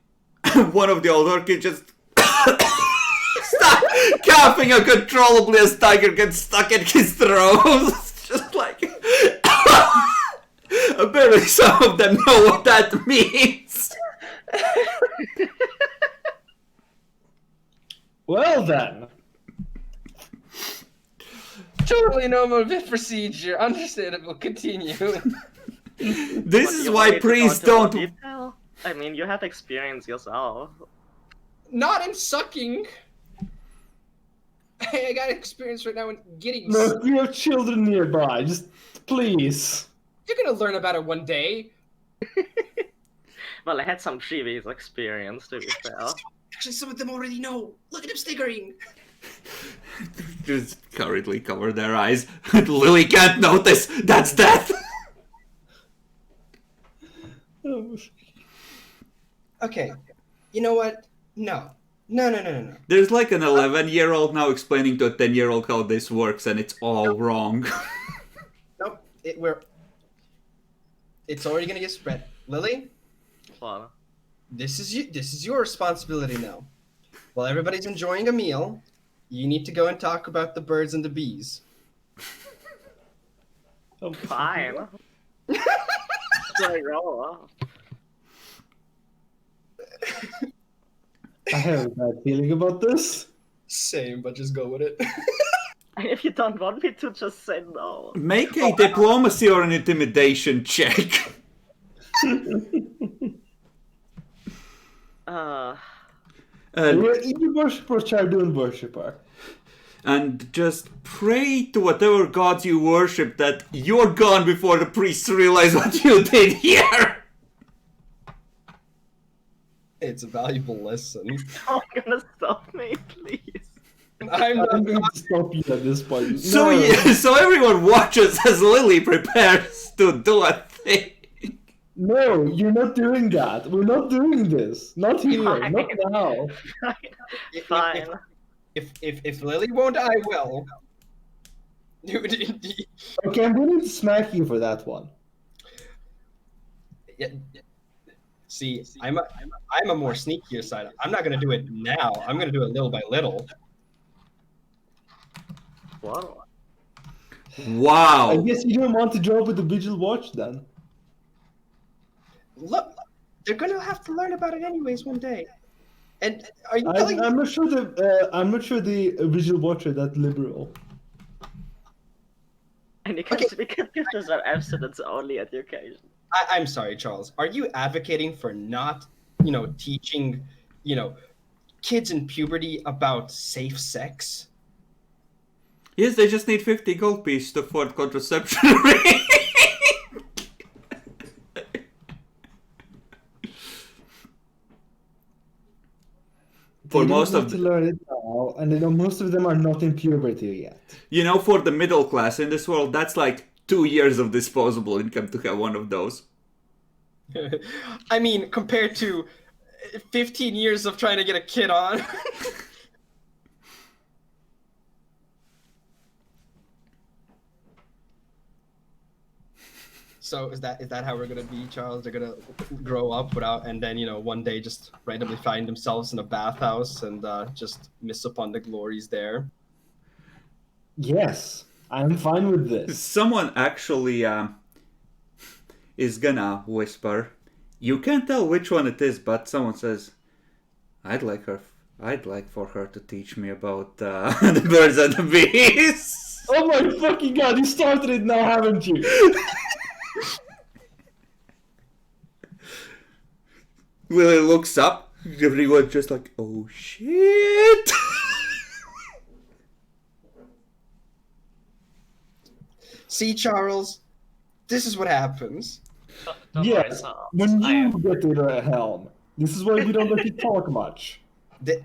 one of the older kids just stop coughing uncontrollably as Tiger gets stuck in his throat. It's just like apparently some of them know what that means. Well then. Totally normal procedure. Understandable. Continue. This What, is you why want me to go priests into more don't. detail? I mean, you have experience yourself. Not in sucking. I got experience right now in getting. Look, you have children nearby. Just please. You're gonna learn about it one day. Well, I had some previous experience, to be fair. Actually, some of them already know. Look at him sniggering. Just hurriedly cover their eyes. Lily can't notice. That's death. Okay. You know what? No. No. There's like an 11-year-old now explaining to a 10-year-old how this works, and it's all wrong. Nope. It's already gonna get spread. Lily, Well, this is your responsibility now. While everybody's enjoying a meal, you need to go and talk about the birds and the bees. fine. Like, roll. I have a bad feeling about this. Same, but just go with it. If you don't want me to, just say no. Make a diplomacy or an intimidation check. You worshiper, Chardoon worshiper. And just pray to whatever gods you worship that you're gone before the priests realize what you did here. It's a valuable lesson. Don't gonna stop me, please. I'm I'm not. going to stop you at this point. So, No. so everyone watches as Lily prepares to do a thing. No, you're not doing that. We're not doing this. Not here. Fine. Not now. Fine. If Lily won't, I will. Indeed. Okay, I'm going to smack you for that one. Yeah. See, I'm a more sneakier side. I'm not gonna do it now. I'm gonna do it little by little. What? I Wow. guess you don't want to join with the Vigil Watch then. Look, they're gonna have to learn about it anyways one day. And are you telling me? I'm not sure the Vigil Watch are that liberal. And you can Okay. speak at this are abstinence only education. I'm sorry, Charles. Are you advocating for not, teaching, kids in puberty about safe sex? Yes, they just need 50 gold pieces to afford contraception ring. For They don't most need of to learn it now, and most of them are not in puberty yet. for the middle class in this world, that's like 2 years of disposable income to have one of those. I mean, compared to 15 years of trying to get a kid on. So is that how we're gonna be, Charles? They're gonna grow up without, and then one day just randomly find themselves in a bathhouse and just miss upon the glories there. Yes, I'm fine with this. Someone actually is gonna whisper. You can't tell which one it is, but someone says, I'd like for her to teach me about the birds and the bees. Oh my fucking god, you started it now, haven't you? Lily looks up. Everyone's just like, oh shit. See, Charles, this is what happens. Don't worry, Yes, Charles. when I you am. get to the helm. This is why we don't let you talk much.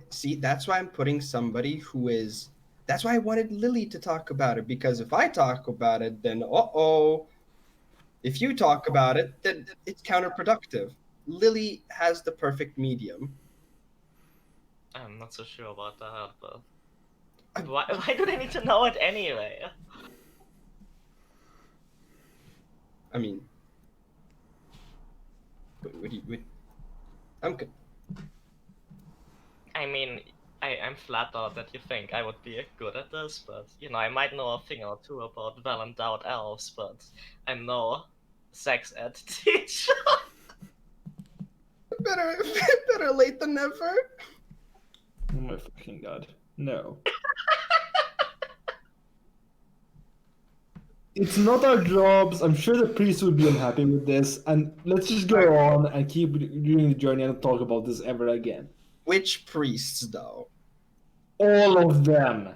See, that's why I'm putting somebody who is. That's why I wanted Lily to talk about it, because if I talk about it, then if you talk about it, then it's counterproductive. Lily has the perfect medium. I'm not so sure about that, but why do they need to know it anyway? I mean, wait. I'm good. I mean, I'm flattered that you think I would be good at this, but you know, I might know a thing or two about well-endowed elves, but I'm no sex ed teacher. Better late than never. Oh my fucking god. No. It's not our jobs. I'm sure the priest would be unhappy with this. And let's just go on and keep doing the journey and talk about this ever again. Which priests, though? All of them.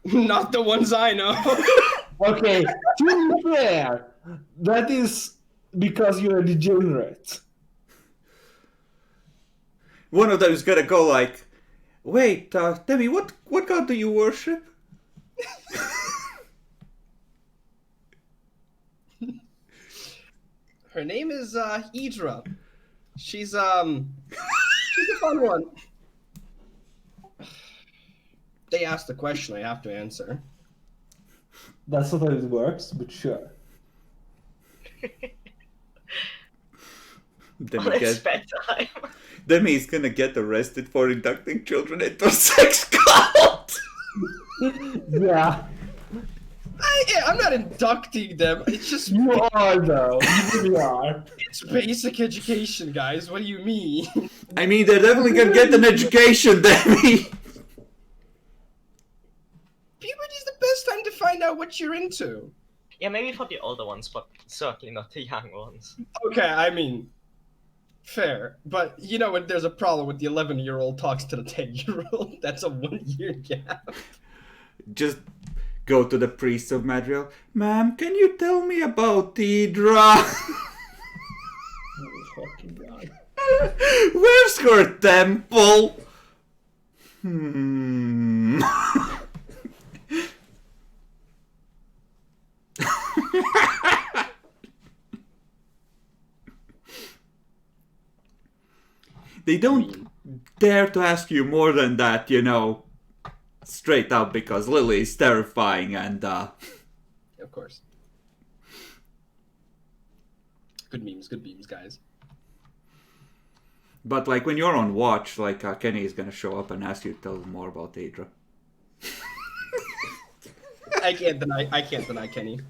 Not the ones I know. Okay, to be fair, that is because you're a degenerate. One of them is gonna go like, wait, tell me, what god do you worship? Her name is Idra. She's a fun one. They asked the question, I have to answer. That's not how it works, but sure. It's bedtime. Then he's gonna get arrested for inducting children into a sex cult. Yeah, I'm not inducting them. It's just you are though. You really are. it's basic education, guys. What do you mean? I mean, they're definitely gonna get an education, Demi. Puberty's the best time to find out what you're into. Yeah, maybe for the older ones, but certainly not the young ones. Okay, I mean, fair. But you know when there's a problem with the 11-year-old talks to the 10-year-old, that's a 1-year gap. Just go to the priest of Madriel. Ma'am, can you tell me about Idra? Oh, fucking god. Where's her temple? They don't dare to ask you more than that, you know, straight up, because Lily is terrifying and, Of course. Good memes, guys. But, like, when you're on watch, like, Kenny is gonna show up and ask you to tell them more about Idra. I can't deny Kenny.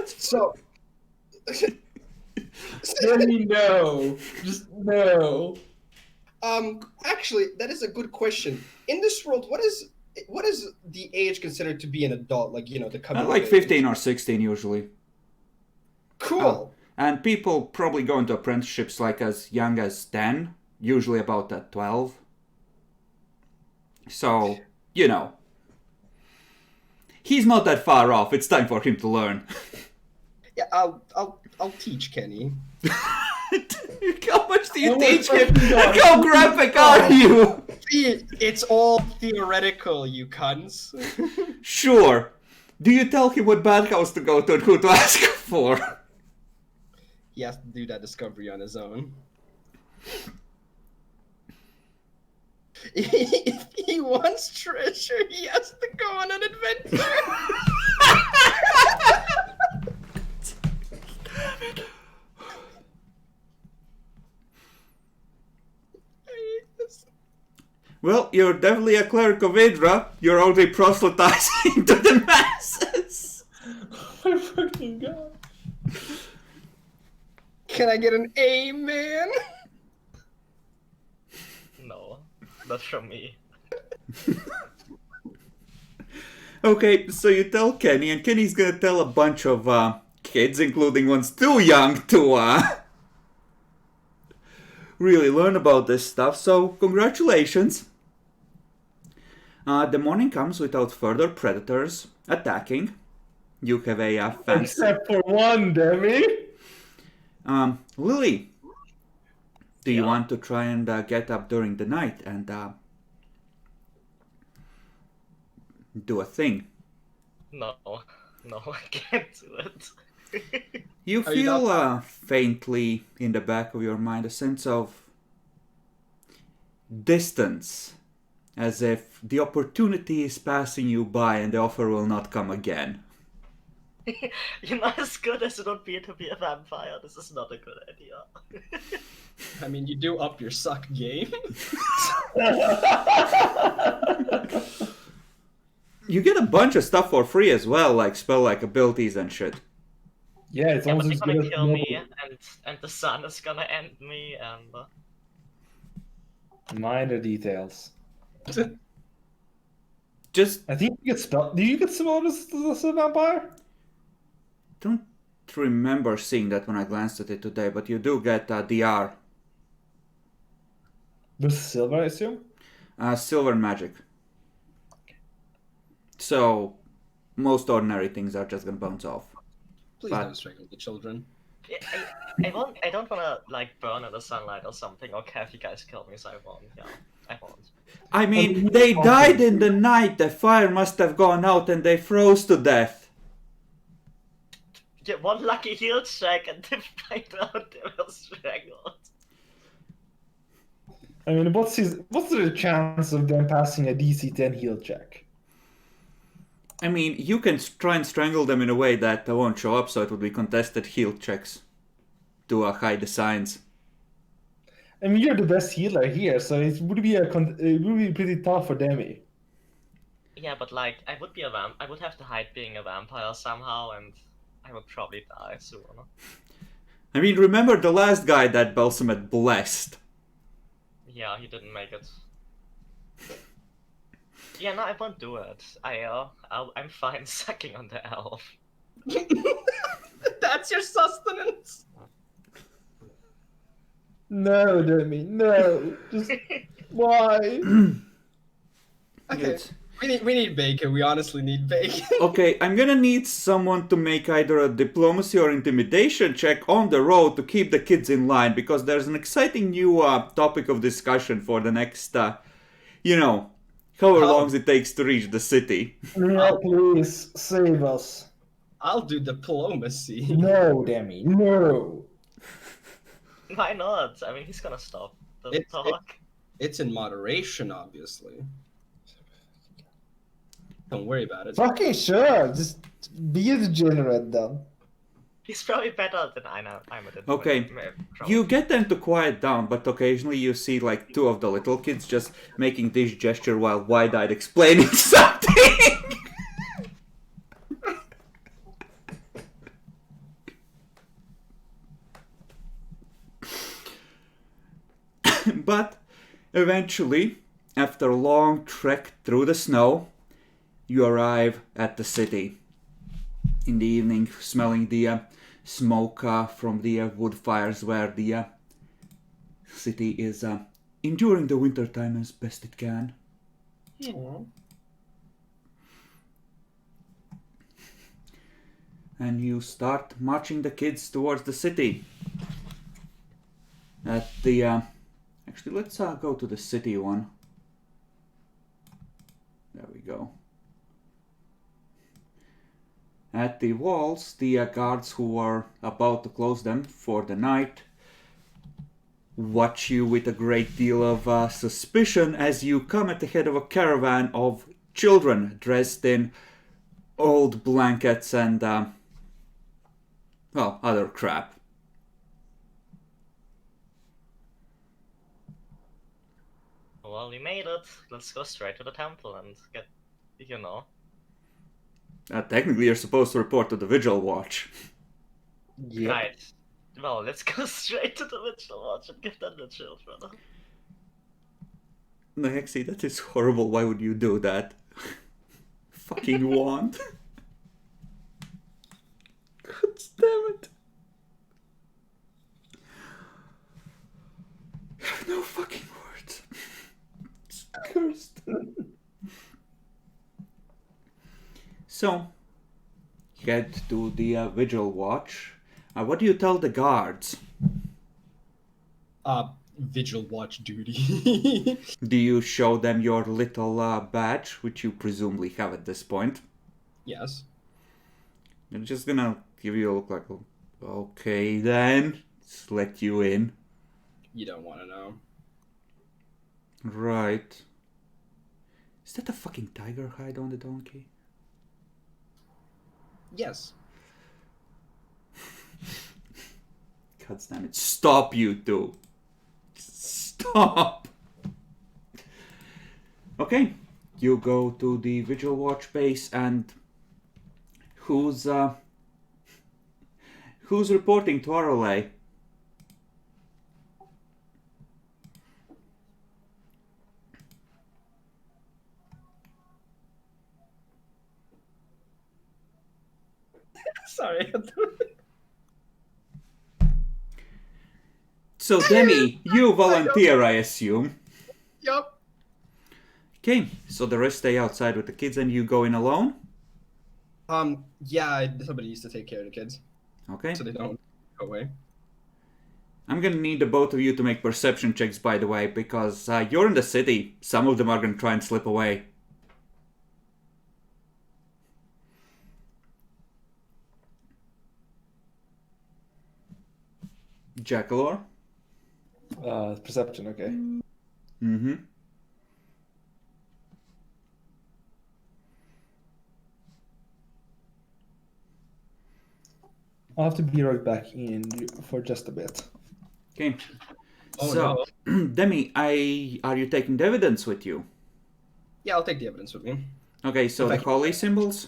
So Kenny, no. Just no. actually, that is a good question. In this world, what is the age considered to be an adult? Like, you know, the coming Like of 15 age? or 16 usually. Cool. And people probably go into apprenticeships like as young as 10, usually about at 12. So, you know. He's not that far off. It's time for him to learn. Yeah, I'll teach Kenny. How much do you Oh my teach him? fucking God. And how graphic are you? It's all theoretical, you cunts. Sure. Do you tell him what bathhouse to go to and who to ask for? He has to do that discovery on his own. If he wants treasure, he has to go on an adventure. Well, you're definitely a cleric of Idra. You're already proselytizing to the masses. Oh my god. Can I get an amen? No, not from me. Okay, so you tell Kenny, and Kenny's gonna tell a bunch of kids, including ones too young to really learn about this stuff. So congratulations. The morning comes without further predators attacking. You have a fancy. Except for one, Demi. Lily, do you Yeah. want to try and get up during the night and do a thing? No, I can't do it. You Are you feel faintly in the back of your mind a sense of distance, as if the opportunity is passing you by and the offer will not come again. You know, as good as it would be to be a vampire, this is not a good idea. I mean, you do up your suck game. You get a bunch of stuff for free as well, like spell-like abilities and shit. Yeah, it's Yeah, but almost they're as gonna good as kill me, normal. and the sun is gonna end me, and Minor details. Just I think you get spell. Do you get spell as a vampire? don't remember seeing that when I glanced at it today, but you do get DR, With silver, I assume. silver magic. So most ordinary things are just gonna bounce off. Please But- don't strangle the children. yeah, I don't wanna like burn in the sunlight or something, or have you guys kill me, so I won't. Yeah, I won't. I mean, mean, they you- died in the night. The fire must have gone out and they froze to death. Get one lucky heal check and they find out they were strangled. I mean, what's the chance of them passing a DC 10 heal check? I mean, you can try and strangle them in a way that won't show up, so it would be contested heal checks to hide the signs. I mean, you're the best healer here, so it would be it would be pretty tough for Demi. Yeah, but like, I would be a I would have to hide being a vampire somehow, and I would probably die soon. I mean, remember the last guy that Balsamet blessed? Yeah, he didn't make it. Yeah, no, I won't do it. I'm fine sucking on the elf. That's your sustenance. No, Demi, no. Just why? Okay, It's- we need bacon. We honestly need bacon. Okay, I'm gonna need someone to make either a diplomacy or intimidation check on the road to keep the kids in line, because there's an exciting new topic of discussion for the next, however Oh. long it takes to reach the city. Yeah, please save us. I'll do diplomacy. No, Demi, no. Why not? I mean, he's gonna stop the It's- talk. It's in moderation, obviously. Don't worry about it. Fucking sure, just be a degenerate then. He's probably better than I'm at. Okay, you get them to quiet down, but occasionally you see like two of the little kids just making this gesture while wide-eyed explaining something. But eventually, after a long trek through the snow, you arrive at the city. In the evening, smelling the smoke from the wood fires where the city is enduring the winter time as best it can. And you start marching the kids towards the city. At the actually, let's go to the city one. There we go. At the walls, the guards who are about to close them for the night watch you with a great deal of suspicion as you come at the head of a caravan of children dressed in old blankets and, other crap. Well, we made it. Let's go straight to the temple and get, Technically, you're supposed to report to the Vigil Watch. Yep. Right. Well, let's go straight to the Vigil Watch and give them the children. No, Hexy, that is horrible. Why would you do that? Fucking wand. God damn it. I have no fucking words. It's cursed. So, head to the Vigil Watch. What do you tell the guards? Vigil watch duty. Do you show them your little badge, which you presumably have at this point? Yes. They're just gonna give you a look like, okay then, let's let you in. You don't want to know. Right. Is that a fucking tiger hide on the donkey? Yes. God damn it. Stop, you two. Stop. Okay. You go to the Vigil Watch base and who's reporting to RLA? Sorry. So Demi, you volunteer, I assume. Yup. Okay, so the rest stay outside with the kids and you go in alone? Yeah, somebody needs to take care of the kids Okay. so they don't go away. I'm gonna need the both of you to make perception checks, by the way, because you're in the city. Some of them are gonna try and slip away. Jackalor? Perception, okay. Mm-hmm. I'll have to be right back in for just a bit. Okay. Oh, So, Demi, are you taking the evidence with you? Yeah, I'll take the evidence with me. Okay, so If I the can- holy symbols?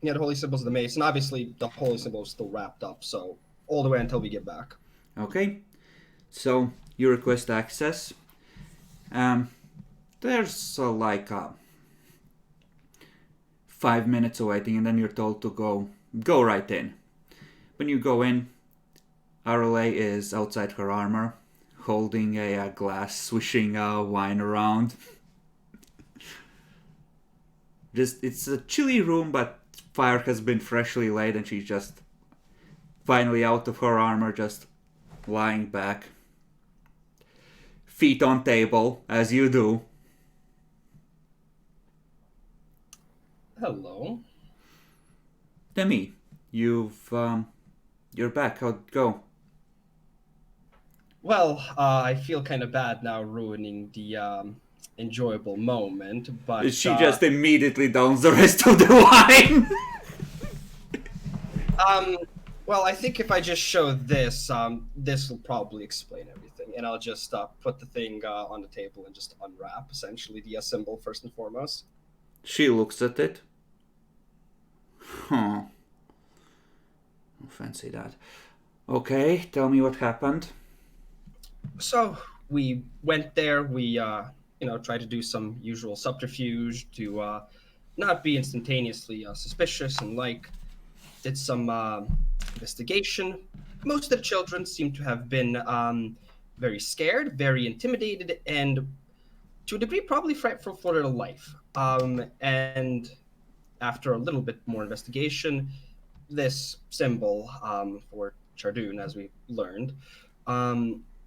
Yeah, the holy symbol's the mace, and obviously the holy symbol is still wrapped up, so all the way until we get back. Okay. So, you request access. There's like 5 minutes awaiting, and then you're told to go right in. When you go in, RLA is outside her armor, holding a glass, swishing wine around. It's a chilly room, but fire has been freshly laid, and she's just finally out of her armor, just lying back. Feet on table, as you do. Hello. Demi, you're back. How'd it go? Well, I feel kind of bad now ruining the enjoyable moment, but She just immediately downs the rest of the wine. well, I think if I just show this, this will probably explain everything, and I'll just put the thing on the table and just unwrap essentially the symbol first and foremost. She looks at it. Huh. Don't fancy that. Okay, tell me what happened. So we went there. We tried to do some usual subterfuge to not be instantaneously suspicious, and did some investigation. Most of the children seem to have been very scared, very intimidated, and to a degree probably frightful for their life. And after a little bit more investigation, this symbol for Chardoon, as we learned,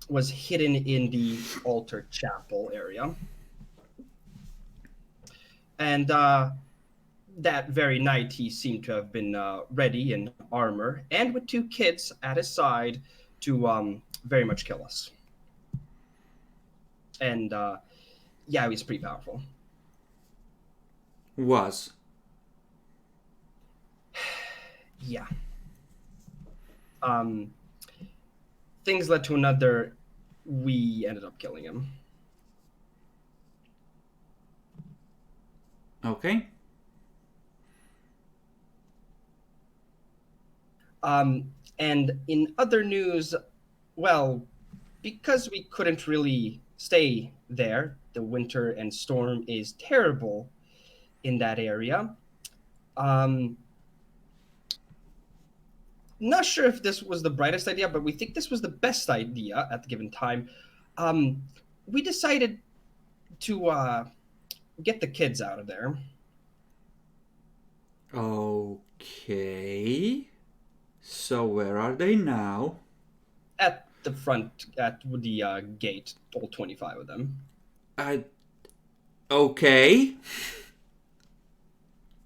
was hidden in the altar chapel area. And that very night, he seemed to have been ready in armor and with two kids at his side to very much kill us. And yeah, he was pretty powerful. Was. Yeah. Things led to another. We ended up killing him. Okay. And in other news, well, because we couldn't really stay there, the winter and storm is terrible in that area. Not sure if this was the brightest idea, but we think this was the best idea at the given time. We decided to get the kids out of there. Okay. So where are they now? At the front, at the gate, all 25 of them. Okay.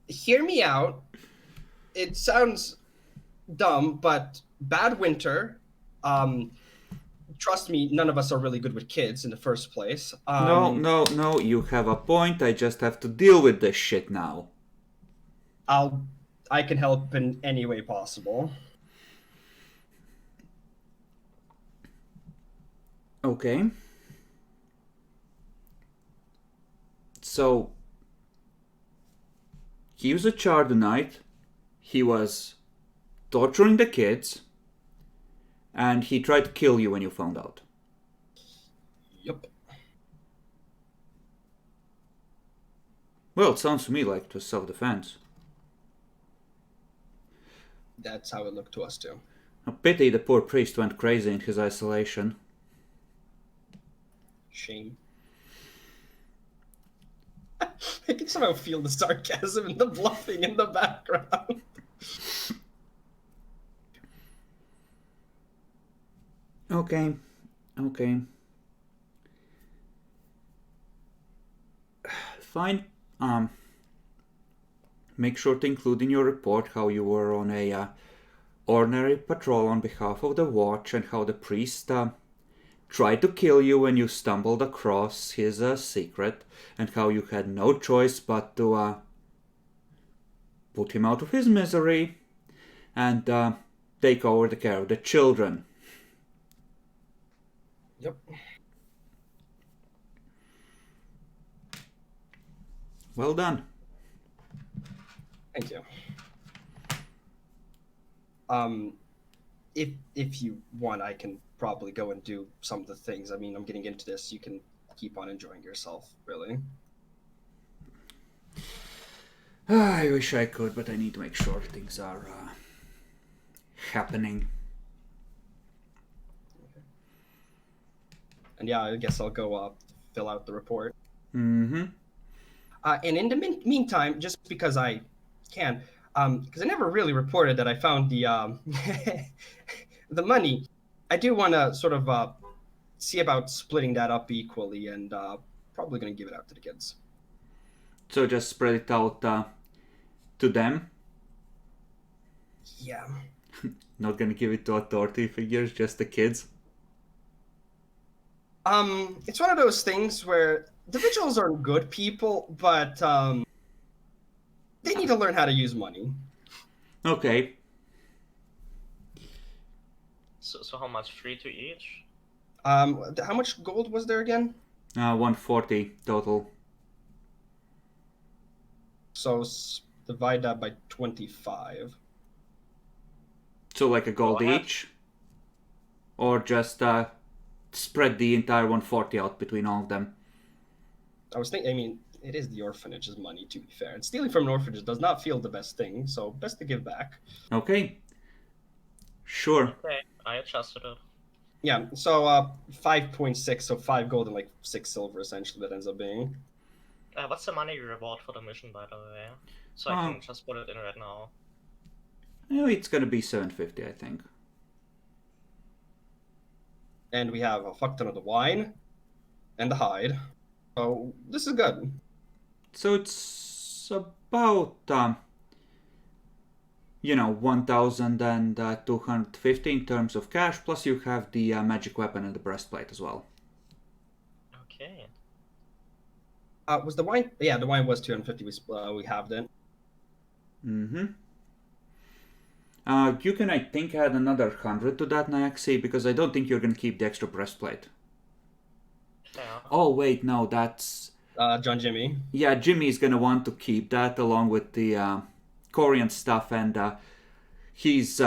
Hear me out. It sounds dumb, but bad winter. Trust me, none of us are really good with kids in the first place. No, you have a point. I just have to deal with this shit now. I can help in any way possible. Okay. So, he was a Chardonnite. He was torturing the kids. And he tried to kill you when you found out. Yep. Well, it sounds to me like it was self-defense. That's how it looked to us too. A pity the poor priest went crazy in his isolation. Shame. I can somehow feel the sarcasm and the bluffing in the background. Okay. Fine. Make sure to include in your report how you were on a ordinary patrol on behalf of the watch and how the priest tried to kill you when you stumbled across his secret and how you had no choice but to put him out of his misery and take over the care of the children. Yep. Well done. Thank you. If you want, I can probably go and do some of the things. I mean, I'm getting into this. You can keep on enjoying yourself, really. I wish I could, but I need to make sure things are happening. And yeah, I guess I'll go fill out the report. Mm-hmm. And in the meantime, just because I can, because I never really reported that I found the the money, I do want to sort of see about splitting that up equally, and probably going to give it out to the kids. So just spread it out to them? Yeah. Not gonna give it to authority figures, just the kids? It's one of those things where the vigils are good people, but they need to learn how to use money. Okay. So how much? 3 to each? How much gold was there again? 140 total. So divide that by 25. So like a gold Go ahead. each? Or just spread the entire 140 out between all of them? I was thinking, I mean, it is the orphanage's money, to be fair. And stealing from an orphanage does not feel the best thing, so best to give back. Okay. Sure. Okay, I adjusted it. Yeah, so 5.6, so 5 gold and like 6 silver, essentially, that ends up being. What's the money reward for the mission, by the way? So I can just put it in right now. It's gonna be 750, I think. And we have a fuck ton of the wine and the hide. So this is good. So it's about 1,250 in terms of cash, plus you have the magic weapon and the breastplate as well. Okay. Was the wine? Yeah, the wine was 250. We have then. Mm-hmm. You can, I think, add another 100 to that, Nyaxi, because I don't think you're gonna keep the extra breastplate. Yeah. Oh wait, no, that's John Jimmy. yeah. Jimmy's gonna want to keep that along with the Korean stuff, and he's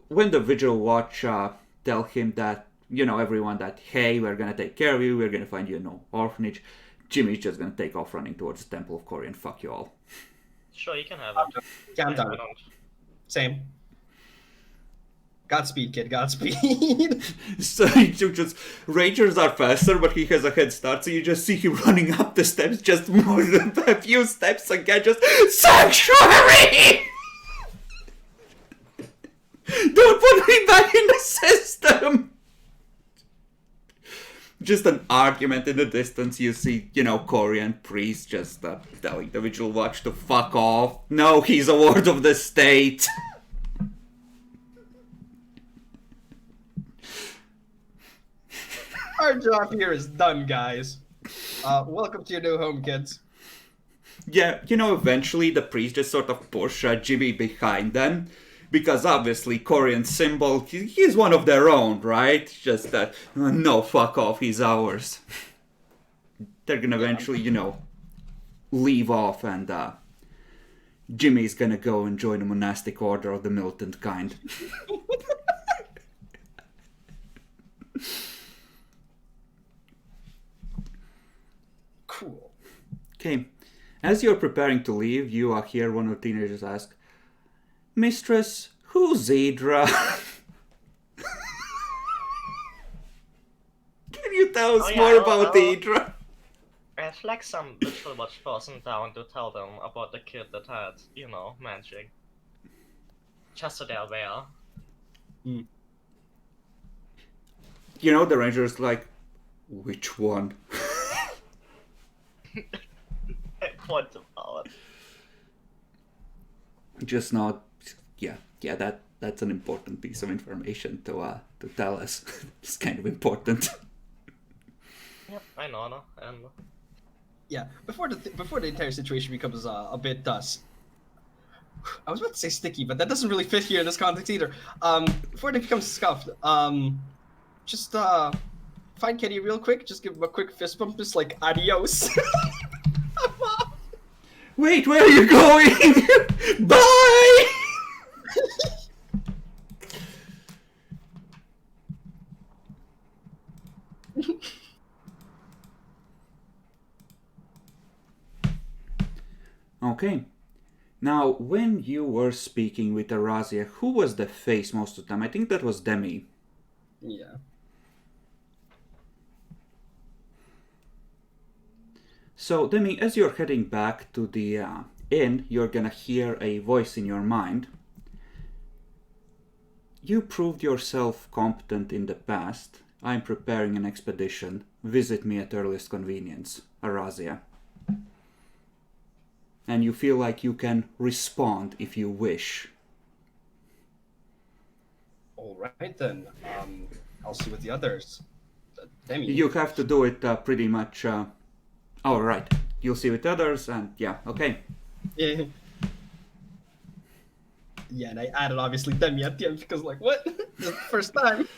when the Vigil Watch tell him that, everyone that, hey, we're gonna take care of you, we're gonna find you an orphanage, Jimmy's just gonna take off running towards the Temple of Corian. Fuck you all. Sure, you can have it. Yeah, I'm I down with it. don't. Same. Godspeed, kid. Godspeed. So Rangers are faster, but he has a head start, so you just see him running up the steps just more than a few steps again, just Sanctuary! Don't put me back in the system! Just an argument in the distance, you see, Corian priest just telling the Vigil Watch to fuck off. No, he's a ward of the state. Our job here is done, guys. Welcome to your new home, kids. Yeah, eventually the priest just sort of push Jimmy behind them. Because obviously Corian's symbol, he's one of their own, right? Just that, no, fuck off, he's ours. They're gonna eventually, leave off and Jimmy's gonna go and join the monastic order of the militant kind. Cool. Okay, as you're preparing to leave, you hear one of the teenagers ask, Mistress, who's Zedra? Can you tell us more about Zedra? I flagged some Vigil Watch person down to tell them about the kid that had, magic. Just so they're aware. The ranger's like, which one? I point them out. Just not, that's an important piece of information to tell us. It's kind of important. Yep, I know, and Yeah, before the entire situation becomes a bit I was about to say sticky, but that doesn't really fit here in this context either. Before it becomes scuffed, just find Kenny real quick, just give him a quick fist bump, just like adios. Wait, where are you going? Bye! Okay. Now, when you were speaking with Arazia, who was the face most of the time? I think that was Demi. Yeah. So, Demi, as you're heading back to the inn, you're gonna hear a voice in your mind. You proved yourself competent in the past. I'm preparing an expedition. Visit me at earliest convenience, Arazia. And you feel like you can respond if you wish. All right then. I'll see what the others. Demi. You have to do it pretty much. All right. You'll see with others, and yeah, okay. Yeah. Yeah, and I added obviously Demi at the end because like what? This is the first time.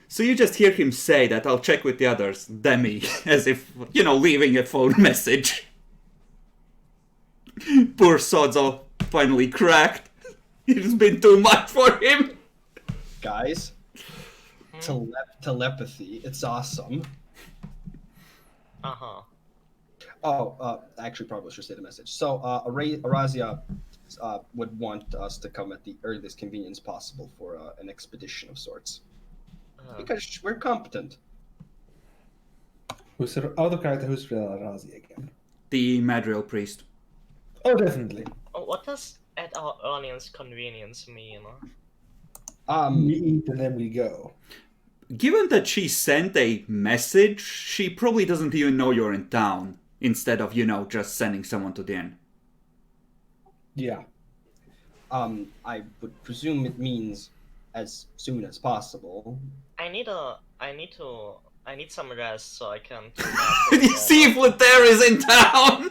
So you just hear him say that. I'll check with the others, Demi, as if leaving a phone message. Poor Sod's all finally cracked. It's been too much for him. Guys, telepathy, it's awesome. uh-huh. Oh, actually, probably should say the message. So, Arazia would want us to come at the earliest convenience possible for an expedition of sorts. Because we're competent. Who's the other character? Who's Razi again? The Madriel priest. Oh, definitely. What does at our earliest convenience mean? We eat and then we go. Given that she sent a message, she probably doesn't even know you're in town, instead of, just sending someone to the inn. Yeah. I would presume it means as soon as possible. I need some rest so I can. See if Luther is in town!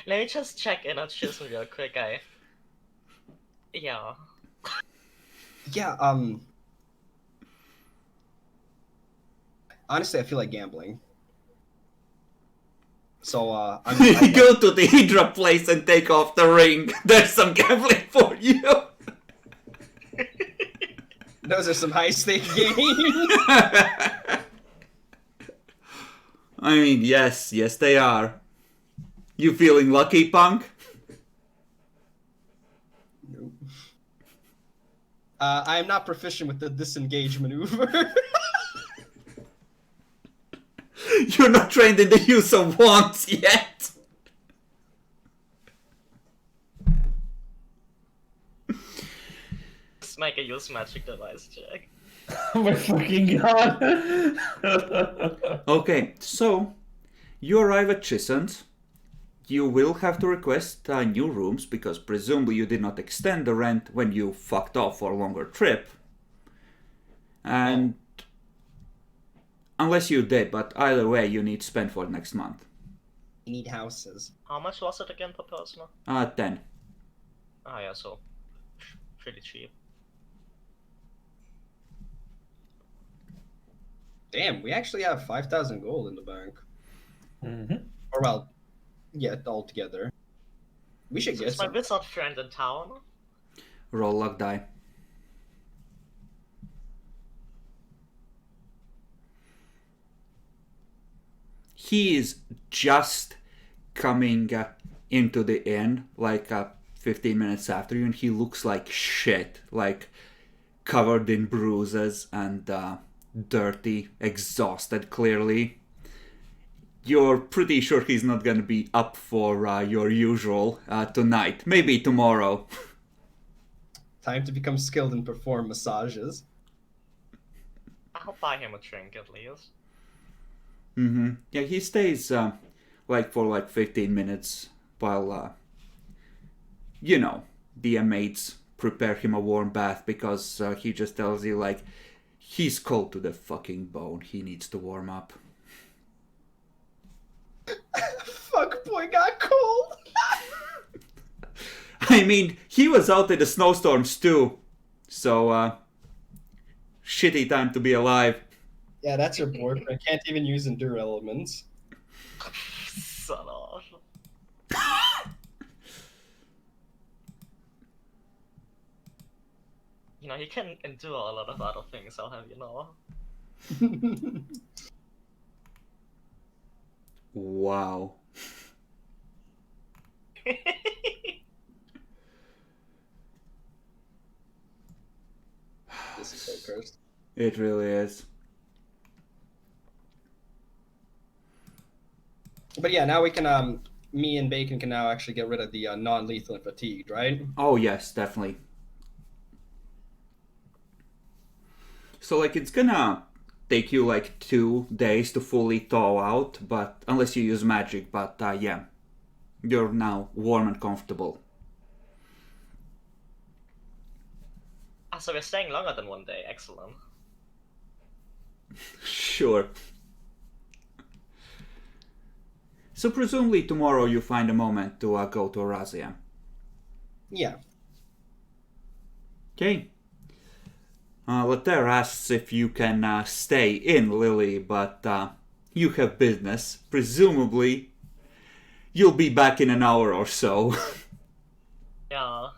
Let me just check in on Chisholm real quick. Yeah. Yeah. Honestly, I feel like gambling. So I'm Go to the Hydra place and take off the ring. There's some gambling for you. Those are some high-stake games. I mean, yes, they are. You feeling lucky, punk? Nope. I am not proficient with the disengage maneuver. You're not trained in the use of wands yet. Let's make a use magic device check. Oh my fucking god. Okay, so you arrive at Chisant. You will have to request new rooms because presumably you did not extend the rent when you fucked off for a longer trip. And unless you did, but either way you need to spend for next month. You need houses. How much was it again per person? 10. Ah, yeah, so pretty cheap. Damn, we actually have 5,000 gold in the bank. Mm-hmm. Or well, yeah, all together. We should So get is my some. wizard friend in town? Roll luck die. He is just coming into the inn like 15 minutes after you, and he looks like shit, like covered in bruises and dirty, exhausted clearly. You're pretty sure he's not gonna be up for your usual tonight. Maybe tomorrow. Time to become skilled and perform massages. I'll buy him a drink at least. Mm-hmm. Yeah, he stays for 15 minutes while the mates prepare him a warm bath because he just tells you like he's cold to the fucking bone. He needs to warm up. Fuck boy got cold. I mean, he was out in the snowstorms too, so shitty time to be alive. Yeah, that's your boyfriend. Can't even use endure elements. Son of. You know, he can endure a lot of other things, I'll have you know. Wow. This is so cursed. It really is. But yeah, now we can, me and Bacon can now actually get rid of the non-lethal and fatigued, right? Oh yes, definitely. So like it's gonna take you like 2 days to fully thaw out, but unless you use magic, but yeah. You're now warm and comfortable. Ah, so we're staying longer than 1 day, excellent. Sure. So presumably tomorrow you find a moment to go to Arazia. Yeah. Okay. Letair asks if you can stay in Lily, but you have business. Presumably, you'll be back in an hour or so. Yeah,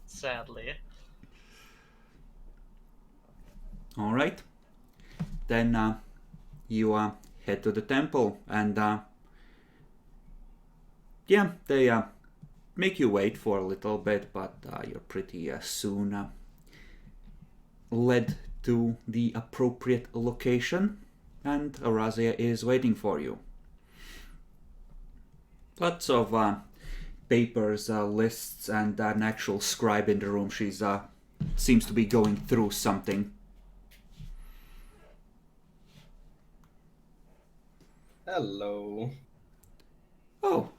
sadly. Alright. Then you head to the temple, and yeah, they make you wait for a little bit, but you're pretty soon led to the appropriate location, and Arazia is waiting for you. Lots of papers, lists, and an actual scribe in the room. She's seems to be going through something. Hello. Oh,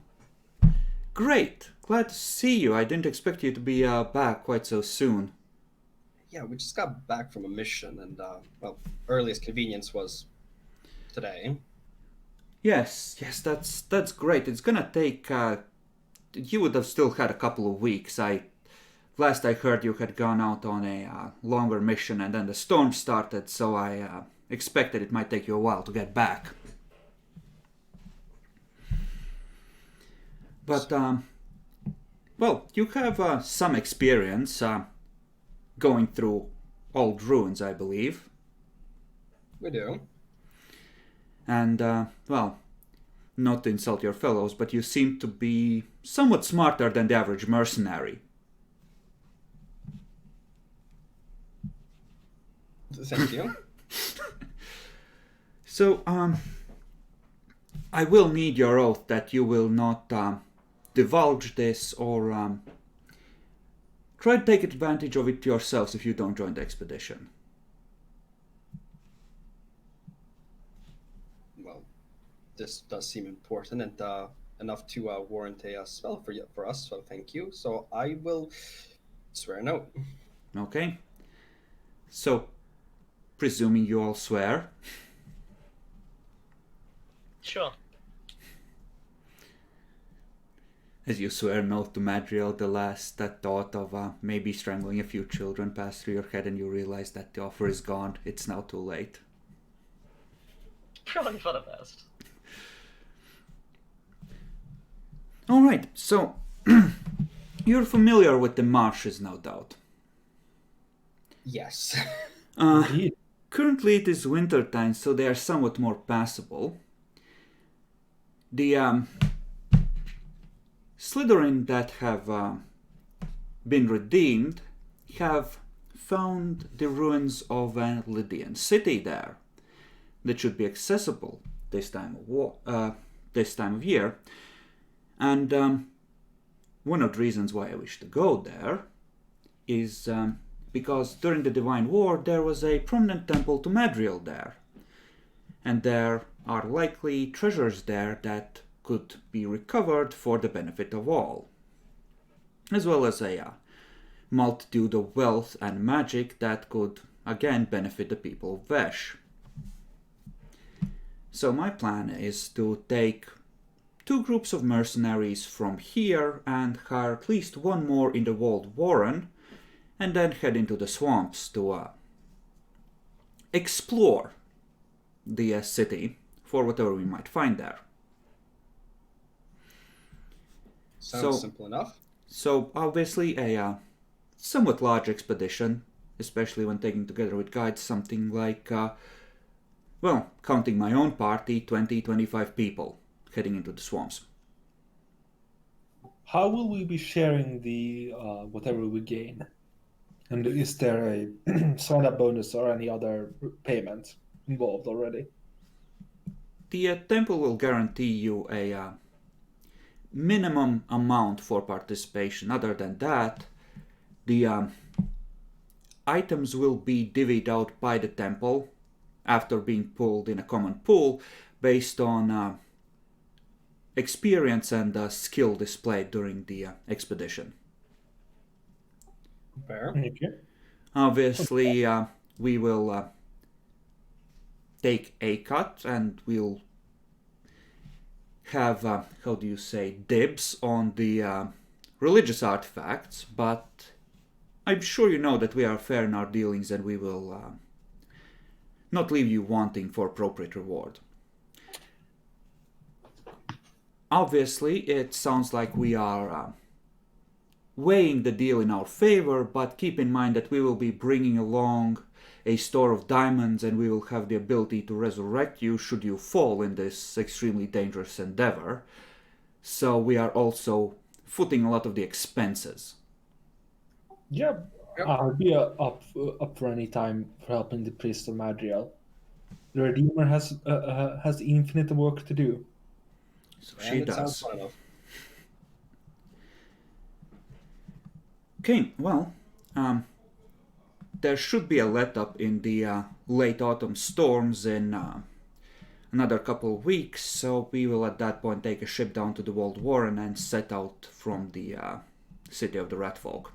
great! Glad to see you. I didn't expect you to be back quite so soon. Yeah, we just got back from a mission, and well, earliest convenience was today. Yes, that's great. It's gonna take. You would have still had a couple of weeks. Last I heard, you had gone out on a longer mission, and then the storm started. So I expected it might take you a while to get back. But well, you have some experience going through old ruins, I believe. We do. And, well, not to insult your fellows, but you seem to be somewhat smarter than the average mercenary. Thank you. So, I will need your oath that you will not divulge this or try to take advantage of it yourselves if you don't join the expedition. Well, this does seem important and enough to warrant a spell for us. So thank you. So I will swear no. Okay? So, presuming you all swear. Sure. As you swear no to Madriel, the last that thought of maybe strangling a few children passed through your head and you realize that the offer is gone. It's now too late. Probably for the best. Alright, so you're familiar with the marshes, no doubt. Yes. Indeed. Currently it is winter time, so they are somewhat more passable. The Slytherin that have been redeemed have found the ruins of a Lydian city there that should be accessible this time of year. And one of the reasons why I wish to go there is because during the Divine War there was a prominent temple to Madriel there. And there are likely treasures there that could be recovered for the benefit of all. As well as a multitude of wealth and magic that could again benefit the people of Vesh. So my plan is to take 2 groups of mercenaries from here and hire at least one more in the walled warren, and then head into the swamps to explore the city for whatever we might find there. Sounds simple enough. So obviously a somewhat large expedition, especially when taken together with guides, something like, well, counting my own party, 20-25 people heading into the swamps. How will we be sharing the whatever we gain? And is there a sign-up bonus or any other payment involved already? The temple will guarantee you a minimum amount for participation. Other than that, the items will be divvied out by the temple after being pulled in a common pool based on experience and skill displayed during the expedition. Fair. Okay. Obviously, we will take a cut and we'll have, how do you say, dibs on the religious artifacts, but I'm sure you know that we are fair in our dealings and we will not leave you wanting for appropriate reward. Obviously, it sounds like we are weighing the deal in our favor, but keep in mind that we will be bringing along a store of diamonds and we will have the ability to resurrect you should you fall in this extremely dangerous endeavor. So we are also footing a lot of the expenses. Yeah, Yep. I'll be up for any time for helping the priest of Madriel. The Redeemer has infinite work to do. So And she it sounds does. fun enough. Okay, well, there should be a let-up in the late autumn storms in another couple of weeks, so we will at that point take a ship down to the Walled Warren and set out from the city of the Ratfolk.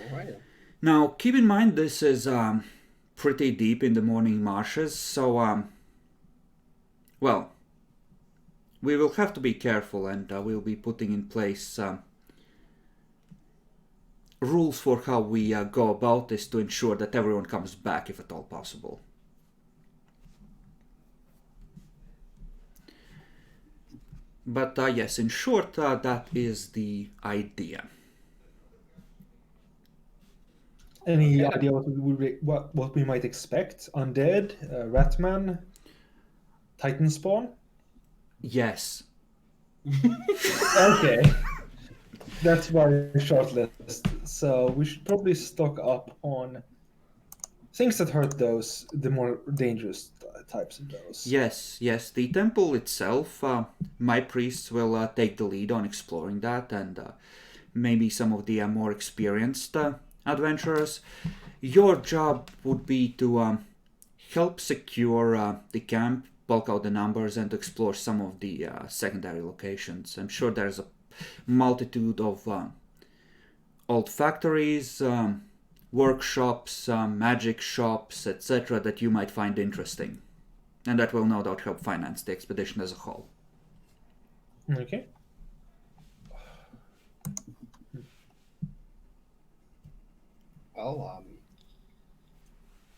Alright. Now, keep in mind this is pretty deep in the morning marshes, so, well, we will have to be careful and we'll be putting in place rules for how we go about this to ensure that everyone comes back if at all possible. But yes, in short, that is the idea. Any Okay. idea what we might expect? Undead, Ratman, Titan spawn? Yes. Okay. That's my short list. So we should probably stock up on things that hurt those, the more dangerous types of those. Yes, yes. The temple itself, my priests will take the lead on exploring that, and maybe some of the more experienced adventurers. Your job would be to help secure the camp, bulk out the numbers, and explore some of the secondary locations. I'm sure there's a multitude of old factories, workshops, magic shops, etc., that you might find interesting. And that will no doubt help finance the expedition as a whole. Okay. Well,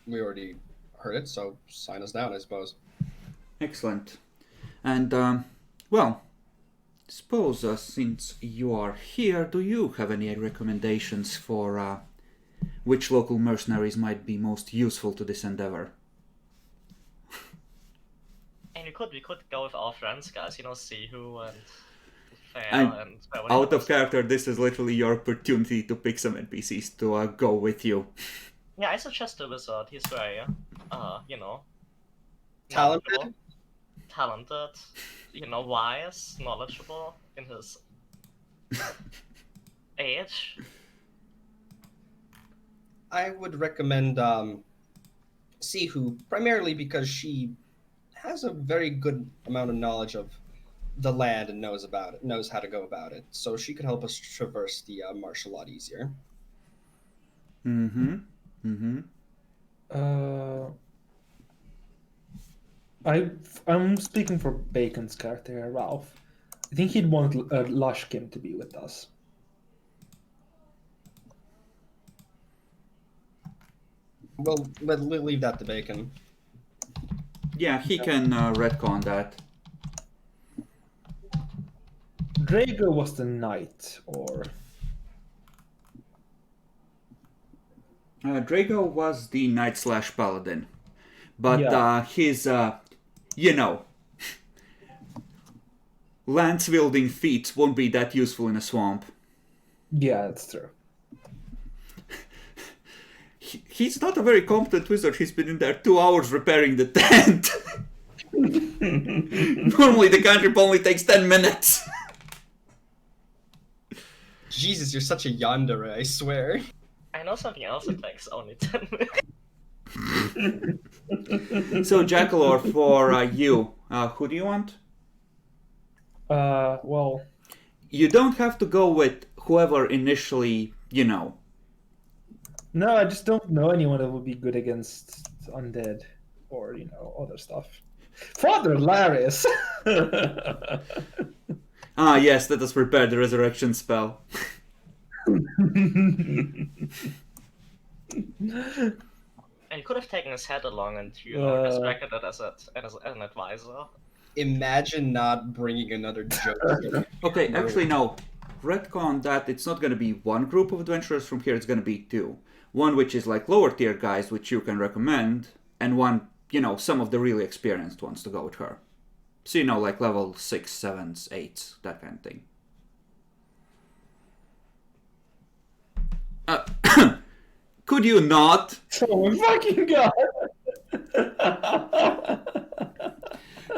we already heard it, so sign us down, I suppose. Excellent. And, well, suppose since you are here, do you have any recommendations for which local mercenaries might be most useful to this endeavor? And we could go with our friends, guys. You know, Sihu and Fair And and Out of character, this is literally your opportunity to pick some NPCs to go with you. Yeah, I suggest the wizard. He's very, you know, Talented? knowledgeable, talented, you know, wise, knowledgeable in his age. I would recommend Sihu, primarily because she has a very good amount of knowledge of the land and knows about it, knows how to go about it. So she could help us traverse the marsh a lot easier. Mm-hmm. Mm-hmm. I'm speaking for Bacon's character here, Ralph. I think he'd want Lushkin to be with us. Well, we'll leave that to Bacon. Yeah, he can retcon that. Drago was the knight, or Drago was the knight / paladin, but Yeah. his, you know, lance wielding feats won't be that useful in a swamp. yeah, that's true. He's not a very competent wizard. He's been in there 2 hours repairing the tent. Normally, the cantrip only takes 10 minutes. Jesus, you're such a yandere, I swear. I know something else that takes only 10 minutes. So, Jackalor, for you, who do you want? Well, You don't have to go with whoever initially, you know. no, I just don't know anyone that would be good against undead or, other stuff. Father Larius! Ah, yes, let us prepare the resurrection spell. And you could have taken his head along and resurrected it as an advisor. Imagine not bringing another joke. Okay, actually, no. Retcon that it's not going to be one group of adventurers from here, it's going to be 2. One which is like lower tier guys, which you can recommend, and one, some of the really experienced ones to go with her. So, like level 6, 7s, 8s, that kind of thing. Could you not? Oh my fucking god!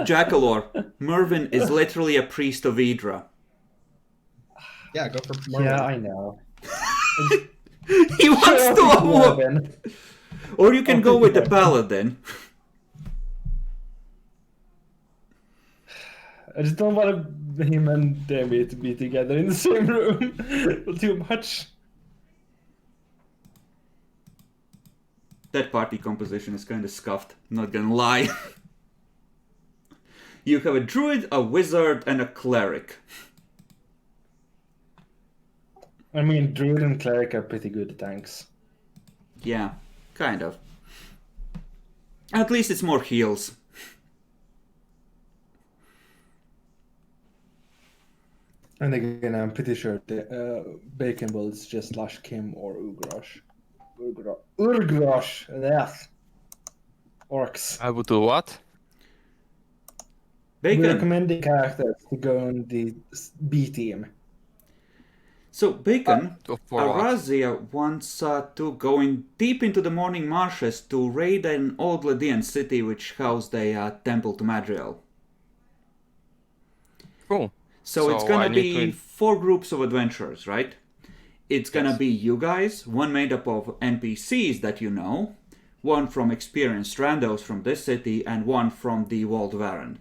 Jackalor, Mervyn is literally a priest of Idra. Yeah, go for Mervyn. Yeah, I know. He wants to avoid. Mervyn. Or you can go with the paladin. I just don't want him and Demi to be together in the same room. Too much. That party composition is kind of scuffed, not gonna lie. You have a druid, a wizard, and a cleric. I mean, druid and cleric are pretty good tanks. Yeah, kind of. At least it's more heals. And again, I'm pretty sure the Bacon will just Lush Kim or Ugrash. Urgrosh. Yes. Orcs. I would do what? We're Bacon. recommending characters to go on the B team. So, Bacon, For what? Arazia wants to go in deep into the morning marshes to raid an old Lydian city which housed a temple to Madriel. Cool. So it's So gonna I need be to- 4 groups of adventurers, right? It's gonna Yes. be you guys, one made up of NPCs that you know, one from experienced randos from this city, and one from the Walled Varan.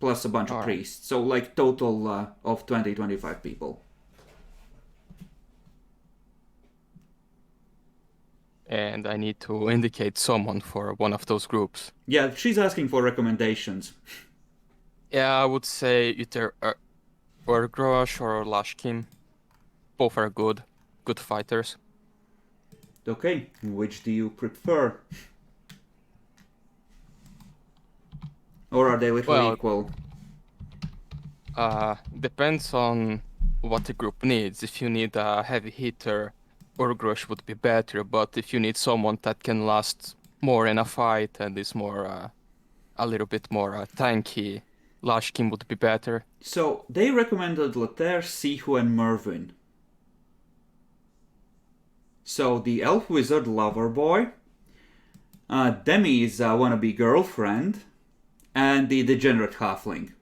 Plus a bunch of Alright. priests. So like total of 20-25 people. And I need to indicate someone for one of those groups. Yeah, she's asking for recommendations. Yeah, I would say either Urgrosh or Lashkim. Both are good fighters. Okay, which do you prefer? Or are they literally Well- equal? Depends on what the group needs. If you need a heavy hitter, Urgrosh would be better, but if you need someone that can last more in a fight and is more, a little bit more tanky, Lashkim would be better. So they recommended Lothair, Sihu, and Mervyn. So the elf wizard lover boy, Demi's wannabe girlfriend, and the degenerate halfling.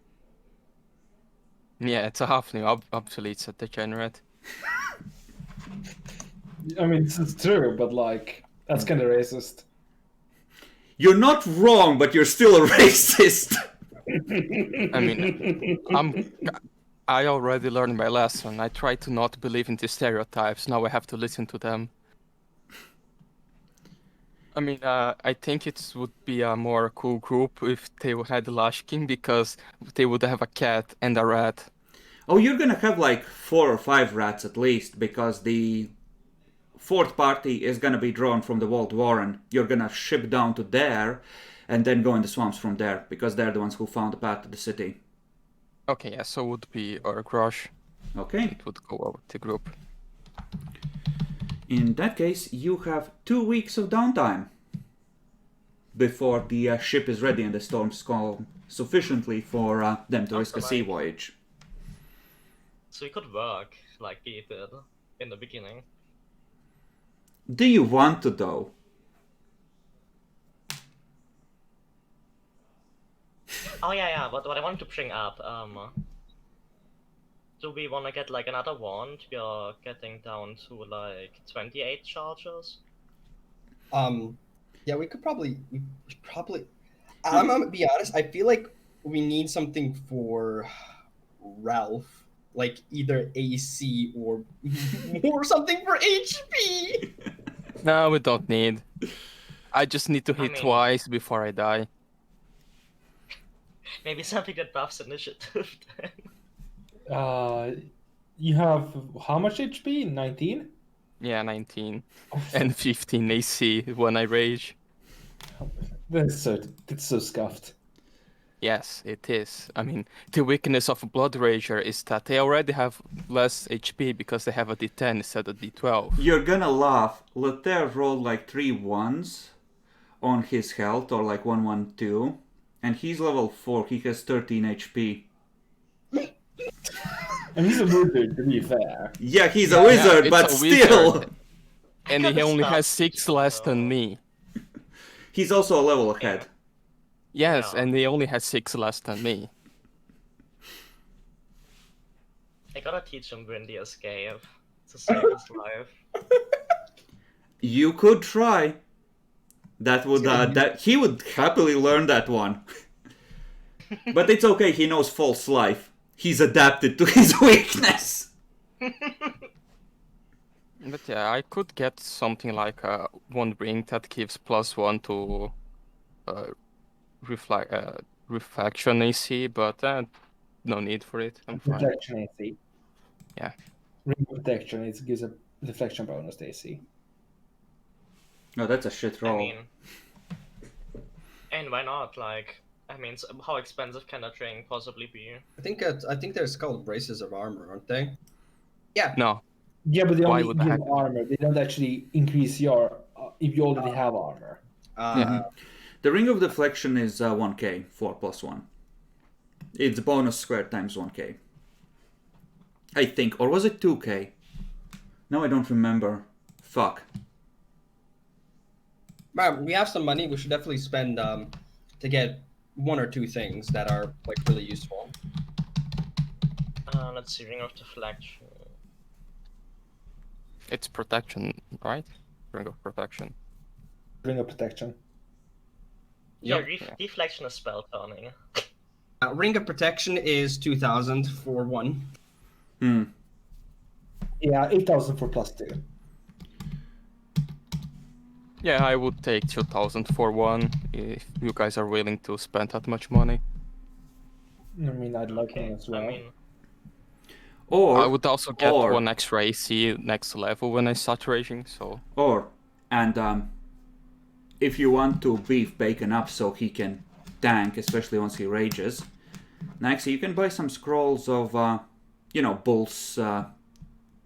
Yeah, it's a halfling. Obviously, it's a degenerate. I mean, it's true, but like, that's kind of racist. You're not wrong, but you're still a racist. I mean, I already learned my lesson. I try to not believe in the stereotypes. Now I have to listen to them. I mean, I think it would be a more cool group if they had Lashkin because they would have a cat and a rat. Oh, you're gonna have like 4 or 5 rats at least, because the 4th party is gonna be drawn from the Walled Warren. You're gonna ship down to there, and then go in the swamps from there, because they're the ones who found the path to the city. Okay, yeah, so would be Urgrosh. Okay. It would go over the group. In that case, you have 2 weeks of downtime before the ship is ready and the storms calm sufficiently for them to risk a sea voyage. So we could work like we did in the beginning. Do you want to, though? Oh yeah. What I wanted to bring up, do we want to get like another wand? We are getting down to like 28 charges. Yeah, we probably. I'm gonna be honest. I feel like we need something for Ralph, like either AC or or something for HP. No, we don't need. I just need to I hit mean- twice before I die. Maybe something that buffs initiative then. You have how much HP? 19? Yeah, 19 and 15 AC when I rage. That's so scuffed. Yes, it is. I mean, the weakness of a Blood Rager is that they already have less HP because they have a D10 instead of D12. You're gonna laugh. Lothair rolled like 3 1s on his health, or like 1-1-2, and he's level 4, he has 13 HP. And he's a wizard, to be fair. Yeah, he's a wizard, it's but a still! wizard. And Kinda he only has stuff, 6 less so- than me. He's also a level ahead. Yes, Yeah. and he only has 6 less than me. I gotta teach him Windy Escape to save his life. You could try. That would that he would happily learn that one. But it's okay, he knows false life. He's adapted to his weakness. But yeah, I could get something like one ring that gives +1 to reflection AC, but no need for it. I'm fine. Protection AC. Yeah. Ring protection, it gives a deflection bonus to AC. Oh, that's a shit roll. I mean, and why not? Like, I mean, how expensive can that ring possibly be? I think they're called braces of armor, aren't they? Yeah. No, Yeah, but they Why only would give hack? armor. They don't actually increase your if you already have armor. Yeah. The Ring of Deflection is 1k, 4 plus 1. It's bonus squared times 1k. I think. Or was it 2k? No, I don't remember. Fuck. We have some money. We should definitely spend to get one or two things that are like really useful. Let's see, Ring of Deflection. It's protection, right? Ring of protection. Ring of protection. Yeah, Yep. Deflection is spell turning. Ring of Protection is 2,000 for one. Yeah, 8,000 for +2. Yeah, I would take 2,000 for one if you guys are willing to spend that much money. I mean, I'd like one Okay, as well. I mean, Or I would also get or- one extra AC next level when I start raging, so... if you want to beef Bacon up so he can tank, especially once he rages, next you can buy some scrolls of, Bull's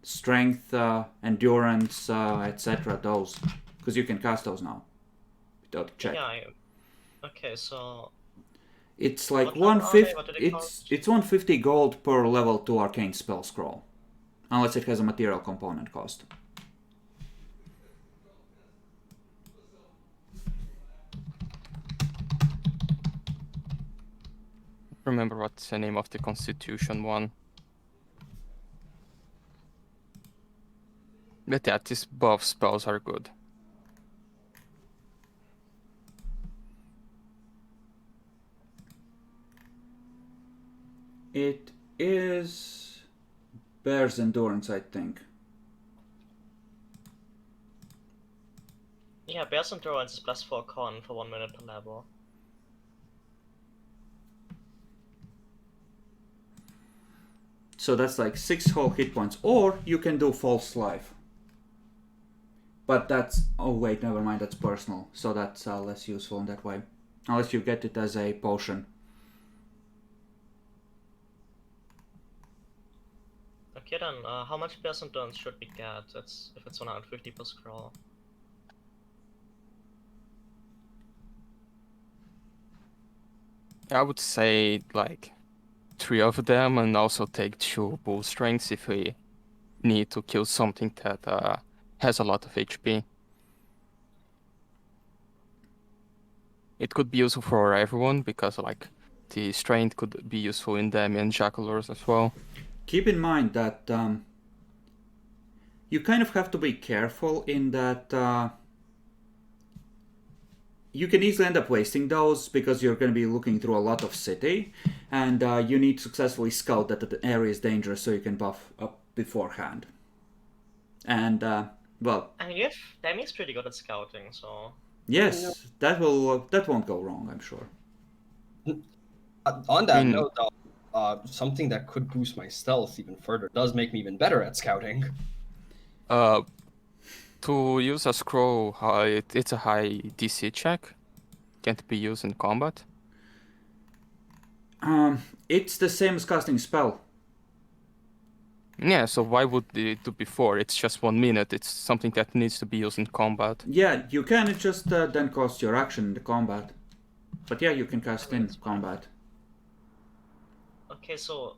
strength, endurance, etc. Those, because you can cast those now without a check. yeah, okay, so It's like What level are they? 150. What do they It's cost? 150 gold per level 2 arcane spell scroll, unless it has a material component cost. Remember what's the name of the Constitution one. But yeah, these buff spells are good. It is Bear's Endurance, I think. yeah, Bear's Endurance is +4 con for 1 minute per level. So that's like 6 whole hit points. Or you can do False Life. But that's... Oh wait, never mind, that's personal. So that's less useful in that way. Unless you get it as a potion. Okay then, how much Bear's Endurance should we get? It's if it's 150 per scroll. I would say like 3 of them, and also take 2 bull strengths if we need to kill something that has a lot of HP. It could be useful for everyone because like the strength could be useful in Damien Jackalors as well. Keep in mind that you kind of have to be careful in that you can easily end up wasting those because you're going to be looking through a lot of city, and you need to successfully scout that the area is dangerous so you can buff up beforehand. And, well... I mean, Dami's pretty good at scouting, so... Yes, that won't go wrong, I'm sure. On that note, though, something that could boost my stealth even further does make me even better at scouting. To use a scroll, it's a high DC check. Can't be used in combat. It's the same as casting spell. Yeah, so why would it do before? It's just 1 minute. It's something that needs to be used in combat. Yeah, you can, it just then costs your action in the combat. But yeah, you can cast in combat. Okay, so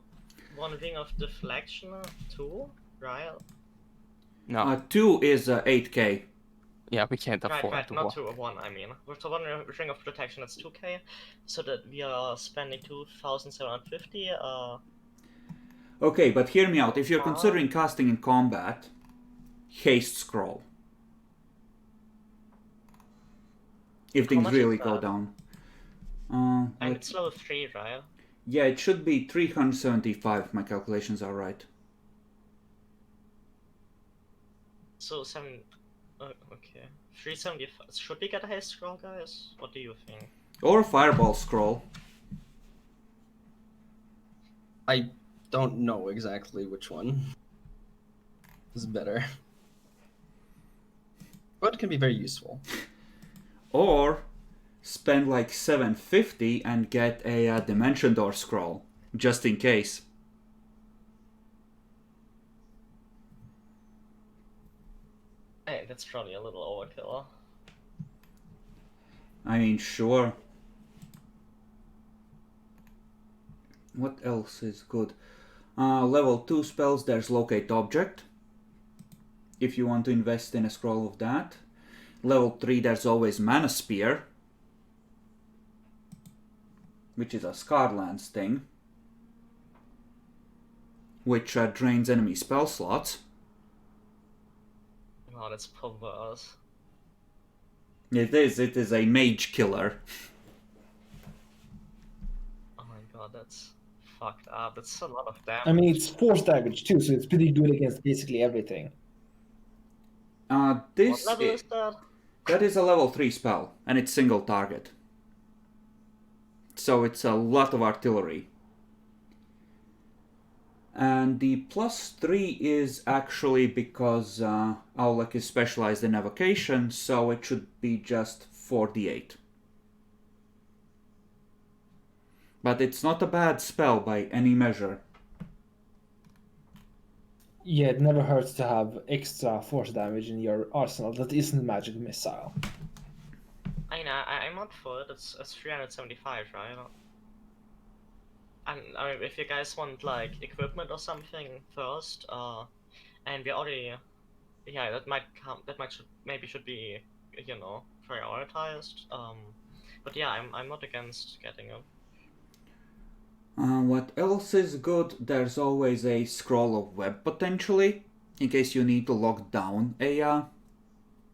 1 Ring of Deflection, 2, right? No, 2 is 8k. yeah, we can't afford Right, to not walk. 2, 1, I mean. With the 1 Ring of Protection, it's 2k, so that we are spending 2,750, Okay, but hear me out. If you're considering casting in combat, haste scroll. If things much really is go that? down. and let's- it's level 3, right? yeah, it should be 375, if my calculations are right. So 7, okay. 375, should we get a haste scroll, guys? What do you think? Or fireball scroll. I don't know exactly which one is better. But it can be very useful. Or spend like 750 and get a Dimension Door scroll, just in case. That's probably a little overkill. I mean, sure. What else is good? Level 2 spells, there's Locate Object. If you want to invest in a scroll of that. Level 3, there's always Mana Spear, which is a Scarlands thing, which drains enemy spell slots. Oh, that's perverse. It is a mage killer. Oh my god, that's fucked up. That's a lot of damage. I mean, it's force damage too, so it's pretty good against basically everything. What This level is that? that is a level 3 spell, and it's single target. So it's a lot of artillery. And the +3 is actually because Aulek is specialized in evocation, so it should be just 4d8. But it's not a bad spell by any measure. Yeah, it never hurts to have extra force damage in your arsenal that isn't magic missile. I know, I'm not for it. It's 375, right? And I mean, if you guys want like equipment or something first, and we already, yeah, that might come. That might should be, you know, prioritized. But yeah, I'm not against getting it. What else is good? There's always a scroll of web potentially, in case you need to lock down a,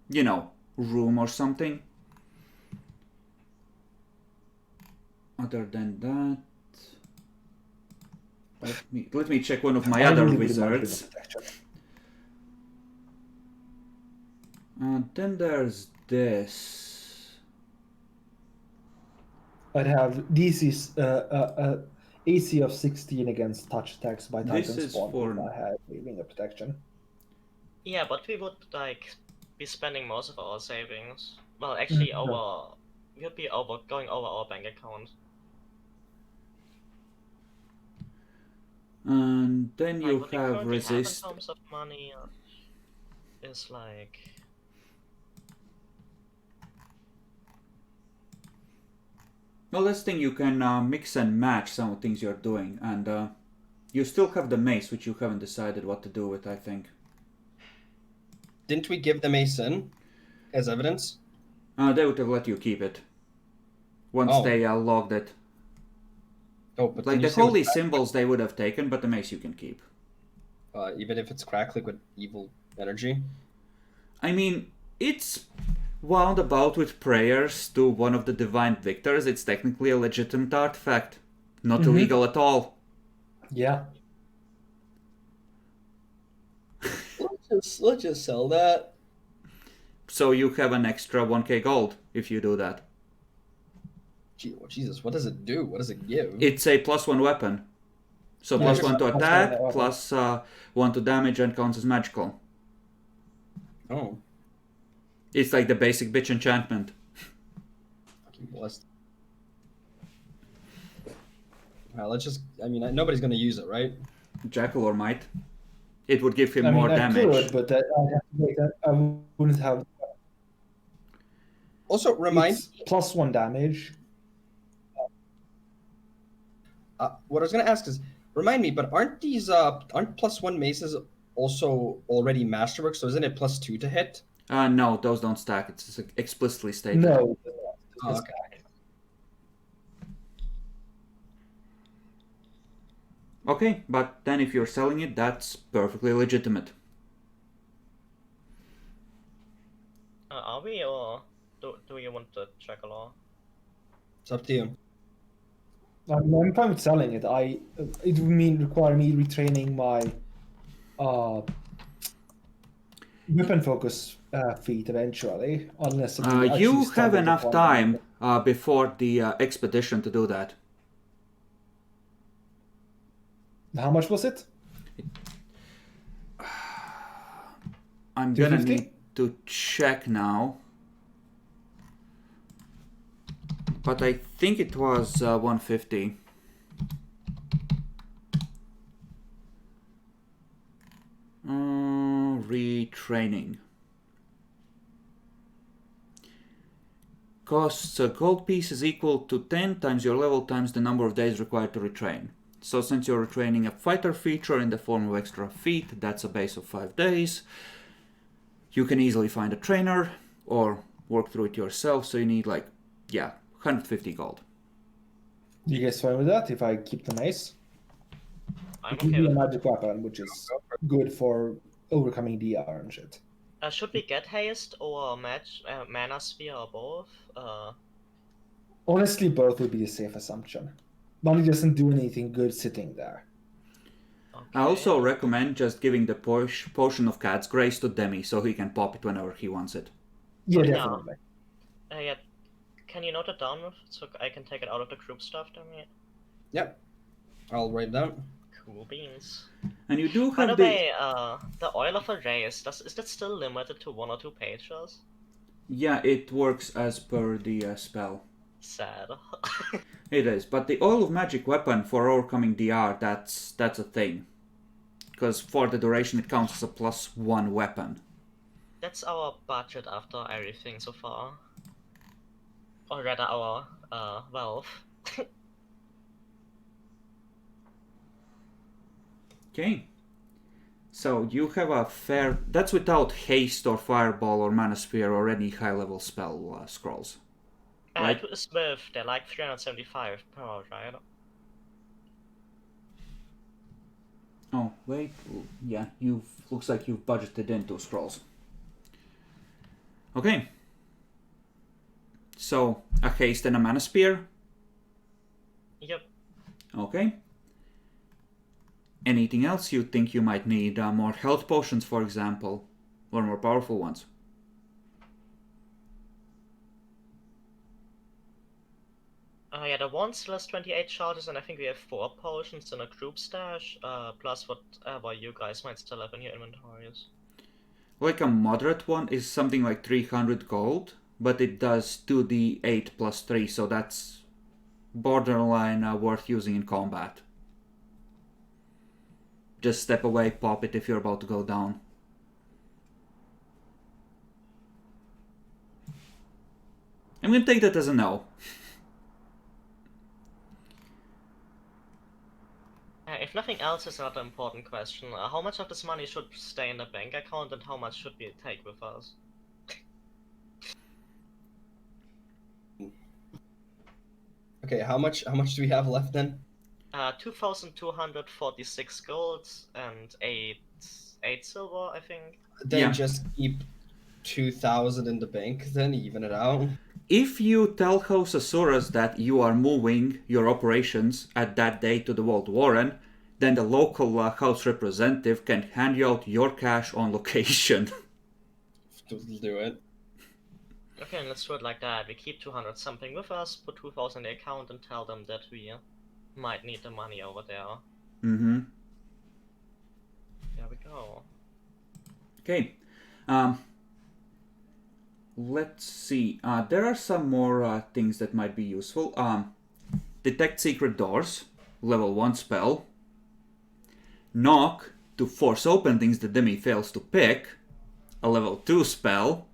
you know, room or something. Other than that, let me check one of my other wizards. Then there's this. I'd have DC's AC of 16 against touch attacks by This Titan is Spawn. for- I had Wing of Protection. Yeah, but we would like be spending most of our savings. Well, actually, we'd be going over our bank account. And then Like, you what we have currently resist. have in terms of money is like. Well, this thing you can mix and match some of the things you're doing, and you still have the mace, which you haven't decided what to do with, I think. Didn't we give the mace in as evidence? They would have let you keep it once Oh. they logged it. Oh, but Like did you the say it was holy crack- symbols they would have taken, but the mace you can keep. even if it's crack liquid evil energy. I mean, it's wound about with prayers to one of the divine victors. It's technically a legitimate artifact. Not Mhm. illegal at all. Yeah. Let's just sell that. So you have an extra 1k gold if you do that. Jesus, what does it do? What does it give? It's a +1 weapon. So Yeah, +1 to it's a attack, +1 weapon. +1 to damage, and counts as magical. Oh, It's like the basic bitch enchantment. fucking blessed. Well, let's just. I mean, nobody's gonna use it, right? Jackal or might. It would give him I mean, more I damage. could, but I'd have to make that. I wouldn't have. Also, remind. It's +1 damage. What I was gonna ask is, remind me, but aren't these aren't +1 maces also already masterwork? So isn't it +2 to hit? No, those don't stack. It's explicitly stated. No. Oh, okay. Okay, but then if you're selling it, that's perfectly legitimate. Are we, or do you want to check a law? It's up to you. I'm fine with selling it. It would require me retraining my weapon focus feat eventually, unless I actually You start have with enough the time before the expedition to do that. How much was it? I'm gonna 250? need to check now. But I think it was 150. Retraining. costs a gold piece is equal to 10 times your level times the number of days required to retrain. So since you're retraining a fighter feature in the form of extra feet, that's a base of 5 days. You can easily find a trainer or work through it yourself, so you need 150 gold. You guys fine with that? If I keep the mace? I'm It will okay be a with it. magic weapon, which is good for overcoming DR and shit. Should we get haste or mana sphere or both? Honestly, both would be a safe assumption. Money doesn't do anything good sitting there. Okay. I also recommend just giving the Potion of Cat's Grace to Demi so he can pop it whenever he wants it. Yeah, Yeah. definitely. Yeah. Can you note it down so I can take it out of the group stuff, Demi? Yep. I'll write down. Cool beans. And you do By the have the... way, the Oil of a Race, is that still limited to 1 or 2 pages? Yeah, it works as per the spell. Sad. It is, but the Oil of Magic weapon for overcoming DR, that's a thing. Because for the duration it counts as a +1 weapon. That's our budget after everything so far. Or rather our wealth. Okay. So you have a fair... That's without Haste or Fireball or Mana Sphere or any high level spell scrolls. Right. It is with, they're like 375 per hour, right? Oh, wait. Yeah, looks like you've budgeted in 2 scrolls. Okay. So, a Haste and a Mana Spear. Yep. Okay. Anything else you think you might need? More health potions, for example, or more powerful ones? Yeah, the one still has 28 charges, and I think we have 4 potions in a group stash, plus whatever you guys might still have in your inventories. Like a moderate one is something like 300 gold, but it does 2d8 plus 3, so that's borderline worth using in combat. Just step away, pop it if you're about to go down. I'm gonna take that as a no. If nothing else is another important question, how much of this money should stay in the bank account and how much should we take with us? Okay, how much do we have left then? 2,246 gold and 8 silver, I think. Then Yeah. just keep 2,000 in the bank, then even it out. If you tell House Asuras that you are moving your operations at that day to the Vault Warren, then the local house representative can hand you out your cash on location. We'll do it. Okay, and let's do it like that. We keep 200 something with us, put 2,000 in the account and tell them that we might need the money over there. Mm-hmm. There we go. Okay. Let's see. There are some more things that might be useful. Detect secret doors, level 1 spell. Knock, to force open things the Demi fails to pick, a level 2 spell.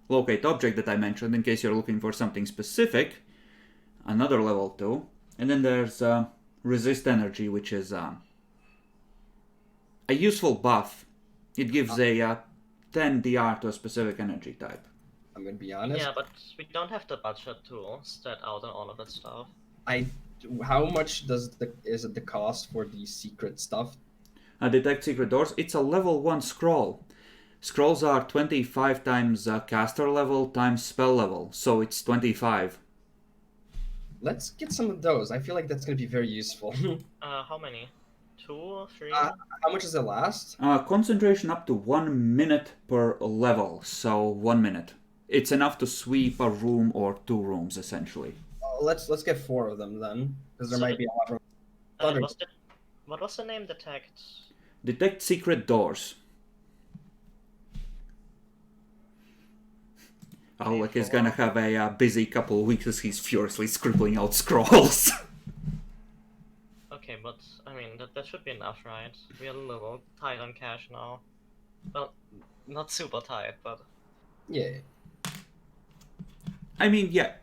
Locate object that I mentioned in case you're looking for something specific, another level 2. And then there's resist energy, which is a useful buff. It gives a 10 DR to a specific energy type. I'm gonna be honest. Yeah, but we don't have the budget to stat out and all of that stuff. How much is it the cost for the secret stuff? Detect secret doors. It's a level 1 scroll. Scrolls are 25 times caster level times spell level, so it's 25. Let's get some of those. I feel like that's gonna be very useful. How many? 2 or 3? How much does it last? Concentration up to 1 minute per level, so 1 minute. It's enough to sweep a room or 2 rooms, essentially. Let's get 4 of them then, because there So might be a lot of Thunder. What was the name? Detect? Detect secret doors. Alec is gonna have a busy couple of weeks as he's furiously scribbling out scrolls. Okay, but I mean that should be enough, right? We're a little tight on cash now. Well, not super tight, but Yeah. I mean, yeah,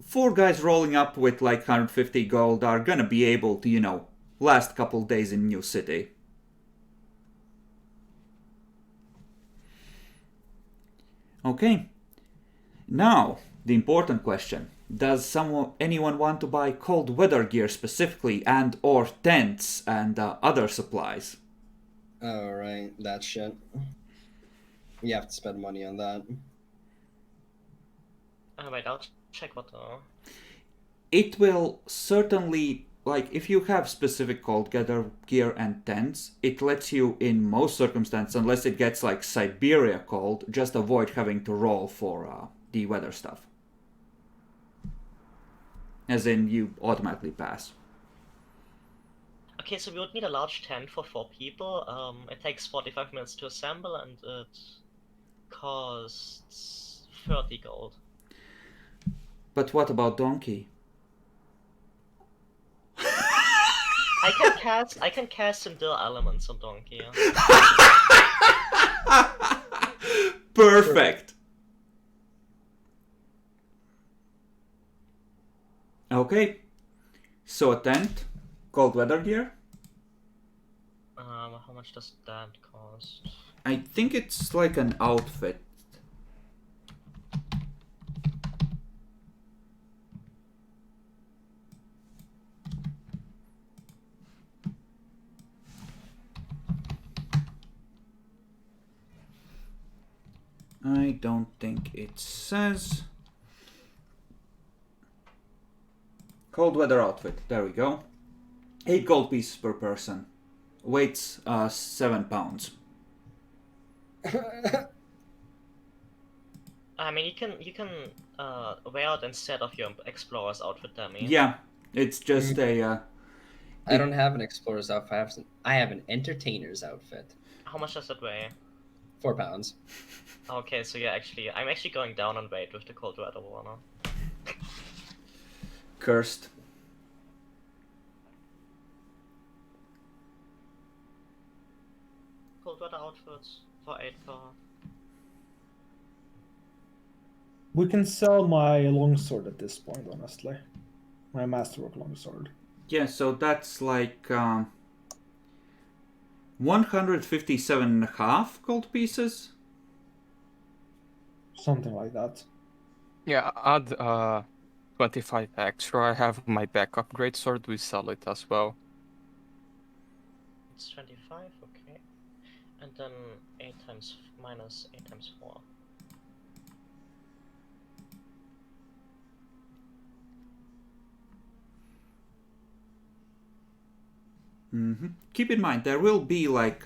4 guys rolling up with like 150 gold are gonna be able to, last couple days in New City. Okay. Now, the important question. Does anyone want to buy cold weather gear specifically and or tents and other supplies? Oh, right, that shit. You have to spend money on that. Wait, I'll check what the... It will certainly, like, if you have specific cold weather gear and tents, it lets you, in most circumstances, unless it gets like Siberia cold, just avoid having to roll for the weather stuff. As in, you automatically pass. Okay, so we would need a large tent for 4 people. It takes 45 minutes to assemble and it costs 30 gold. But what about Donkey? I can cast Endure Elements on Donkey. Perfect! Okay. So a tent, cold weather gear. How much does that cost? I think it's like an outfit. I don't think it says. Cold weather outfit. There we go. 8 gold pieces per person. Weights 7 pounds. I mean, you can wear it instead of your explorer's outfit dummy. Yeah, it's just a. I don't have an explorer's outfit. I have an entertainer's outfit. How much does that weigh? 4 pounds. Okay, so yeah, I'm actually going down on weight with the cold weather warner. Cursed. Cold weather outfits for 8 per. We can sell my longsword at this point, honestly. My masterwork longsword. Yeah, so that's like 157.5 gold pieces. Something like that. Yeah, add 25 extra. I have my backup greatsword. We sell it as well. It's 25, okay. And then 8 times minus 8 times 4. Keep in mind, there will be like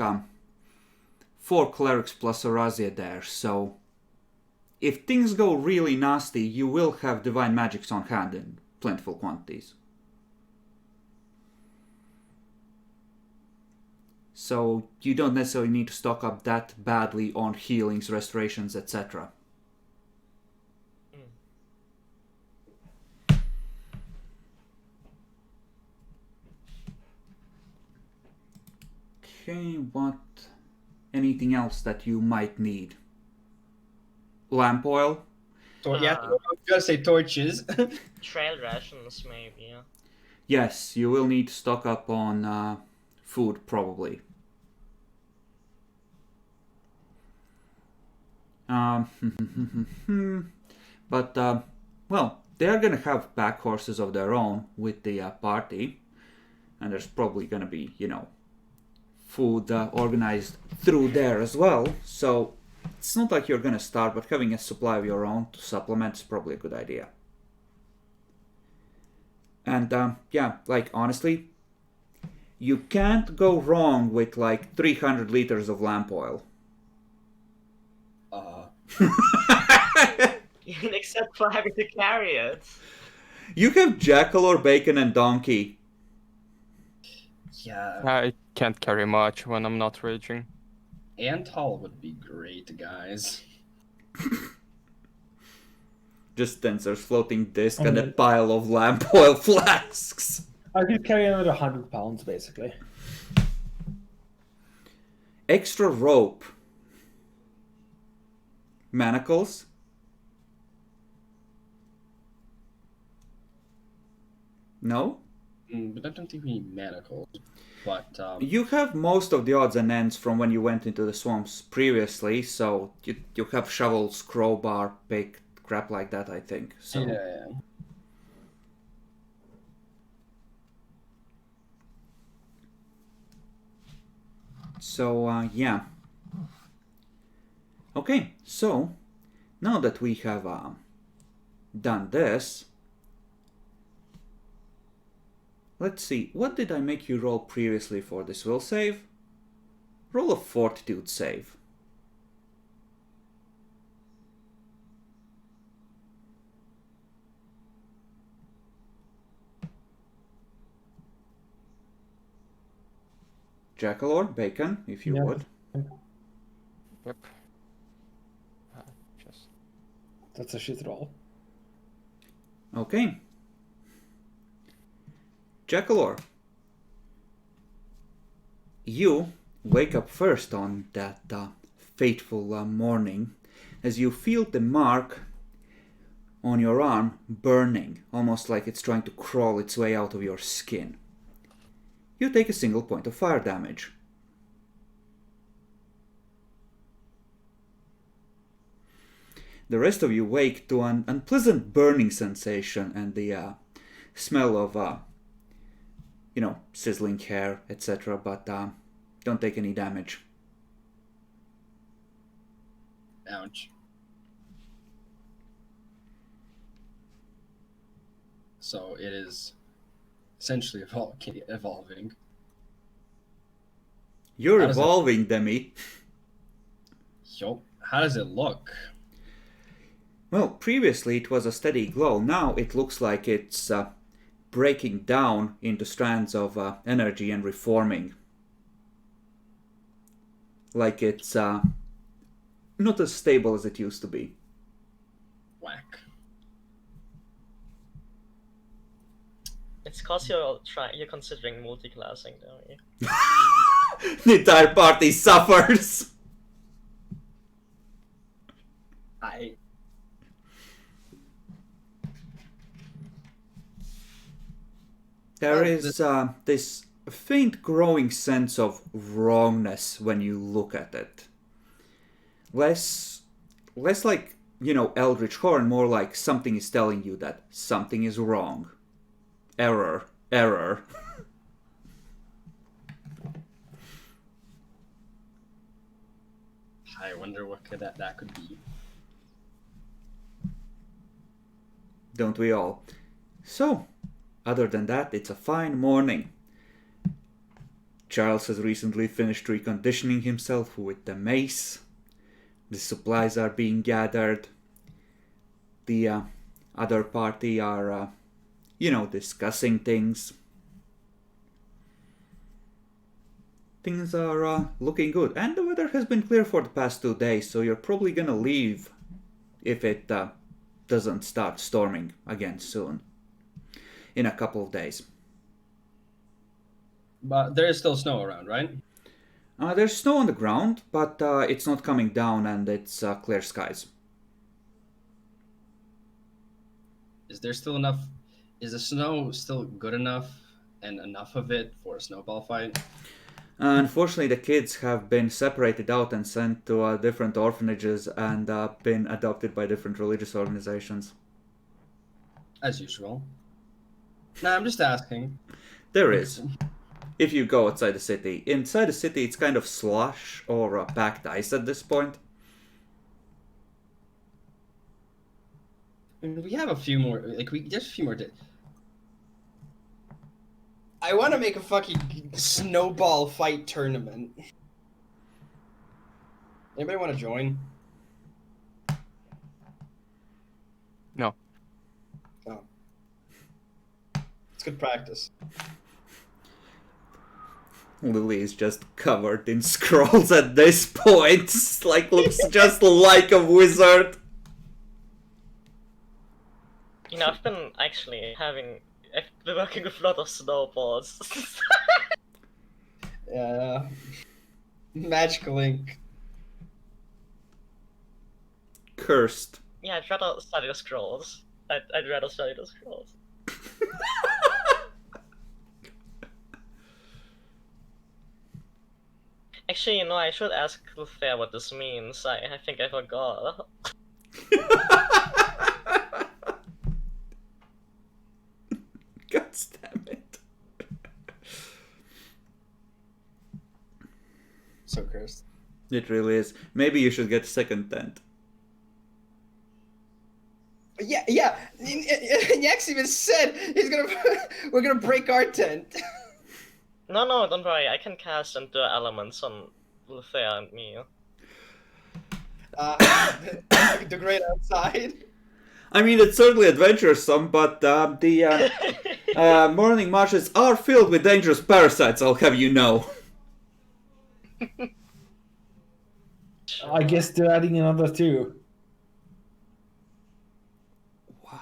4 clerics plus a razzia there, so if things go really nasty, you will have divine magics on hand in plentiful quantities. So you don't necessarily need to stock up that badly on healings, restorations, etc. Okay, what? Anything else that you might need? Lamp oil? Yeah, I was gonna say torches. Trail rations, maybe. Yeah. Yes, you will need to stock up on food, probably. But, well, they're gonna have pack horses of their own with the party. And there's probably gonna be, food organized through there as well. So it's not like you're gonna starve, but having a supply of your own to supplement is probably a good idea. And yeah, like honestly, you can't go wrong with like 300 liters of lamp oil. Except for having to carry it. You have jackal or bacon and donkey. Yeah, I can't carry much when I'm not raging. Antal would be great, guys. Just Tensor's floating disc and a pile of lamp oil flasks. I could carry another 100 pounds, basically. Extra rope. Manacles. No? But I don't think we need manacles. But You have most of the odds and ends from when you went into the swamps previously, so you have shovels, crowbar, pick, crap like that, I think. So. yeah. So, yeah. Okay, so now that we have done this, let's see, what did I make you roll previously for this will save? Roll a Fortitude Save. Jackal or Bacon, if you Yeah. would. Yep. Just That's a shit roll. Okay. Jackalor, you wake up first on that fateful morning as you feel the mark on your arm burning, almost like it's trying to crawl its way out of your skin. You take a single point of fire damage. The rest of you wake to an unpleasant burning sensation and the smell of, sizzling hair, etc., but don't take any damage. Ouch. So it is essentially evolving. You're How does it- evolving, Demi. Yup. How does it look? Well, previously it was a steady glow. Now it looks like it's breaking down into strands of energy and reforming. Like it's not as stable as it used to be. Whack. It's cause you're considering multi-classing, don't you? The entire party suffers. There is this faint growing sense of wrongness when you look at it. Less like, Eldritch Horn, more like something is telling you that something is wrong. Error. I wonder what that could be. Don't we all? So, other than that, it's a fine morning. Charles has recently finished reconditioning himself with the mace. The supplies are being gathered. The other party are, discussing things. Things are looking good. And the weather has been clear for the past 2 days, so you're probably gonna leave if it doesn't start storming again soon. In a couple of days. But there is still snow around, right? There's snow on the ground, but it's not coming down and it's clear skies. Is there still enough? Is the snow still good enough and enough of it for a snowball fight? Unfortunately, the kids have been separated out and sent to different orphanages and been adopted by different religious organizations. As usual. Nah, I'm just asking. There is. If you go outside the city. Inside the city, it's kind of slush or packed ice at this point. I mean, we have a few more. There's a few more days. I want to make a fucking snowball fight tournament. Anybody want to join? No. Oh. It's good practice. Lily is just covered in scrolls at this point. Looks just like a wizard. I've been working with a lot of snowballs. Yeah. Magical ink. Cursed. Yeah, I'd rather study the scrolls. I'd rather study the scrolls. Actually, you know, I should ask Luther what this means. I think I forgot. God damn it. So cursed. It really is. Maybe you should get second tent. Yeah. Yax even said we're gonna break our tent. No, don't worry. I can cast Endure Elements on Luther and me. The great outside. I mean, it's certainly adventuresome, but the morning marshes are filled with dangerous parasites, I'll have you know. I guess they're adding another 2. Wow.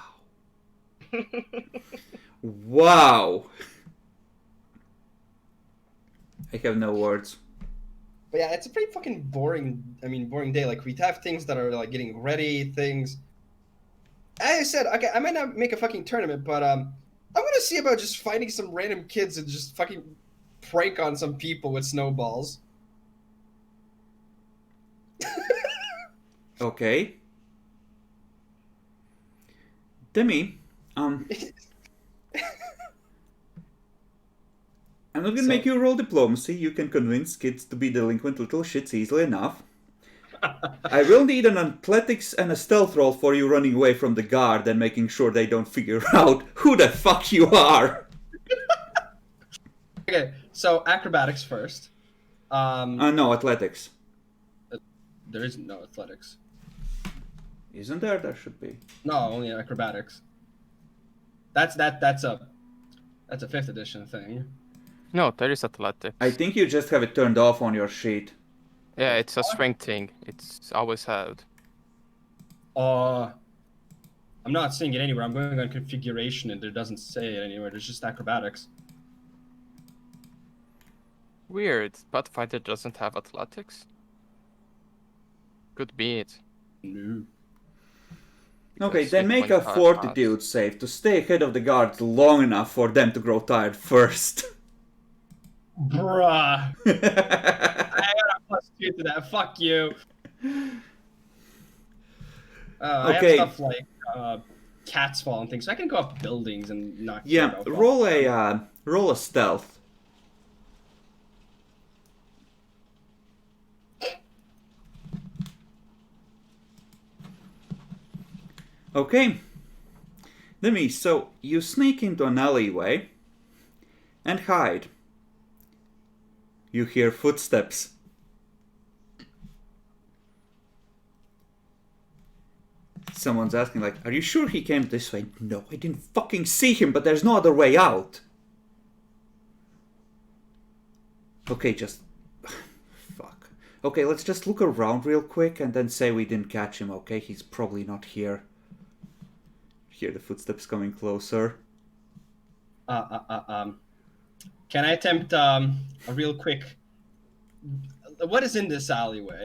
Wow. I have no words. But yeah, it's a pretty fucking boring day. Like, we have things that are like getting ready, things. As I said, okay, I might not make a fucking tournament, but I want to see about just finding some random kids and just fucking prank on some people with snowballs. Okay. Demi, I'm not gonna make you roll diplomacy. You can convince kids to be delinquent little shits easily enough. I will need an athletics and a stealth roll for you running away from the guard and making sure they don't figure out who the fuck you are. Okay, so acrobatics first. No, athletics. There isn't no athletics. Isn't there? There should be. No, only acrobatics. That's a 5th edition thing. No, there is athletics. I think you just have it turned off on your sheet. Yeah, it's a strength thing. It's always had. I'm not seeing it anywhere. I'm going on configuration and it doesn't say it anywhere. There's just acrobatics. Weird. Pathfinder doesn't have athletics? Could be it. No. Okay, Because then make a 8.5 fortitude save to stay ahead of the guards long enough for them to grow tired first. Bruh. I got a +2 to that. Fuck you. I Okay. have stuff like cats fall and things, so I can go up buildings and not. Yeah, roll a stealth. Okay. Demi, so you sneak into an alleyway and hide. You hear footsteps. Someone's asking, like, are you sure he came this way? No, I didn't fucking see him, but there's no other way out. Okay, just... Fuck. Okay, let's just look around real quick and then say we didn't catch him, okay? He's probably not here. Hear the footsteps coming closer. Can I attempt a real quick? What is in this alleyway?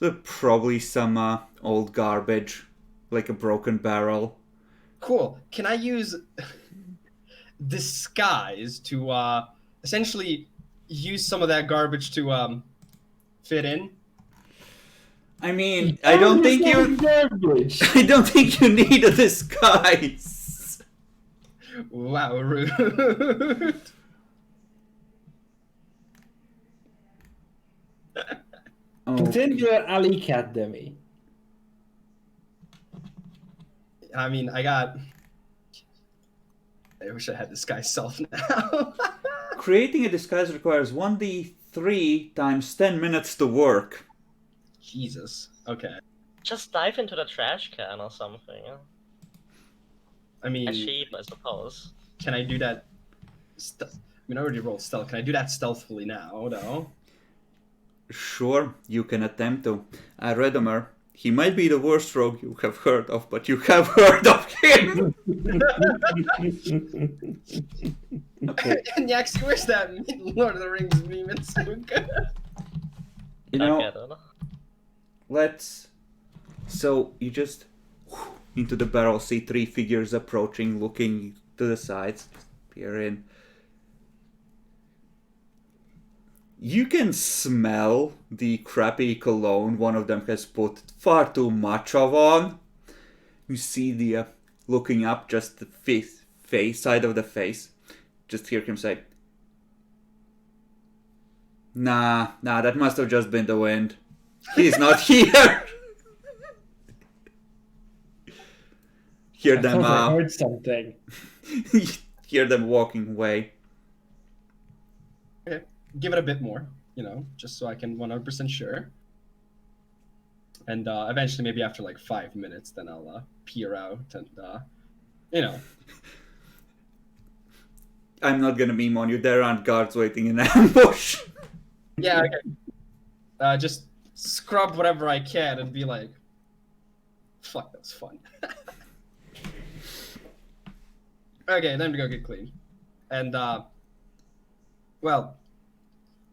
So probably some old garbage, like a broken barrel. Cool. Can I use disguise to essentially use some of that garbage to fit in? I mean, I don't think you. Garbage. I don't think you need a disguise. Wow, rude. Pretend you're an alley cat, Demi. I mean, I wish I had disguise self now. Creating a disguise requires 1d3 times 10 minutes to work. Jesus. Okay. Just dive into the trash can or something. I mean, A sheep, I suppose. can I do that? I mean, I already rolled stealth. Can I do that stealthily now? No. Sure, you can attempt to. Redomer, he might be the worst rogue you have heard of, but you have heard of him! Okay. And Yaxi, where's that Lord of the Rings meme? It's so good. You I know, get it. let's... So, you just... into the barrel, see 3 figures approaching, looking to the sides. Peer in. You can smell the crappy cologne one of them has put far too much of on. You see the looking up, just the face side of the face. Just hear him say, Nah, that must have just been the wind. He's not here. Hear I them. thought I heard something. Hear them walking away. Okay. Give it a bit more, just so I can 100% sure. And eventually, maybe after like 5 minutes, then I'll peer out and, I'm not gonna meme on you. There aren't guards waiting in ambush. Yeah, okay. Just scrub whatever I can and be like, fuck, that was fun. Okay, time to go get clean. And, well,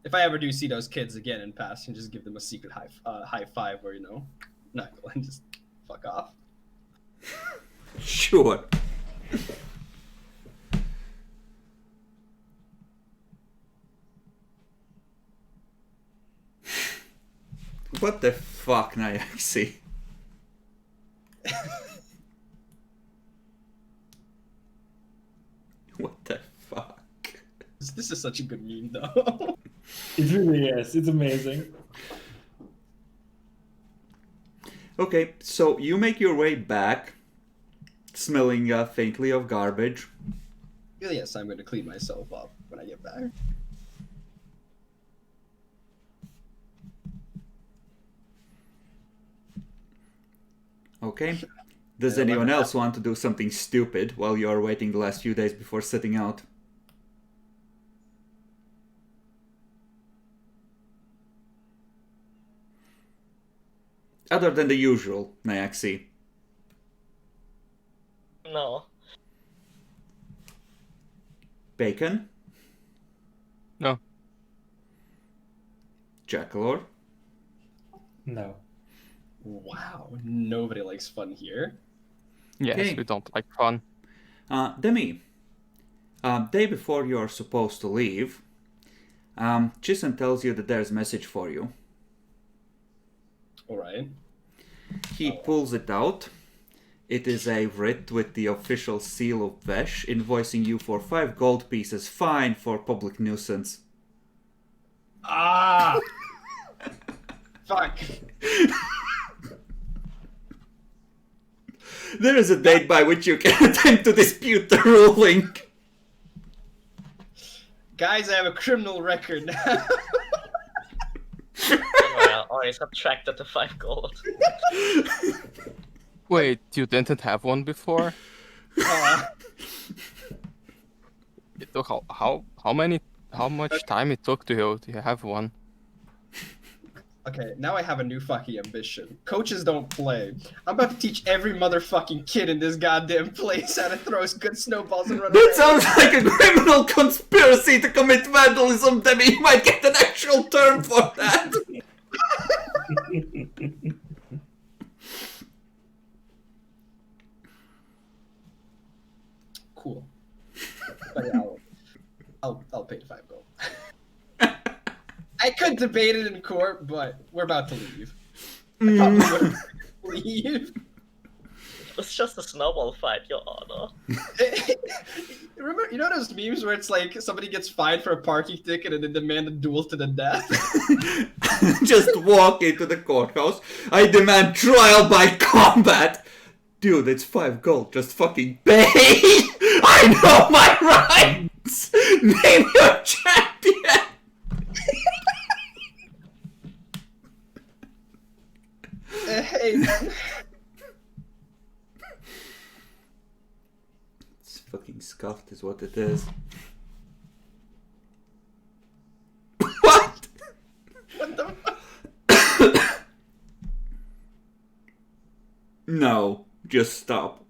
if I ever do see those kids again in passing, just give them a secret high five or, knuckle and just fuck off. Sure. What the fuck, Nyaxi? What the fuck? This is such a good meme, though. It really is. It's amazing. Okay, so you make your way back, smelling faintly of garbage. Yes, I'm going to clean myself up when I get back. Okay. Does anyone else want to do something stupid while you are waiting the last few days before setting out? Other than the usual, Nyaxi. No. Bacon? No. Jackalor? No. Wow, nobody likes fun here. Yes, Okay. we don't like fun. Demi, day before you're supposed to leave, Chisen tells you that there's a message for you. Alright. He pulls it out. It is a writ with the official seal of Vesh, invoicing you for 5 gold pieces fine for public nuisance. Ah! Fuck. There is a date by which you can attempt to dispute the ruling. Guys, I have a criminal record now. Well, only subtracted the 5 gold. Wait, you didn't have one before? It took how much time it took to have one? Okay, now I have a new fucking ambition. Coaches don't play. I'm about to teach every motherfucking kid in this goddamn place how to throw good snowballs and run That away. sounds like a criminal conspiracy to commit vandalism, Demi. You might get an actual term for that. Cool. But yeah, I'll pay 5 gold. I could debate it in court, but we're about to leave. I probably wouldn't leave. It's just a snowball fight, Your Honor. Remember, you know those memes where it's like somebody gets fined for a parking ticket and they demand a duel to the death? Just walk into the courthouse. I demand trial by combat. Dude, it's 5 gold. Just fucking pay. I know my rights. Name your champion. Hey, man. It's fucking scuffed is what it is. What? What the fuck? No, just stop.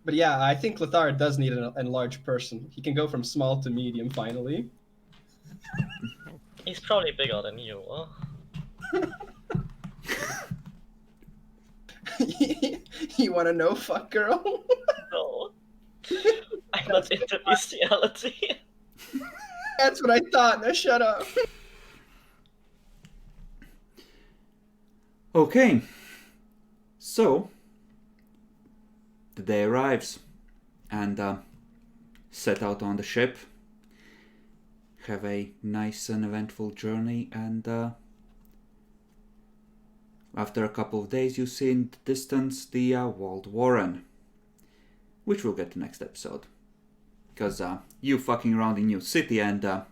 But yeah, I think Lothar does need an enlarged person. He can go from small to medium finally. He's probably bigger than you, huh? You wanna know, fuck girl? No. I'm not into bestiality. That's what I thought. Now shut up. Okay. So, the day arrives, and set out on the ship. Have a nice and eventful journey, and after a couple of days, you see in the distance the walled warren, which we'll get to next episode. Because you fucking around in New City and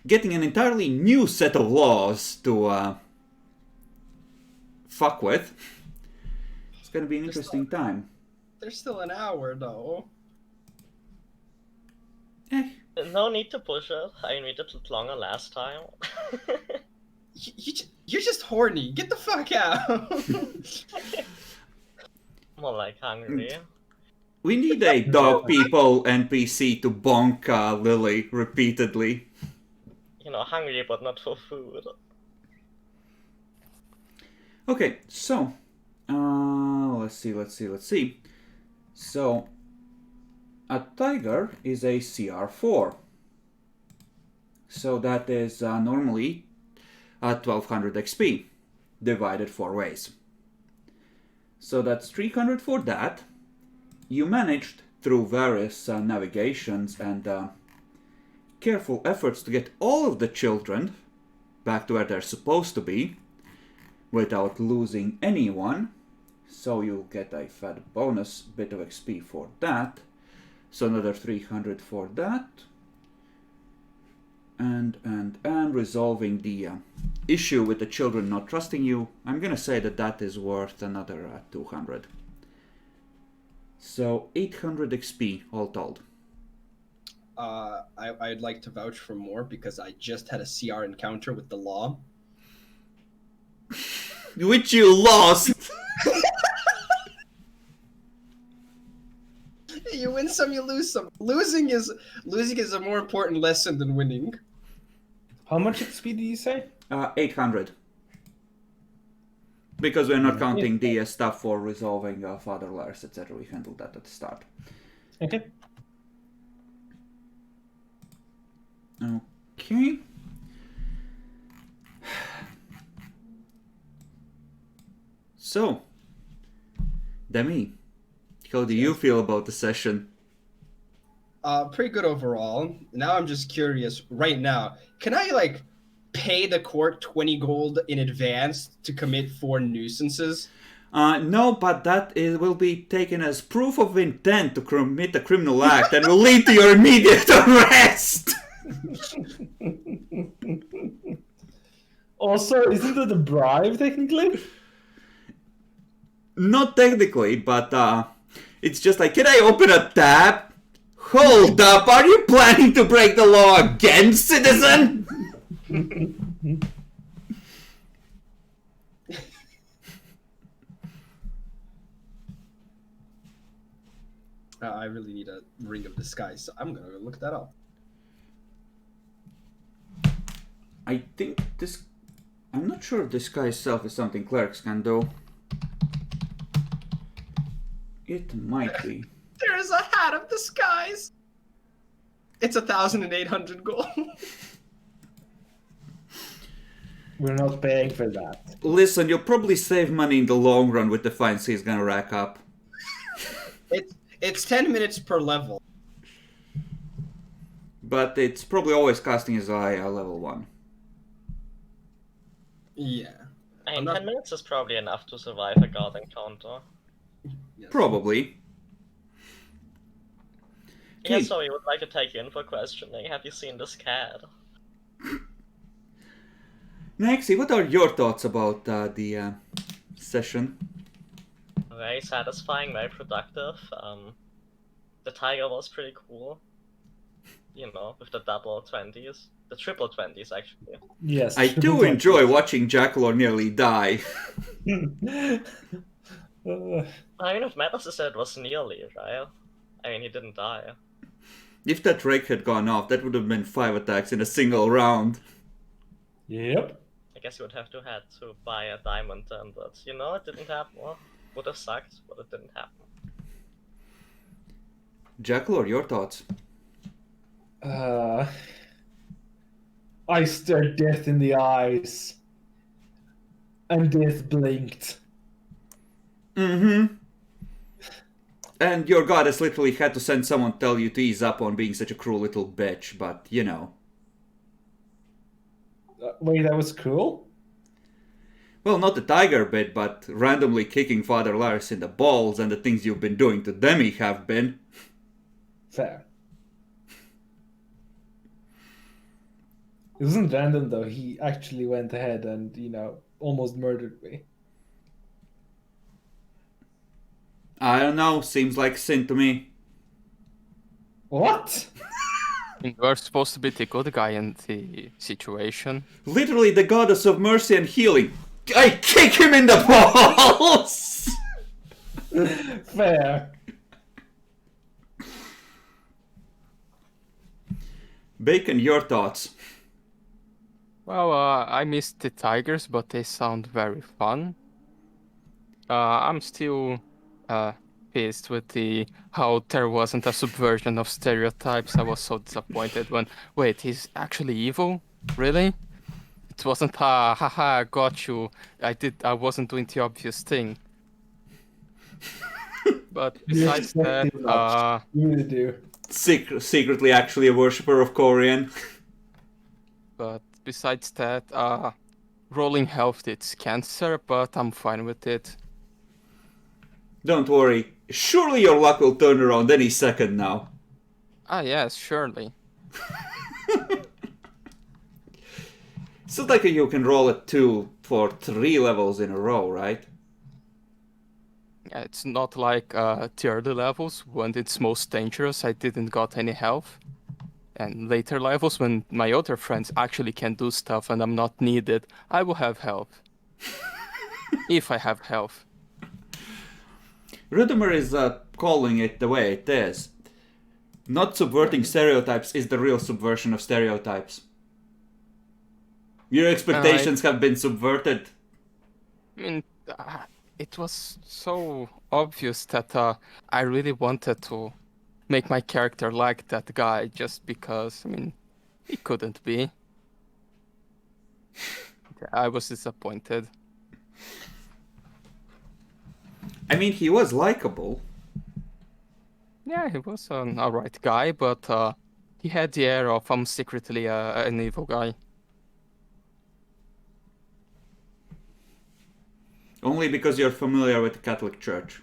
getting an entirely new set of laws to fuck with. It's gonna be an interesting time. There's still an hour though. No need to push it. I mean, we did it longer last time. You're just horny. Get the fuck out. More like hungry. We need a dog people NPC to bonk Lily repeatedly. You know, hungry but not for food. Okay, so let's see. So a tiger is a CR4. So that is normally 1200 XP divided 4 ways. So that's 300 for that. You managed through various navigations and careful efforts to get all of the children back to where they're supposed to be without losing anyone. So you'll get a fat bonus bit of XP for that. So another 300 for that. And resolving the issue with the children not trusting you. I'm gonna say that that is worth another 200. So 800 XP all told. I'd like to vouch for more because I just had a CR encounter with the law. Which you lost! You win some, you lose some. Losing is a more important lesson than winning. How much XP did you say? 800. Because we're not counting the stuff for resolving father lairs, etc. We handled that at the start. Okay. Okay. So, Demi, how do you feel about the session? Pretty good overall. Now I'm just curious. Right now, can I pay the court 20 gold in advance to commit 4 nuisances? No, but that will be taken as proof of intent to commit a criminal act and will lead to your immediate arrest. Also, isn't it a bribe technically? Not technically, but it's just like, can I open a tab? Hold up, are you planning to break the law again, citizen? I really need a ring of disguise, so I'm gonna go look that up. I think this... I'm not sure if disguise itself is something clerics can do. It might be. There is a hat of disguise! It's 1,800 gold. We're not paying for that. Listen, you'll probably save money in the long run with the fines he's gonna rack up. It's 10 minutes per level. But it's probably always casting his eye at level 1. Yeah. I mean, not- 10 minutes is probably enough to survive a guard encounter. Yes. Probably. Yeah, Okay. so we would like to take you in for questioning. Have you seen this cat? Nexi, what are your thoughts about the session? Very satisfying, very productive. The tiger was pretty cool. You know, with the double 20s. The triple 20s, actually. Yes. I do enjoy watching Jackalor nearly die. I mean, if matters is that it was nearly, right? I mean, he didn't die. If that rake had gone off, that would have been 5 attacks in a single round. Yep. I guess you would have to buy a diamond then, but you know, it didn't happen. Well, would have sucked, but it didn't happen. Jackalor, your thoughts? I stared death in the eyes, and death blinked. Mm-hmm. And your goddess literally had to send someone tell you to ease up on being such a cruel little bitch, but you know. Wait, that was cool? Well, not the tiger bit, but randomly kicking Father Lars in the balls and the things you've been doing to Demi have been. Fair. It wasn't random though. He actually went ahead and, almost murdered me. I don't know, seems like sin to me. What? You are supposed to be the good guy in the situation. Literally the goddess of mercy and healing. I kick him in the balls! Fair. Bacon, your thoughts? Well, I missed the tigers, but they sound very fun. I'm still pissed with how there wasn't a subversion of stereotypes. I was so disappointed when, wait, he's actually evil? Really? It wasn't haha, I got you. I wasn't doing the obvious thing. But besides that, you really do. Secretly actually a worshipper of Corian. But besides that, rolling health it's cancer, but I'm fine with it. Don't worry, surely your luck will turn around any second now. Ah yes, surely. It's not like you can roll a 2 for 3 levels in a row, right? Yeah, it's not like the early levels when it's most dangerous I didn't got any health. And later levels when my other friends actually can do stuff and I'm not needed, I will have health. If I have health. Rudimer is calling it the way it is. Not subverting stereotypes is the real subversion of stereotypes. Your expectations have been subverted. I mean, it was so obvious that I really wanted to make my character like that guy just because, I mean, he couldn't be. I was disappointed. I mean, he was likable. Yeah, he was an alright guy, but he had the air of I'm secretly an evil guy. Only because you're familiar with the Catholic Church.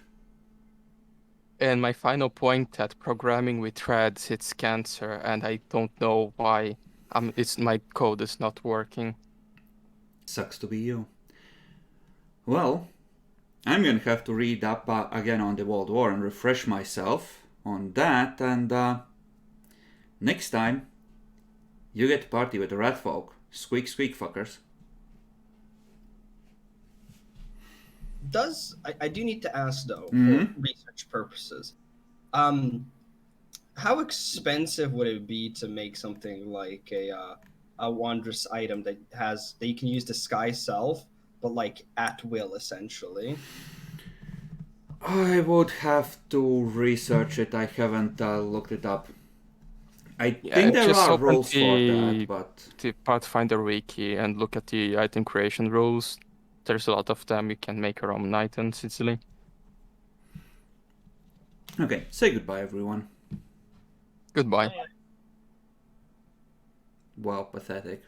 And my final point that programming with threads it's cancer, and I don't know why my code is not working. Sucks to be you. Well, I'm gonna have to read up again on the World War and refresh myself on that, and next time you get to party with the rat folk. Squeak squeak fuckers. I do need to ask though, Mhm. for research purposes, how expensive would it be to make something like a wondrous item that you can use disguise self, but like at will essentially? I would have to research it. I haven't looked it up. I think there just are open rules for that, but the Pathfinder wiki and look at the item creation rules. There's a lot of them. You can make your own items easily. okay. Say goodbye, everyone. Goodbye. Oh, yeah. Wow, pathetic.